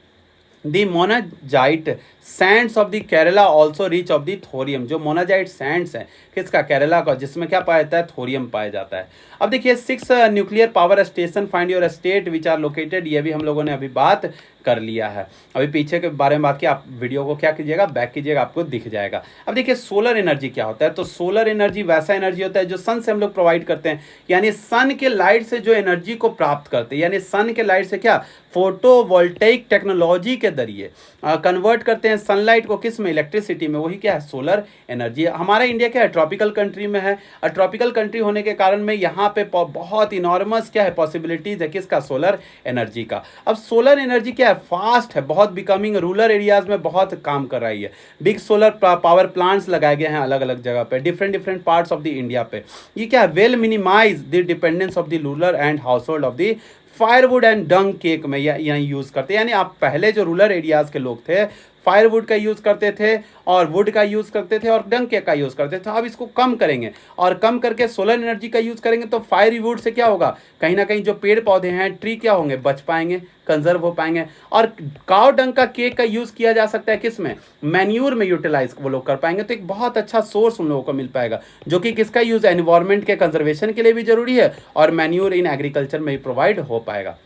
The monazite Sands of the Kerala also rich of the thorium, जो मोनाजाइट सैंड्स है किसका, केरला का, जिसमें क्या पाया जाता है, थोरियम पाया जाता है। अब देखिए 6 nuclear power station find your state which are located, ये भी हम लोगों ने अभी बात कर लिया है। अभी पीछे के बारे में बात की, आप वीडियो को क्या कीजिएगा, बैक कीजिएगा, आपको दिख जाएगा। अब देखिए सोलर एनर्जी क्या होता है, तो सोलर एनर्जी वैसा एनर्जी होता है जो सन से हम लोग प्रोवाइड करते हैं, यानी सन के लाइट से जो एनर्जी को प्राप्त करते हैं, यानी सन के लाइट से क्या, फोटोवोल्टेइक टेक्नोलॉजी के जरिए कन्वर्ट करते हैं सनलाइट को किस में, इलेक्ट्रिसिटी में, वही क्या है, सोलर एनर्जी। हमारा इंडिया क्या है, ट्रॉपिकल कंट्री में है, और ट्रॉपिकल कंट्री होने के कारण में यहाँ पे बहुत इनॉर्मस क्या है, पॉसिबिलिटीज है किसका, सोलर एनर्जी का। अब सोलर एनर्जी क्या है, फास्ट है, बहुत बिकमिंग, रूरल एरियाज में बहुत काम कर रही है। बिग सोलर पावर प्लांट्स लगाए गए हैं अलग अलग जगह पे, different parts of the India पे। ये क्या है, well minimise the dependence of the rural and household of the firewood and dung cake में यहाँ यूज़ करते हैं। यानी आप पहले जो रूरल एरियाज़ के लोग थे फायरवुड का यूज़ करते थे, और वुड का यूज़ करते थे, और डंग केक का यूज़ करते थे। अब इसको कम करेंगे, और कम करके सोलर एनर्जी का यूज़ करेंगे, तो फायरवुड से क्या होगा, कहीं ना कहीं जो पेड़ पौधे हैं, ट्री क्या होंगे, बच पाएंगे, कंजर्व हो पाएंगे। और काव डंग का केक का यूज़ किया जा सकता है किस में, मैन्यूर में यूटिलाइज वो लोग कर पाएंगे। तो एक बहुत अच्छा सोर्स उन लोगों को मिल पाएगा, जो कि किसका यूज़, एनवायरनमेंट के कंजर्वेशन के लिए भी जरूरी है, और मैन्यूर इन एग्रीकल्चर में भी प्रोवाइड हो पाएगा।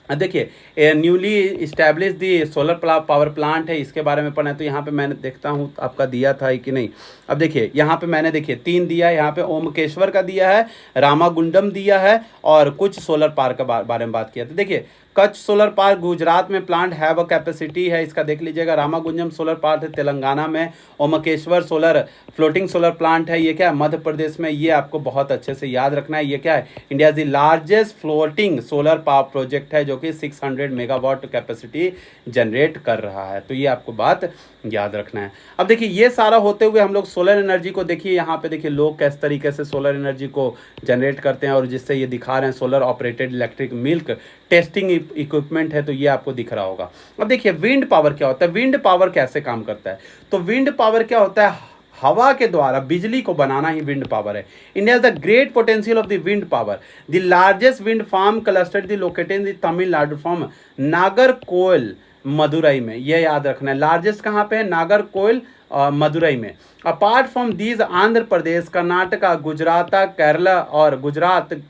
देखिए न्यूली इस्टेब्लिश दी सोलर पावर प्लांट है, इसके बारे में पढ़ना है। तो यहाँ पे मैंने देखता हूँ आपका दिया था कि नहीं। अब देखिए यहाँ पे मैंने देखिए 3 दिया है, यहाँ पे ओमकेश्वर का दिया है, रामागुंडम दिया है, और कुछ सोलर पार्क के बारे में बात किया। तो देखिए कच्छ सोलर पार्क गुजरात में प्लांट हैव अ कैपेसिटी है, इसका देख लीजिएगा। रामागुंजम सोलर पार्क है तेलंगाना में। ओमकेश्वर सोलर फ्लोटिंग सोलर प्लांट है, ये क्या है, मध्य प्रदेश में। ये आपको बहुत अच्छे से याद रखना है। ये क्या है, इंडिया दी largest floating solar power project है, जो कि 600 मेगावाट कैपेसिटी जनरेट कर रहा है। तो ये आपको बात याद रखना है। अब देखिए ये सारा होते हुए हम लोग सोलर एनर्जी को देखिए, यहाँ पे देखिए लोग किस तरीके से सोलर एनर्जी को जनरेट करते हैं, और जिससे ये दिखा रहे हैं solar operated electric milk testing equipment है, तो ये आपको दिख रहा होगा। अब देखिए विंड पावर क्या होता है, विंड पावर कैसे काम करता है। तो विंड पावर क्या होता है, हवा के द्वारा बिजली को बनाना ही विंड पावर है। India is the great potential of the wind power. The largest wind farm cluster the located in Tamil Nadu from Nagercoil Madurai में। ये याद रखना है, लार्जेस्ट कहाँ पे है, नागरकोइल मदुरई में। Apart from these Andhra Pradesh, Karnataka, Gujarat,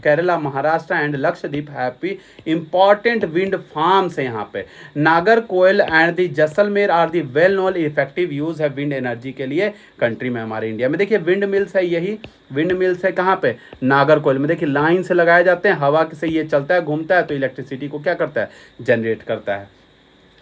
Kerala, Maharashtra and Lakshadweep happy important wind farms है यहाँ पे। Nagercoil and the Jaisalmer are the well known effective use है विंड एनर्जी के लिए कंट्री में, हमारे इंडिया में। देखिए विंड मिल्स है, यही विंड मिल्स है कहाँ पे, नागरकोइल में। देखिए लाइन से लगाए जाते हैं, हवा से ये चलता है, घूमता है, तो इलेक्ट्रिसिटी को क्या करता है, जनरेट करता है।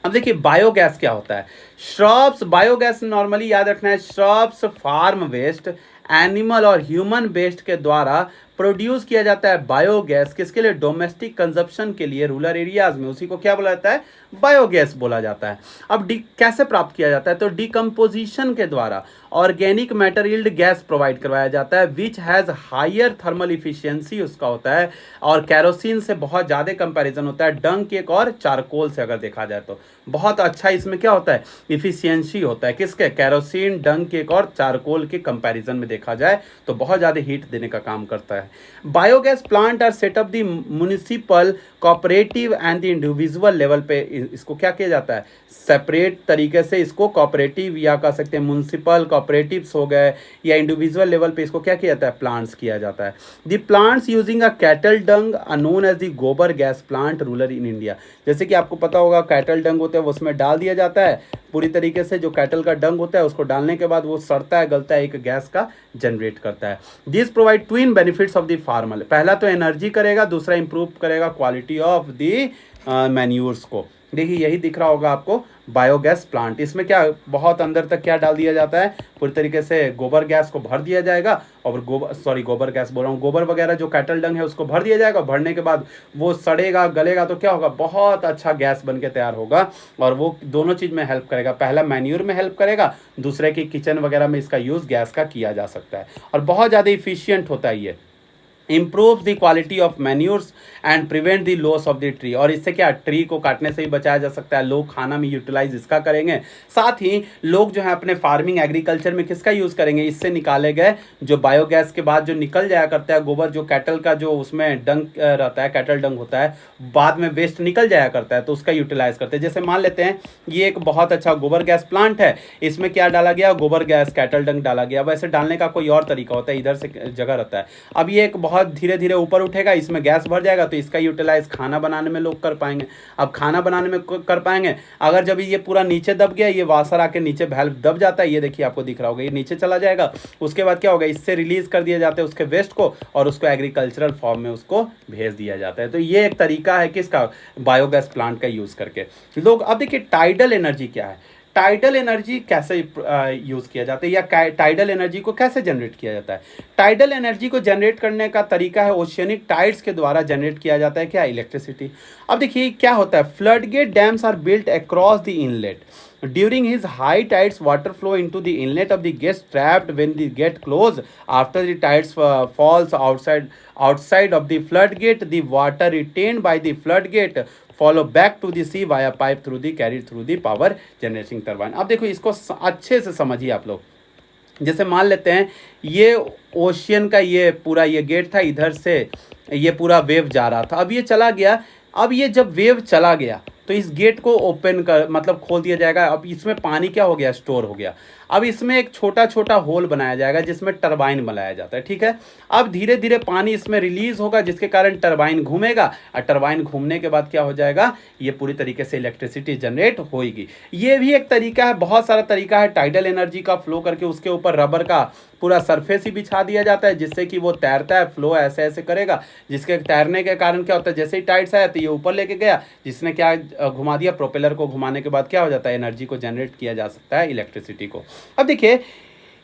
अब देखिए बायोगैस क्या होता है। श्रब्स, बायोगैस नॉर्मली याद रखना है, श्रब्स फार्म वेस्ट, एनिमल और ह्यूमन वेस्ट के द्वारा प्रोड्यूस किया जाता है बायोगैस। किसके लिए, डोमेस्टिक कंजप्शन के लिए रूरल एरियाज में, उसी को क्या बोला जाता है, बायोगैस बोला जाता है। अब कैसे प्राप्त किया जाता है, तो डिकम्पोजिशन के द्वारा organic matter yield gas provide करवाया जाता है, which has higher thermal efficiency उसका होता है, और कैरोसिन से बहुत ज़्यादा कंपैरिजन होता है, डंग केक और चारकोल से अगर देखा जाए तो बहुत अच्छा इसमें क्या होता है, इफिशियंसी होता है, किसके, कैरोसिन, डंग केक और चारकोल के कंपैरिजन में देखा जाए तो बहुत ज़्यादा हीट देने का काम करता है। Biogas plant are set up the municipal, cooperative and the individual level पे इसको क्या किया जाता है, सेपरेट तरीके से इसको कोऑपरेटिव या कह सकते हैं म्युनिसिपल कोऑपरेटिव्स हो गए, या इंडिविजुअल लेवल पे इसको क्या किया जाता है, प्लांट्स किया जाता है। The plants using a cattle dung known as the gobar gas plant rural in India. जैसे कि आपको पता होगा कैटल डंग होते हैं, वो उसमें डाल दिया जाता है पूरी तरीके से, जो कैटल का डंग होता है उसको डालने के बाद वो सड़ता है, गलता है, एक गैस का जनरेट करता है। This provide twin benefits of the farmer, पहला तो एनर्जी करेगा, दूसरा इंप्रूव करेगा क्वालिटी ऑफ द मैन्यूर्स को। देखिए यही दिख रहा होगा आपको बायोगैस प्लांट, इसमें क्या बहुत अंदर तक क्या डाल दिया जाता है, पूरी तरीके से गोबर गैस को भर दिया जाएगा, और गोबर गैस बोल रहा हूँ, गोबर वगैरह जो कैटल डंग है उसको भर दिया जाएगा, भरने के बाद वो सड़ेगा, गलेगा, तो क्या होगा, बहुत अच्छा गैस बन के तैयार होगा, और वो दोनों चीज़ में हेल्प करेगा, पहला मैन्यूर में हेल्प करेगा, दूसरे की किचन वगैरह में इसका यूज़ गैस का किया जा सकता है, और बहुत ज़्यादा इफिशियंट होता है ये। improves the quality of manures and prevent the loss of the tree, और इससे क्या, ट्री को काटने से भी बचाया जा सकता है, लोग खाना में यूटिलाइज इसका करेंगे। साथ ही लोग जो है अपने फार्मिंग एग्रीकल्चर में किसका यूज़ करेंगे, इससे निकाले गए जो बायोगैस के बाद जो निकल जाया करता है गोबर, जो कैटल का जो उसमें डंग रहता है, कैटल डंग होता है, बाद में वेस्ट निकल जाया करता है, तो उसका यूटिलाइज करते हैं। जैसे मान लेते हैं ये एक बहुत अच्छा गोबर गैस प्लांट है, इसमें क्या डाला गया, गोबर गैस कैटल डंग डाला गया। वैसे डालने का कोई और तरीका होता है, इधर से जगह रहता है। अब ये एक बहुत धीरे धीरे ऊपर उठेगा, इसमें गैस भर जाएगा, तो इसका यूटिलाइज खाना बनाने में लोग कर पाएंगे। अब खाना बनाने में कर पाएंगे, अगर जब ये पूरा नीचे दब गया, ये वाशर आके नीचे वैल्व दब जाता है, ये देखिए आपको दिख रहा होगा, ये नीचे चला जाएगा, उसके बाद क्या होगा, इससे रिलीज कर दिया जाता है उसके वेस्ट को, और उसको एग्रीकल्चरल फॉर्म में उसको भेज दिया जाता है। तो ये एक तरीका है किसका, बायोगैस प्लांट का यूज करके लोग। अब देखिए टाइडल एनर्जी क्या है, टाइडल एनर्जी कैसे यूज किया जाता है, या टाइडल एनर्जी को कैसे जनरेट किया जाता है। टाइडल एनर्जी को जनरेट करने का तरीका है, ओशियनिक टाइड्स के द्वारा जनरेट किया जाता है क्या, इलेक्ट्रिसिटी। अब देखिए क्या होता है, flood gate dams are built across the inlet during his high tides, water flow into the inlet of the gets trapped when the gate close. After the tides falls outside of the floodgate, the water retained by the floodgate follow back to the sea via pipe carried through the power generating turbine. अब देखो इसको अच्छे से समझिए आप लोग। जैसे मान लेते हैं ये ओशियन का ये पूरा ये गेट था, इधर से ये पूरा वेव जा रहा था, अब ये चला गया। अब ये जब वेव चला गया तो इस गेट को ओपन कर मतलब खोल दिया जाएगा। अब इसमें पानी क्या हो गया, स्टोर हो गया। अब इसमें एक छोटा छोटा होल बनाया जाएगा जिसमें टरबाइन बनाया जाता है, ठीक है। अब धीरे धीरे पानी इसमें रिलीज होगा जिसके कारण टरबाइन घूमेगा, और टरबाइन घूमने के बाद क्या हो जाएगा, ये पूरी तरीके से इलेक्ट्रिसिटी जनरेट होगी। ये भी एक तरीका है, बहुत सारा तरीका है टाइडल एनर्जी का फ्लो करके उसके ऊपर रबर का पूरा सरफेस ही बिछा दिया जाता है जिससे कि वो तैरता है, फ्लो ऐसे ऐसे करेगा, जिसके तैरने के कारण क्या होता है, जैसे ही टाइड्स आया तो ये ऊपर लेके गया, जिसने क्या घुमा दिया, प्रोपेलर को घुमाने के बाद क्या हो जाता है, एनर्जी को जनरेट किया जा सकता है, इलेक्ट्रिसिटी को। अब देखिए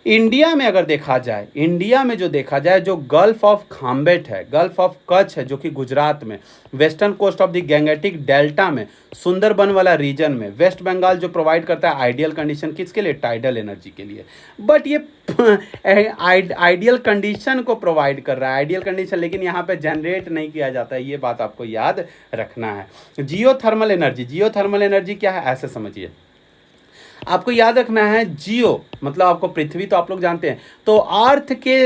इंडिया में अगर देखा जाए, इंडिया में जो देखा जाए, जो गल्फ ऑफ खाम्बेट है, गल्फ ऑफ कच्छ है जो कि गुजरात में, western coast of the Gangetic delta में, सुंदरबन वाला रीजन में, वेस्ट बंगाल जो प्रोवाइड करता है आइडियल कंडीशन किसके लिए, टाइडल एनर्जी के लिए। बट ये आइडियल कंडीशन को प्रोवाइड कर रहा है, आइडियल कंडीशन, लेकिन यहाँ पे जनरेट नहीं किया जाता है, ये बात आपको याद रखना है। जियोथर्मल एनर्जी, जियोथर्मल एनर्जी क्या है ऐसे समझिए, आपको याद रखना है, जियो मतलब आपको पृथ्वी तो आप लोग जानते हैं, तो अर्थ के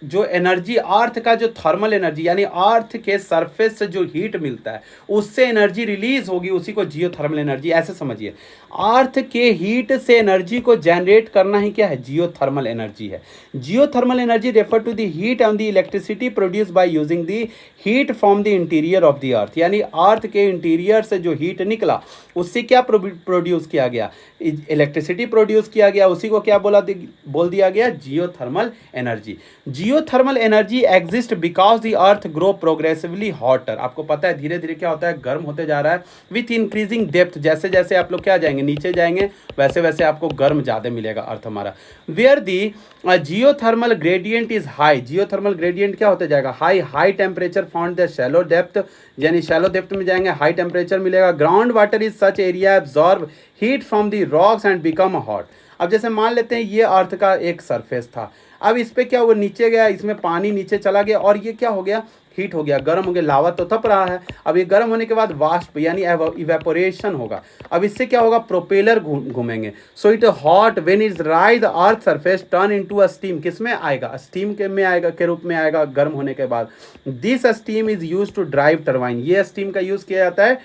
जो एनर्जी अर्थ का जो थर्मल एनर्जी यानी अर्थ के सरफेस से जो हीट मिलता है उससे एनर्जी रिलीज होगी, उसी को जियोथर्मल एनर्जी ऐसे समझिए। अर्थ के हीट से एनर्जी को जनरेट करना ही क्या है, जियोथर्मल एनर्जी है। Geothermal energy refer to the heat and the electricity produce by using the heat from the interior of the earth, यानी अर्थ के इंटीरियर से जो हीट निकला उससे क्या प्रोड्यूस किया गया, इलेक्ट्रिसिटी प्रोड्यूस किया गया, उसी को क्या बोल दिया गया, geothermal energy. Geothermal energy exist because the earth grow progressively hotter. आपको पता है धीरे धीरे क्या होता है, गर्म होते जा रहा है विथ इंक्रीजिंग डेप्थ। जैसे जैसे आप लोग क्या जाएंगे, नीचे जाएंगे, वैसे वैसे आपको गर्म ज़्यादा मिलेगा अर्थ हमारा। Where the geothermal gradient is high, geothermal gradient क्या होते जाएगा, high. High temperature found the shallow depth, यानी शैलो डेप्थ में जाएंगे हाई टेम्परेचर मिलेगा। Ground water is such area absorb heat from the rocks and become hot. अब जैसे मान लेते हैं ये अर्थ का एक सरफेस था, अब इस पे क्या हुआ, नीचे गया, इसमें पानी नीचे चला गया और ये क्या हो गया, हीट हो गया, गर्म हो गया, लावा तो तप रहा है। अब ये गर्म होने के बाद वाष्प यानी इवेपोरेशन होगा। अब इससे क्या होगा, प्रोपेलर घूमेंगे। So it hot when is rise the earth surface turn into a steam. किस में आएगा, स्टीम के में आएगा, के रूप में आएगा गर्म होने के बाद। This steam is use to drive turbine, ये स्टीम का यूज किया जाता है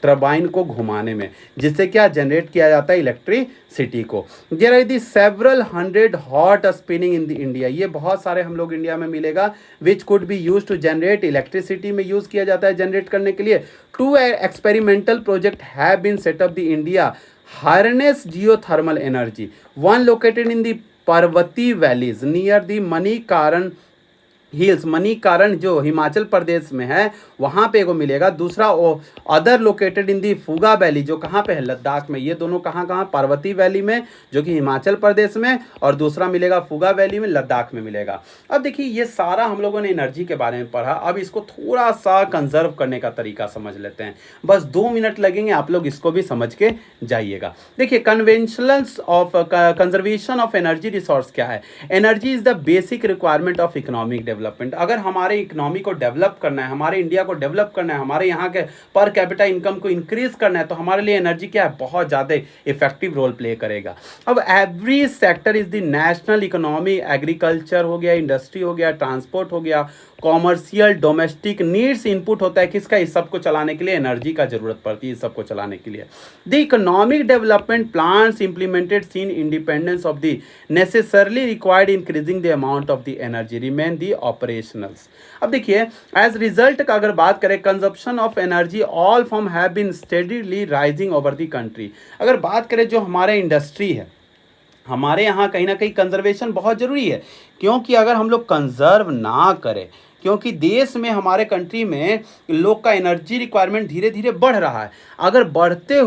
टरबाइन को घुमाने में, जिससे क्या जनरेट किया जाता है, इलेक्ट्रिसिटी को। There are the several hundred hot spinning in the India, ये बहुत सारे हम लोग इंडिया में मिलेगा, which could be use to generate electricity में यूज किया जाता है जनरेट करने के लिए। Two experimental project have been set up the India harness geothermal energy, one located in the Parvati valleys near the Manikaran hills, Manikaran जो हिमाचल प्रदेश में है वहाँ पे एगो मिलेगा। दूसरा अदर लोकेटेड इन दी फुगा वैली, जो कहाँ पे है, लद्दाख में। ये दोनों कहाँ, पर्वती वैली में जो कि हिमाचल प्रदेश में, और दूसरा मिलेगा फुगा वैली में, लद्दाख में मिलेगा। अब देखिए ये सारा हम लोगों ने एनर्जी के बारे में पढ़ा, अब इसको थोड़ा सा कंजर्व करने का तरीका समझ लेते हैं। बस 2 मिनट लगेंगे, आप लोग इसको भी समझ के जाइएगा। देखिए conventionals of conservation of energy resource क्या है। Energy is the basic requirement of economic development. अगर हमारे इकोनॉमी को डेवलप करना है, हमारे इंडिया को डेवलप करना है, हमारे यहाँ के पर कैपिटा इनकम को इंक्रीज करना है, तो हमारे लिए एनर्जी क्या है, बहुत ज़्यादा इफेक्टिव रोल प्ले करेगा। अब every sector is the national economy, agriculture हो गया, इंडस्ट्री हो गया, ट्रांसपोर्ट हो गया, कॉमर्शियल, डोमेस्टिक नीड्स इनपुट होता है किसका, इस सब को चलाने के लिए एनर्जी का जरूरत पड़ती है, इस सब को चलाने के लिए। The economic development plans implemented since independence of the necessarily required increasing the amount of the energy remain the operationals. अब देखिए एज रिजल्ट का अगर बात करें, consumption of energy all form have been steadily rising over the country. अगर बात करें जो हमारे इंडस्ट्री है, हमारे यहाँ कहीं ना कहीं कंजर्वेशन बहुत ज़रूरी है, क्योंकि अगर हम लोग कंजर्व ना करें, क्योंकि देश में, हमारे कंट्री में लोग का एनर्जी रिक्वायरमेंट धीरे धीरे बढ़ रहा है। अगर बढ़ते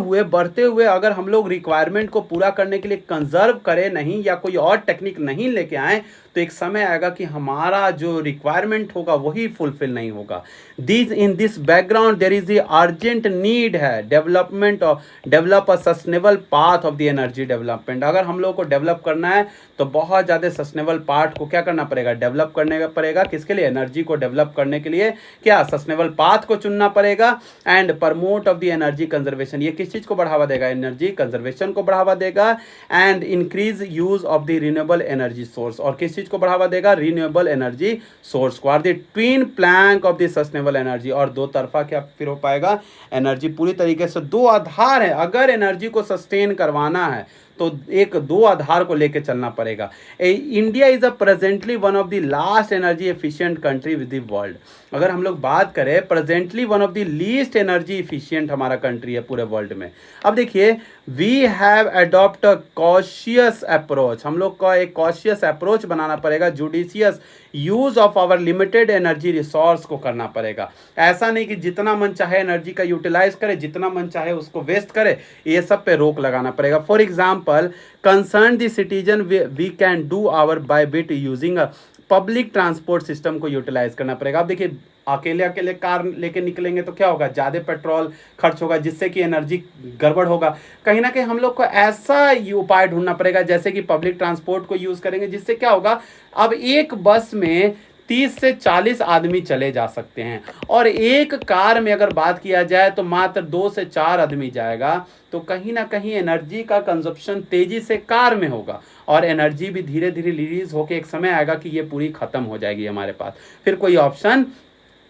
हुए अगर हम लोग रिक्वायरमेंट को पूरा करने के लिए कंजर्व करें नहीं, या कोई और टेक्निक नहीं लेके आए, तो एक समय आएगा कि हमारा जो रिक्वायरमेंट होगा वही फुलफिल नहीं होगा। In this background there is the urgent need है develop a sustainable path of the energy development. अगर हम लोग को डेवलप करना है तो बहुत ज़्यादा सस्टेनेबल पाथ को क्या करना पड़ेगा, डेवलप करने का पड़ेगा। किसके लिए, एनर्जी को डेवलप करने के लिए क्या सस्टेनेबल पाथ को चुनना पड़ेगा। And promote of the energy conservation, ये किस चीज़ को बढ़ावा देगा, एनर्जी कंजर्वेशन को बढ़ावा देगा। And increase use of the renewable energy source, और किस चीज को बढ़ावा देगा, रिन्यूएबल एनर्जी सोर्स को। Are the twin plank of the sustainable energy, और दो तरफा क्या फिर हो पाएगा, एनर्जी पूरी तरीके से दो आधार है। अगर एनर्जी को सस्टेन करवाना है तो एक दो आधार को लेकर चलना पड़ेगा। India is a presently one of the last energy efficient country with the world. अगर हम लोग बात करें, presently one of the least energy efficient हमारा कंट्री है पूरे वर्ल्ड में। अब देखिए we have adopt a cautious approach, हम लोग का एक कॉशियस अप्रोच बनाना पड़ेगा, judicious use of our limited energy resource को करना पड़ेगा। ऐसा नहीं कि जितना मन चाहे एनर्जी का यूटिलाइज करे, जितना मन चाहे उसको वेस्ट करे, ये सब पे रोक लगाना पड़ेगा। For example, concern the citizen we can do our by bit using a public transport system को यूटिलाइज करना पड़ेगा। अब देखिए अकेले कार लेके निकलेंगे तो क्या होगा, ज़्यादा पेट्रोल खर्च होगा, जिससे कि एनर्जी गड़बड़ होगा। कहीं ना कहीं हम लोग को ऐसा उपाय ढूंढना पड़ेगा जैसे कि पब्लिक ट्रांसपोर्ट को यूज़ करेंगे, जिससे क्या होगा, अब एक बस में 30 से 40 आदमी चले जा सकते हैं। और एक कार में अगर बात किया जाए तो मात्र 2 से 4 आदमी जाएगा। तो कहीं ना कहीं एनर्जी का कंजप्शन तेजी से कार में होगा और एनर्जी भी धीरे धीरे रिलीज होकर एक समय आएगा कि ये पूरी खत्म हो जाएगी हमारे पास, फिर कोई ऑप्शन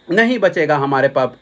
नहीं बचेगा हमारे पास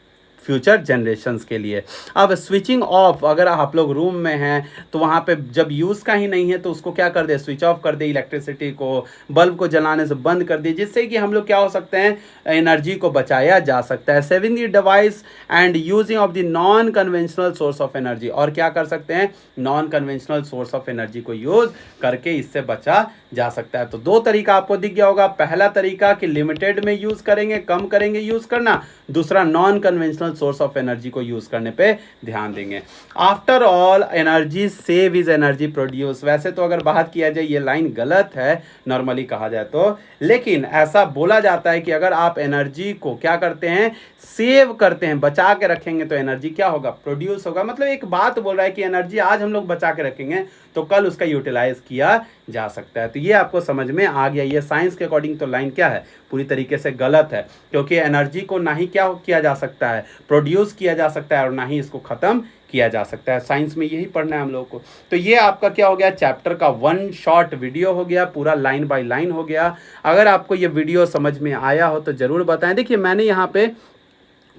फ्यूचर जनरेशन्स के लिए। अब स्विचिंग ऑफ, अगर आप लोग रूम में हैं तो वहाँ पे जब यूज़ का ही नहीं है तो उसको क्या कर दे, स्विच ऑफ कर दे, इलेक्ट्रिसिटी को, बल्ब को जलाने से बंद कर दे, जिससे कि हम लोग क्या हो सकते हैं, एनर्जी को बचाया जा सकता है। Saving the device and using of the non conventional source of energy, और क्या कर सकते हैं, non conventional source of energy को यूज़ करके इससे बचा जा सकता है। तो दो तरीका आपको दिख गया होगा, पहला तरीका कि लिमिटेड में यूज़ करेंगे, कम करेंगे यूज़ करना, दूसरा non conventional source of energy को यूज करने पे ध्यान देंगे। After all energy save is energy produce, वैसे तो अगर बात किया जाए ये लाइन गलत है नॉर्मली कहा जाए तो, लेकिन ऐसा बोला जाता है कि अगर आप एनर्जी को क्या करते हैं, सेव करते हैं, बचा के रखेंगे तो एनर्जी क्या होगा, प्रोड्यूस होगा। मतलब एक बात बोल रहा है कि एनर्जी आज हम लोग बचा के रखेंगे तो कल उसका यूटिलाइज किया जा सकता है। तो ये आपको समझ में आ गया। ये साइंस के अकॉर्डिंग तो लाइन क्या है, पूरी तरीके से गलत है, क्योंकि एनर्जी को ना ही क्या किया जा सकता है, प्रोड्यूस किया जा सकता है, और ना ही इसको खत्म किया जा सकता है। साइंस में यही पढ़ना है हम लोगों को। तो ये आपका क्या हो गया, चैप्टर का 1 शॉर्ट वीडियो हो गया, पूरा लाइन बाय लाइन हो गया। अगर आपको ये वीडियो समझ में आया हो तो ज़रूर बताएं। देखिए मैंने यहाँ पे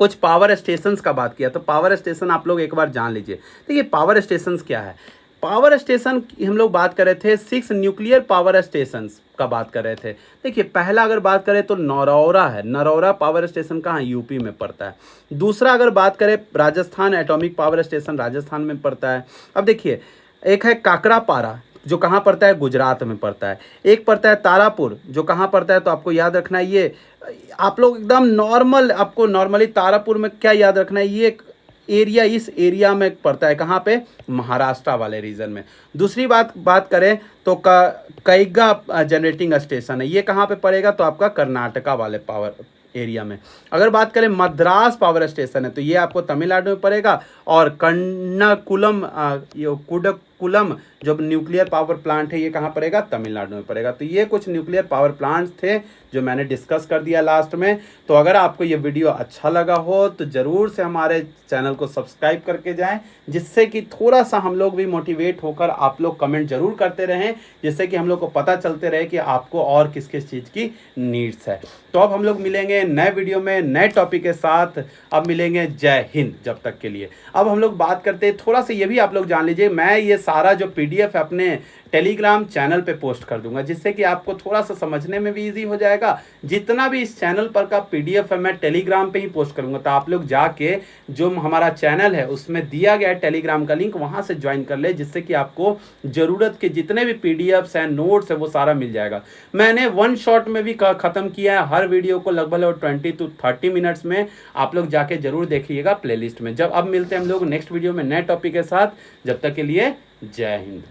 कुछ पावर स्टेशंस का बात किया, तो पावर स्टेशन आप लोग एक बार जान लीजिए। देखिए पावर स्टेशंस क्या है, पावर स्टेशन की हम लोग बात कर रहे थे, 6 न्यूक्लियर पावर स्टेशंस का बात कर रहे थे। देखिए पहला अगर बात करें तो नरौरा है, नरौरा पावर स्टेशन कहाँ, यूपी में पड़ता है। दूसरा अगर बात करें Rajasthan atomic power station Rajasthan में पड़ता है। अब देखिए एक है काकरापारा जो कहाँ पड़ता है, गुजरात में पड़ता है। एक पड़ता है तारापुर जो कहाँ पड़ता है, तो आपको याद रखना है ये, आप लोग एकदम नॉर्मल, आपको नॉर्मली तारापुर में क्या याद रखना है, ये एरिया, इस एरिया में पड़ता है, कहाँ पे, महाराष्ट्र वाले रीजन में। दूसरी बात करें तो कैगा जनरेटिंग स्टेशन है, ये कहाँ पे पड़ेगा, तो आपका कर्नाटका वाले पावर एरिया में। अगर बात करें मद्रास पावर स्टेशन है तो ये आपको तमिलनाडु में पड़ेगा, और कुडकुलम जो न्यूक्लियर पावर प्लांट है ये कहाँ पड़ेगा, तमिलनाडु में पड़ेगा। तो ये कुछ न्यूक्लियर पावर प्लांट्स थे जो मैंने डिस्कस कर दिया लास्ट में। तो अगर आपको ये वीडियो अच्छा लगा हो तो ज़रूर से हमारे चैनल को सब्सक्राइब करके जाएं, जिससे कि थोड़ा सा हम लोग भी मोटिवेट होकर आप लोग कमेंट जरूर करते रहें, जिससे कि हम लोग को पता चलते रहे कि आपको और किस किस चीज़ की नीड्स है। तो अब हम लोग मिलेंगे नए वीडियो में नए टॉपिक के साथ। अब मिलेंगे, जय हिंद जब तक के लिए। अब हम लोग बात करते हैं, थोड़ा सा ये भी आप लोग जान लीजिए, मैं ये सारा जो PDF है अपने टेलीग्राम चैनल पे पोस्ट कर दूंगा, जिससे कि आपको थोड़ा सा समझने में भी इजी हो जाएगा। जितना भी इस चैनल पर का PDF है मैं टेलीग्राम पे ही पोस्ट करूंगा, तो आप लोग जाके जो हमारा चैनल है उसमें दिया गया है टेलीग्राम का लिंक, वहां से ज्वाइन कर ले, जिससे कि आपको जरूरत के जितने भी PDFs हैं, नोट्स है, वो सारा मिल जाएगा। मैंने 1 शॉट में भी खत्म किया है हर वीडियो को, लगभग 20 to 30 मिनट्स में। आप लोग जाके जरूर देखिएगा प्लेलिस्ट में। जब अब मिलते हैं हम लोग नेक्स्ट वीडियो में नए टॉपिक के साथ, जब तक के लिए जय हिंद।